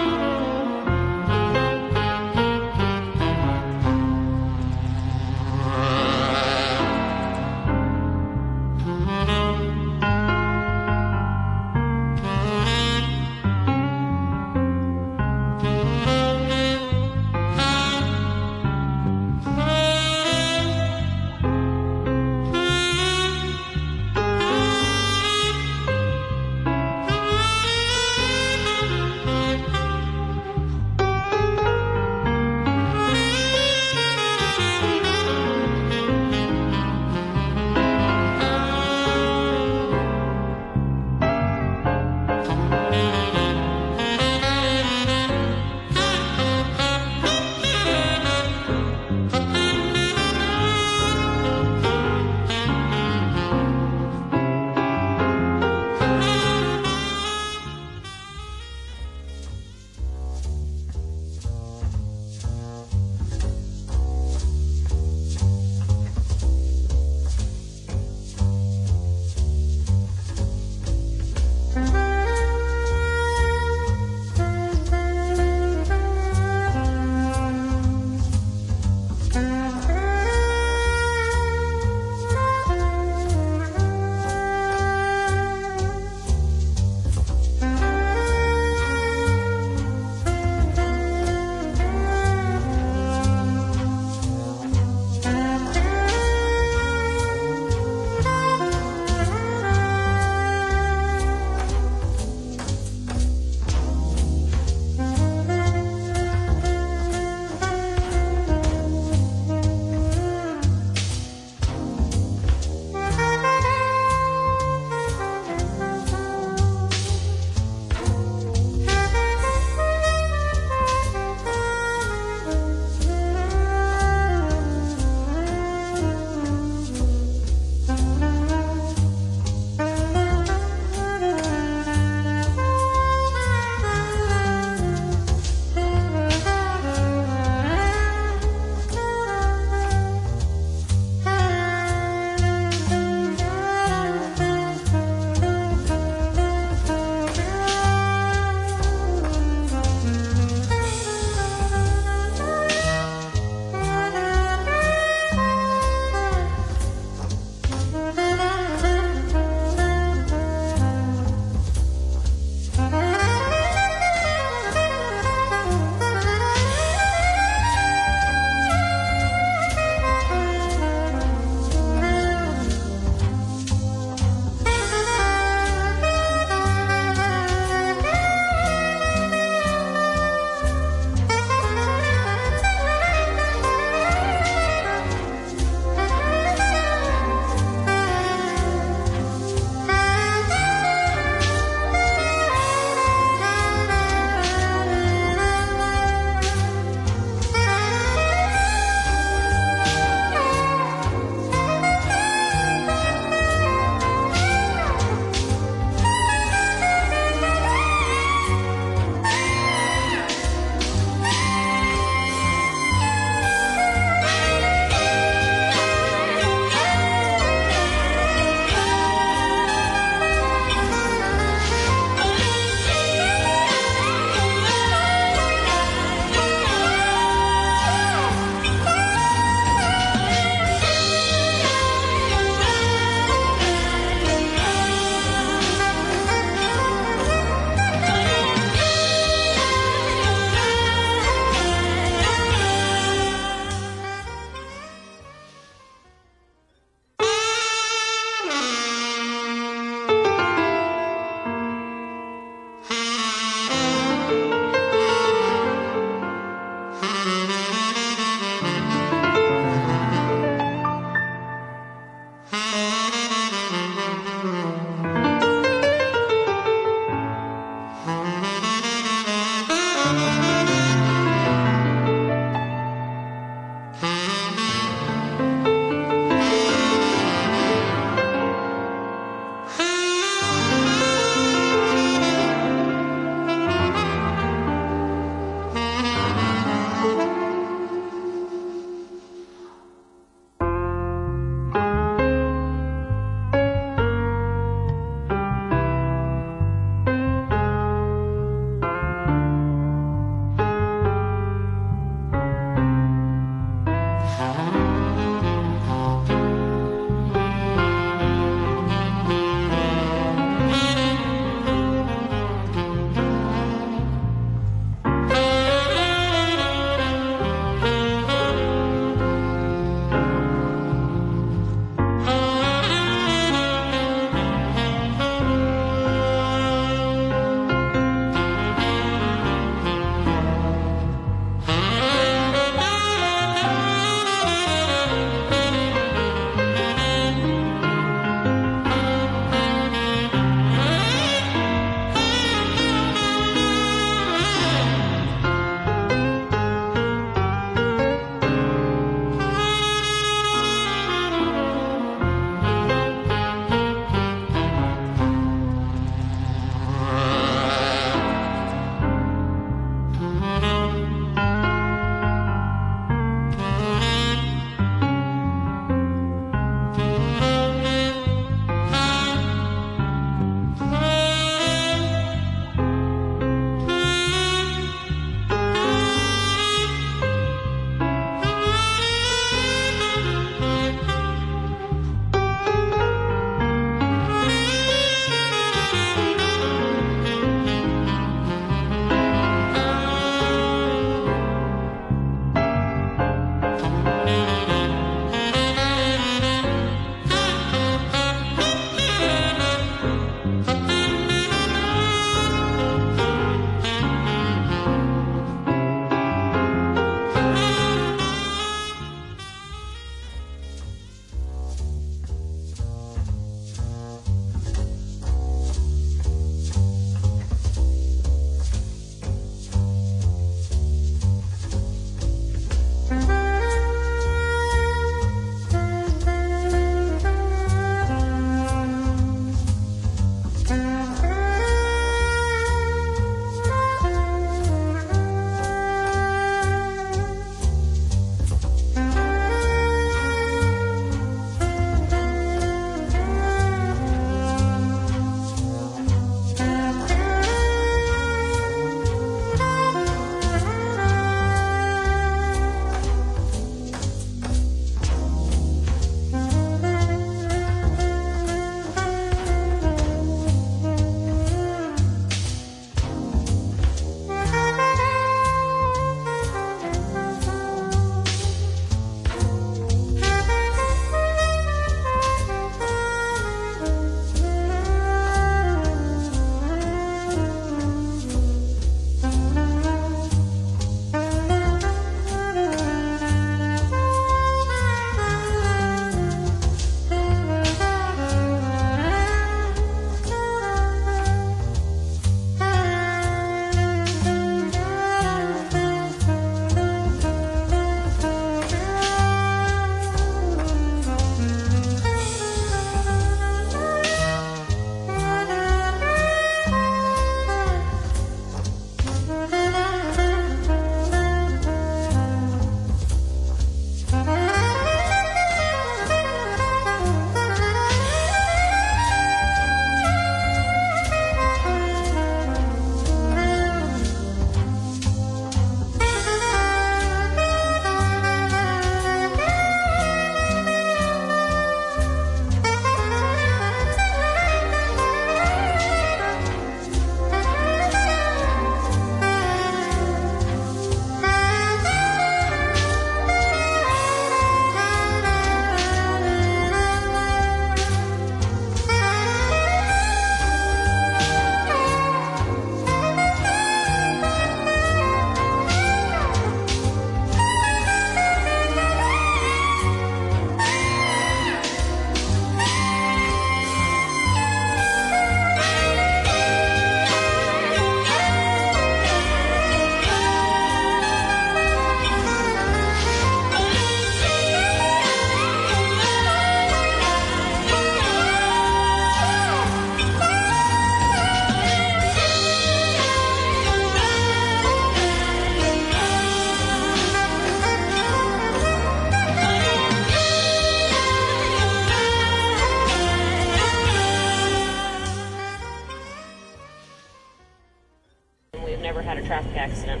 accident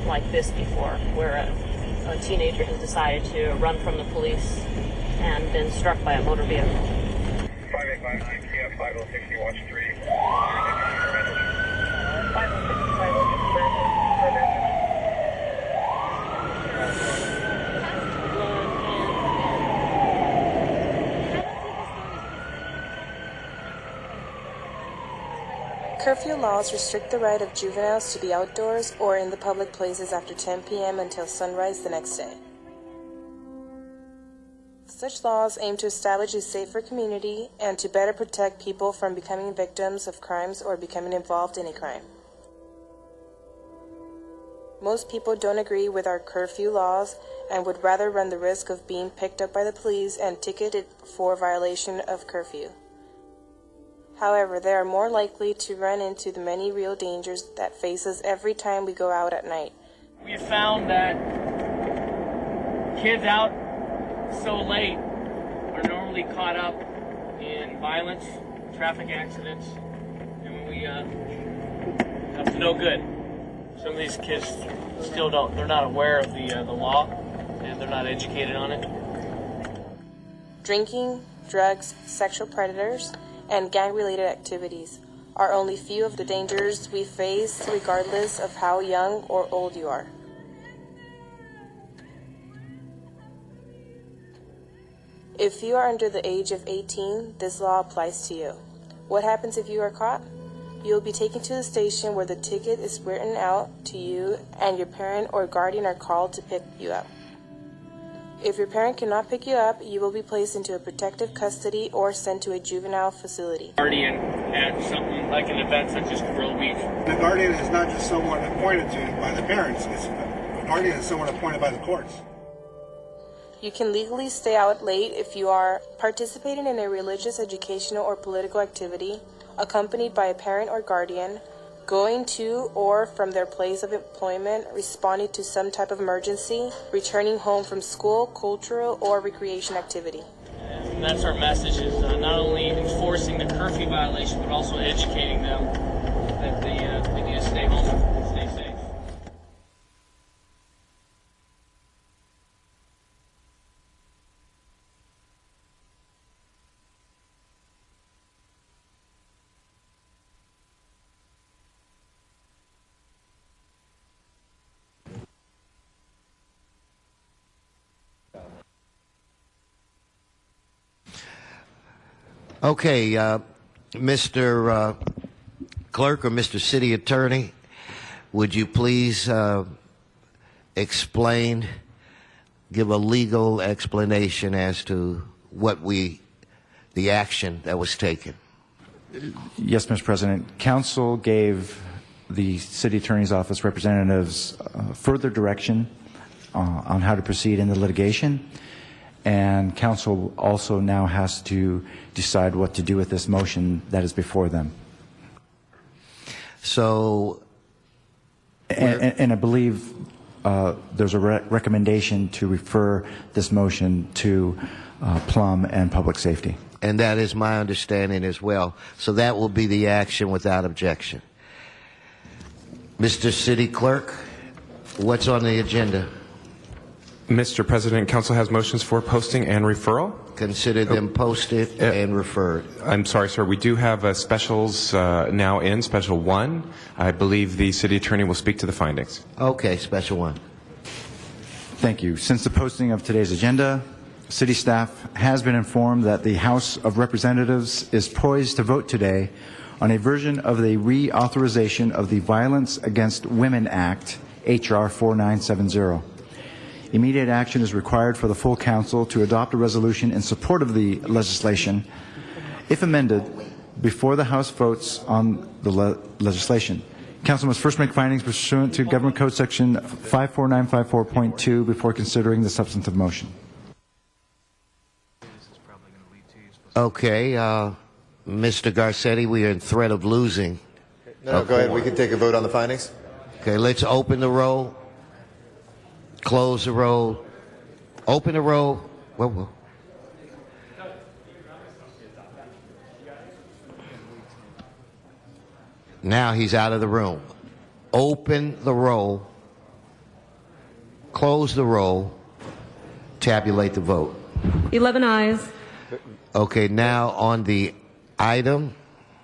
like this before, where a teenager has decided to run from the police and been struck by a motor vehicle. 5859 KF 5061 Street. 5065 Curfew laws restrict the right of juveniles to be outdoors or in the public places after 10 p.m. until sunrise the next day. Such laws aim to establish a safer community and to better protect people from becoming victims of crimes or becoming involved in a crime. Most people don't agree with our curfew laws and would rather run the risk of being picked up by the police and ticketed for violation of curfew. However, they are more likely to run into the many real dangers that face us every time we go out at night. We have found that kids out so late are normally caught up in violence, traffic accidents, and when we up to no good. Some of these kids still they're not aware of the law, and they're not educated on it. Drinking, drugs, sexual predators, and gang-related activities are only few of the dangers we face regardless of how young or old you are. If you are under the age of 18, this law applies to you. What happens if you are caught? You will be taken to the station where the ticket is written out to you and your parent or guardian are called to pick you up. If your parent cannot pick you up, you will be placed into a protective custody or sent to a juvenile facility. Guardian at something like an event such as Grill Week. The guardian is not just someone appointed to by the parents. A guardian is someone appointed by the courts. You can legally stay out late if you are participating in a religious, educational, or political activity, accompanied by a parent or guardian, going to or from their place of employment, responding to some type of emergency, returning home from school, cultural, or recreation activity. And that's our message, is not only enforcing the curfew violation, but also educating them that they need to stay home and stay safe. Okay, Mr. Clerk or Mr. City Attorney, would you please explain, give a legal explanation as to what the action that was taken? Yes, Mr. President. Council gave the City Attorney's Office representatives further direction on how to proceed in the litigation. And Council also now has to decide what to do with this motion that is before them. So, and I believe there's a recommendation to refer this motion to Plum and Public Safety. And that is my understanding as well. So that will be the action without objection. Mr. City Clerk, what's on the agenda? Mr. President, Council has motions for posting and referral. Consider them posted and referred. I'm sorry, sir. We do have specials now in, Special 1. I believe the City Attorney will speak to the findings. Okay, Special 1. Thank you. Since the posting of today's agenda, City staff has been informed that the House of Representatives is poised to vote today on a version of the reauthorization of the Violence Against Women Act, H.R. 4970. Immediate action is required for the full Council to adopt a resolution in support of the legislation, if amended, before the House votes on the legislation. Council must first make findings pursuant to Government Code Section 54954.2 before considering the substantive motion. Okay, Mr. Garcetti, we are in threat of losing. No, go ahead. We can take a vote on the findings. Okay, let's open the roll. Close the roll. Open the roll. Whoa. Now he's out of the room. open the roll, close the roll, tabulate the vote. 11 ayes. Okay, now on the item.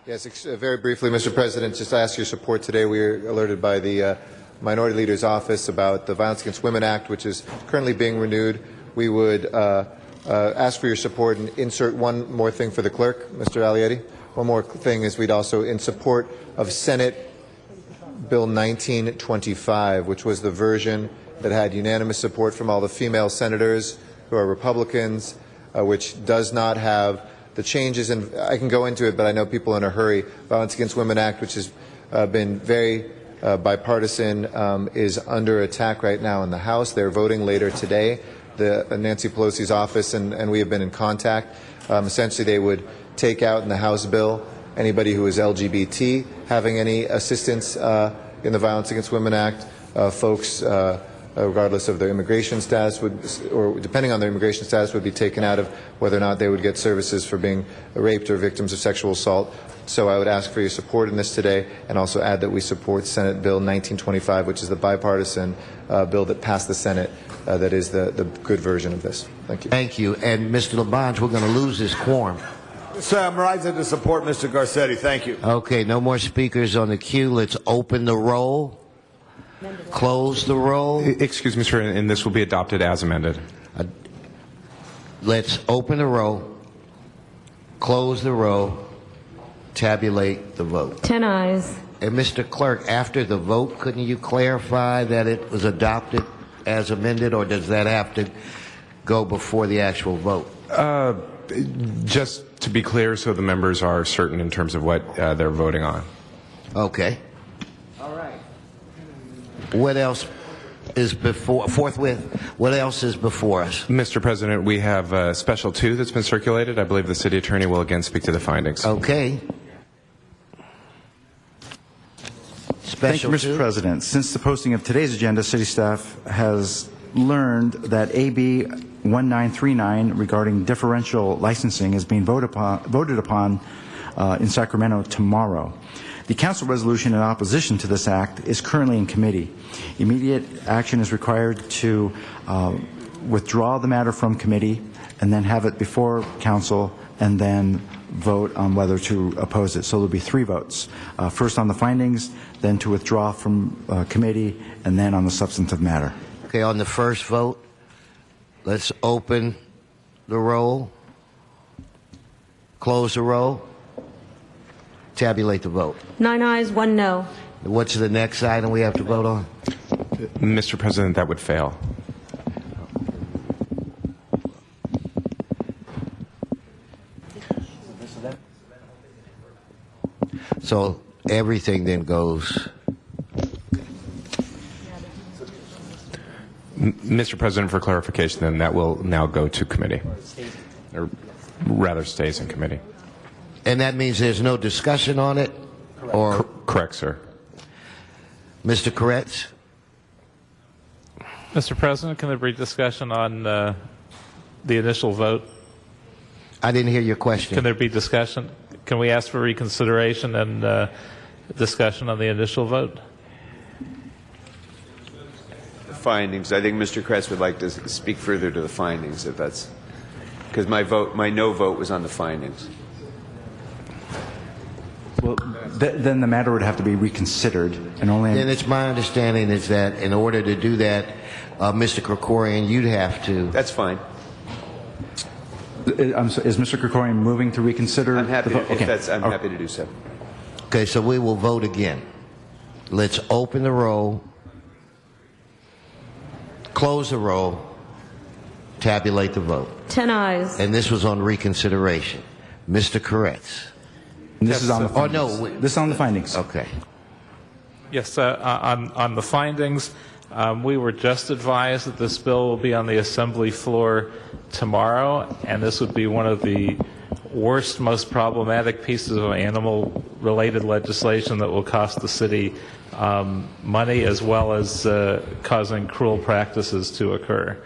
Yes, very briefly, Mr. President, just ask your support today. We were alerted by the Minority Leader's Office about the Violence Against Women Act, which is currently being renewed. We would ask for your support and insert one more thing for the clerk, Mr. Alietti. One more thing is we'd also, in support of Senate Bill 1925, which was the version that had unanimous support from all the female senators who are Republicans, which does not have the changes, and I can go into it, but I know people are in a hurry. Violence Against Women Act, which has been very bipartisan, is under attack right now in the House. They're voting later today. Nancy Pelosi's office and we have been in contact. Essentially, they would take out in the House bill anybody who is LGBT having any assistance in the Violence Against Women Act. Folks, regardless of their immigration status, or depending on their immigration status, would be taken out of whether or not they would get services for being raped or victims of sexual assault. So I would ask for your support in this today, and also add that we support Senate Bill 1925, which is the bipartisan bill that passed the Senate. That is the good version of this. Thank you. Thank you. And Mr. Labange, we're going to lose this quorum. Sir, I'm rising to support Mr. Garcetti. Thank you. Okay, no more speakers on the queue. Let's open the roll. Close the roll. Excuse me, sir, and this will be adopted as amended. Let's open the roll, close the roll, tabulate the vote. 10 ayes. And Mr. Clerk, after the vote, couldn't you clarify that it was adopted as amended, or does that have to go before the actual vote? Just to be clear, so the members are certain in terms of what they're voting on. Okay. All right. What else is forthwith? What else is before us? Mr. President, we have Special 2 that's been circulated. I believe the City Attorney will again speak to the findings. Okay. Thank you, Mr. President. Since the posting of today's agenda, City staff has learned that AB 1939 regarding differential licensing is being voted upon in Sacramento tomorrow. The Council resolution in opposition to this act is currently in committee. Immediate action is required to withdraw the matter from committee and then have it before Council and then vote on whether to oppose it. So there'll be 3 votes. First on the findings, then to withdraw from committee, and then on the substantive matter. Okay, on the first vote, let's open the roll, close the roll, tabulate the vote. 9 ayes, 1 no. What's the next item we have to vote on? Mr. President, that would fail. So everything then goes. Mr. President, for clarification, then that will now go to committee, or rather stays in committee. And that means there's no discussion on it? Or correct, sir. Mr. Koretz? Mr. President, can there be discussion on the initial vote? I didn't hear your question. Can there be discussion? Can we ask for reconsideration and discussion on the initial vote? Findings. I think Mr. Kress would like to speak further to the findings, if that's because my no vote was on the findings. Well, then the matter would have to be reconsidered, and only. And it's my understanding is that in order to do that, Mr. Krikorian, you'd have to. That's fine. Is Mr. Krikorian moving to reconsider? I'm happy. Okay. I'm happy to do so. Okay, so we will vote again. Let's open the roll, close the roll, tabulate the vote. 10 ayes. And this was on reconsideration. Mr. Koretz. This is on the findings. Oh, no. This is on the findings. Okay. Yes, on the findings, we were just advised that this bill will be on the Assembly floor tomorrow, and this would be one of the worst, most problematic pieces of animal-related legislation that will cost the city money, as well as causing cruel practices to occur.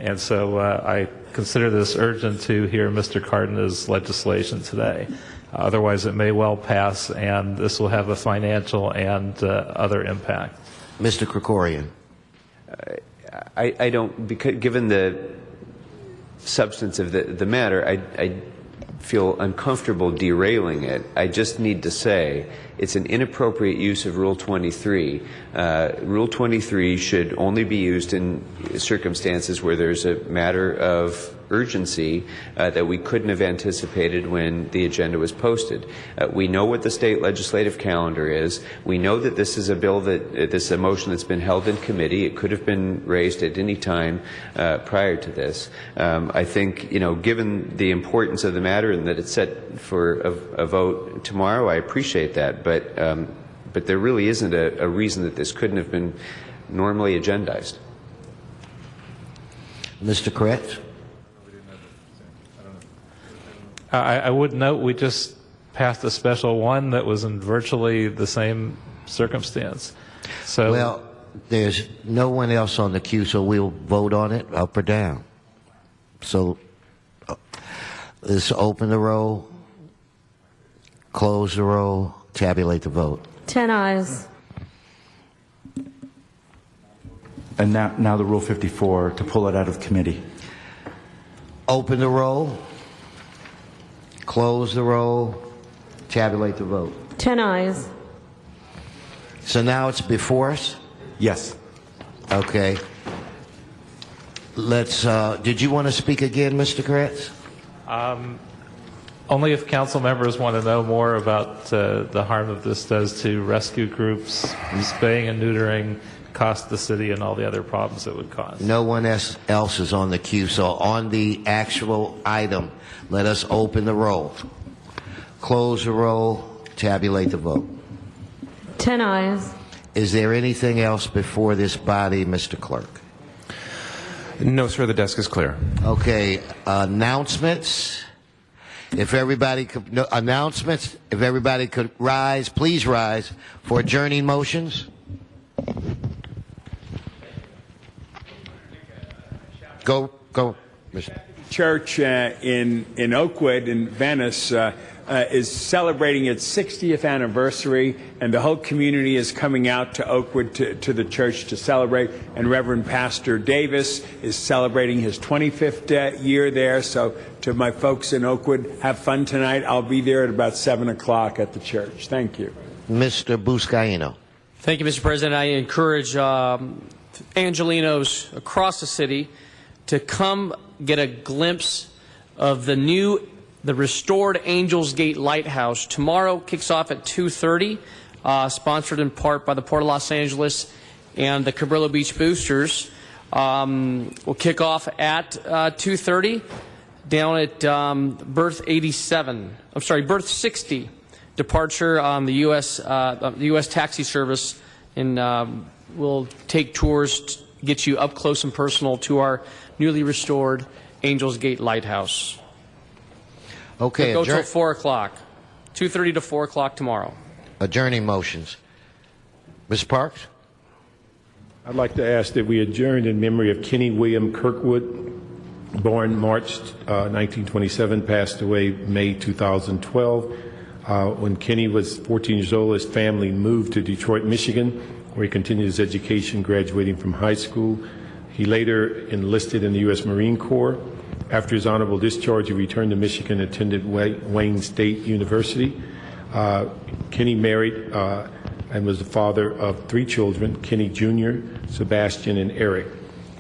And so I consider this urgent to hear Mr. Cardenas' legislation today. Otherwise, it may well pass, and this will have a financial and other impact. Mr. Krikorian. I don't, because given the substance of the matter, I feel uncomfortable derailing it. I just need to say it's an inappropriate use of Rule 23. Rule 23 should only be used in circumstances where there's a matter of urgency that we couldn't have anticipated when the agenda was posted. We know what the state legislative calendar is. We know that this is a bill this is a motion that's been held in committee. It could have been raised at any time prior to this. I think, given the importance of the matter and that it's set for a vote tomorrow, I appreciate that. But there really isn't a reason that this couldn't have been normally agendized. Mr. Kretz? I would note we just passed a special one that was in virtually the same circumstance. So, well, there's no one else on the queue, so we'll vote on it up or down. So let's open the roll, close the roll, tabulate the vote. 10 ayes. And now the Rule 54 to pull it out of committee. Open the roll, close the roll, tabulate the vote. 10 ayes. So now it's before us? Yes. Okay. Let's, did you want to speak again, Mr. Kretz? Only if council members want to know more about the harm that this does to rescue groups, spaying and neutering, cost the city, and all the other problems it would cause. No one else is on the queue, so on the actual item, let us open the roll, close the roll, tabulate the vote. 10 ayes. Is there anything else before this body, Mr. Clerk? No, sir, the desk is clear. Okay, announcements. If everybody could, announcements, if everybody could rise, please rise for adjourning motions. Go, Mr. Church in Oakwood in Venice is celebrating its 60th anniversary, and the whole community is coming out to Oakwood to the church to celebrate. And Reverend Pastor Davis is celebrating his 25th year there. So to my folks in Oakwood, have fun tonight. I'll be there at about 7 o'clock at the church. Thank you. Mr. Buscaino. Thank you, Mr. President. I encourage Angelinos across the city to come get a glimpse of the restored Angels Gate Lighthouse. Tomorrow kicks off at 2:30, sponsored in part by the Port of Los Angeles and the Cabrillo Beach Boosters. Will kick off at 2:30 down at berth 60. Departure on the U.S. taxi service, and we'll take tours, get you up close and personal to our newly restored Angels Gate Lighthouse. Okay, go till 4 o'clock, 2:30 to 4 o'clock tomorrow. Adjourning motions. Mr. Parks? I'd like to ask that we adjourn in memory of Kenny William Kirkwood, born March 1927, passed away May 2012. When Kenny was 14 years old, his family moved to Detroit, Michigan, where he continued his education, graduating from high school. He later enlisted in the U.S. Marine Corps. After his honorable discharge, he returned to Michigan and attended Wayne State University. Kenny married and was the father of 3 children, Kenny Jr., Sebastian, and Eric.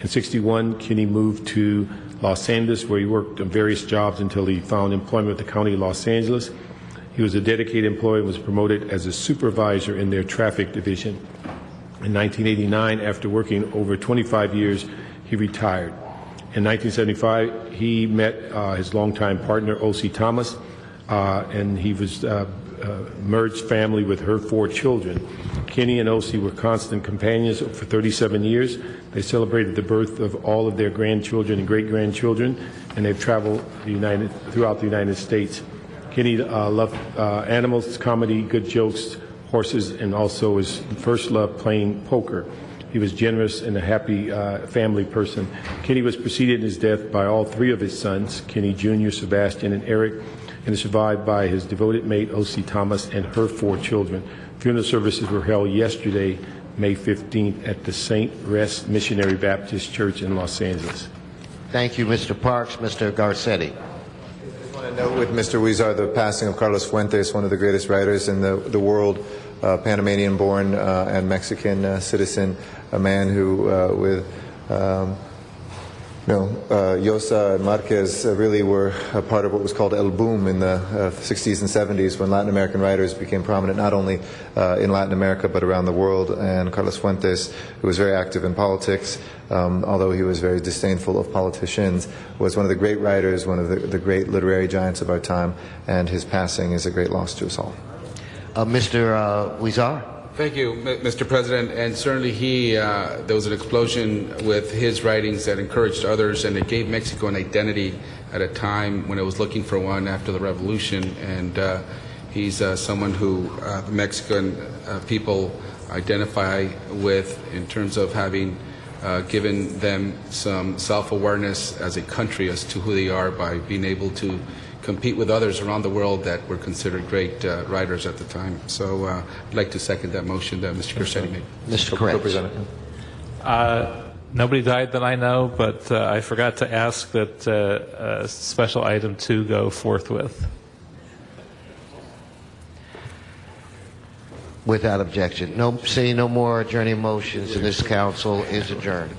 In '61, Kenny moved to Los Angeles, where he worked on various jobs until he found employment with the County of Los Angeles. He was a dedicated employee and was promoted as a supervisor in their traffic division. In 1989, after working over 25 years, he retired. In 1975, he met his longtime partner, O.C. Thomas, and he was merged family with her 4 children. Kenny and O.C. were constant companions for 37 years. They celebrated the birth of all of their grandchildren and great-grandchildren, and they've traveled throughout the United States. Kenny loved animals, comedy, good jokes, horses, and also his first love, playing poker. He was generous and a happy family person. Kenny was preceded in his death by all 3 of his sons, Kenny Jr., Sebastian, and Eric. and is survived by his devoted mate, O.C. Thomas, and her 4 children. Funeral services were held yesterday, May 15th, at the St. Rest Missionary Baptist Church in Los Angeles. Thank you, Mr. Parks. Mr. Garcetti. I want to note with Mr. Huizar the passing of Carlos Fuentes, one of the greatest writers in the world, Panamanian-born and Mexican citizen, a man who, with Llosa and Marquez really were a part of what was called El Boom in the 60s and 70s when Latin American writers became prominent not only in Latin America but around the world. And Carlos Fuentes, who was very active in politics, although he was very disdainful of politicians, was one of the great writers, one of the great literary giants of our time, and his passing is a great loss to us all. Mr. Huizar. Thank you, Mr. President. And certainly there was an explosion with his writings that encouraged others, and it gave Mexico an identity at a time when it was looking for one after the revolution. And he's someone who the Mexican people identify with in terms of having given them some self-awareness as a country as to who they are by being able to compete with others around the world that were considered great writers at the time. So I'd like to second that motion that Mr. Garcetti made. Mr. Kretz. Nobody died that I know, but I forgot to ask that special item 2 go forthwith. Without objection. Seeing no more adjourning motions, and this council is adjourned.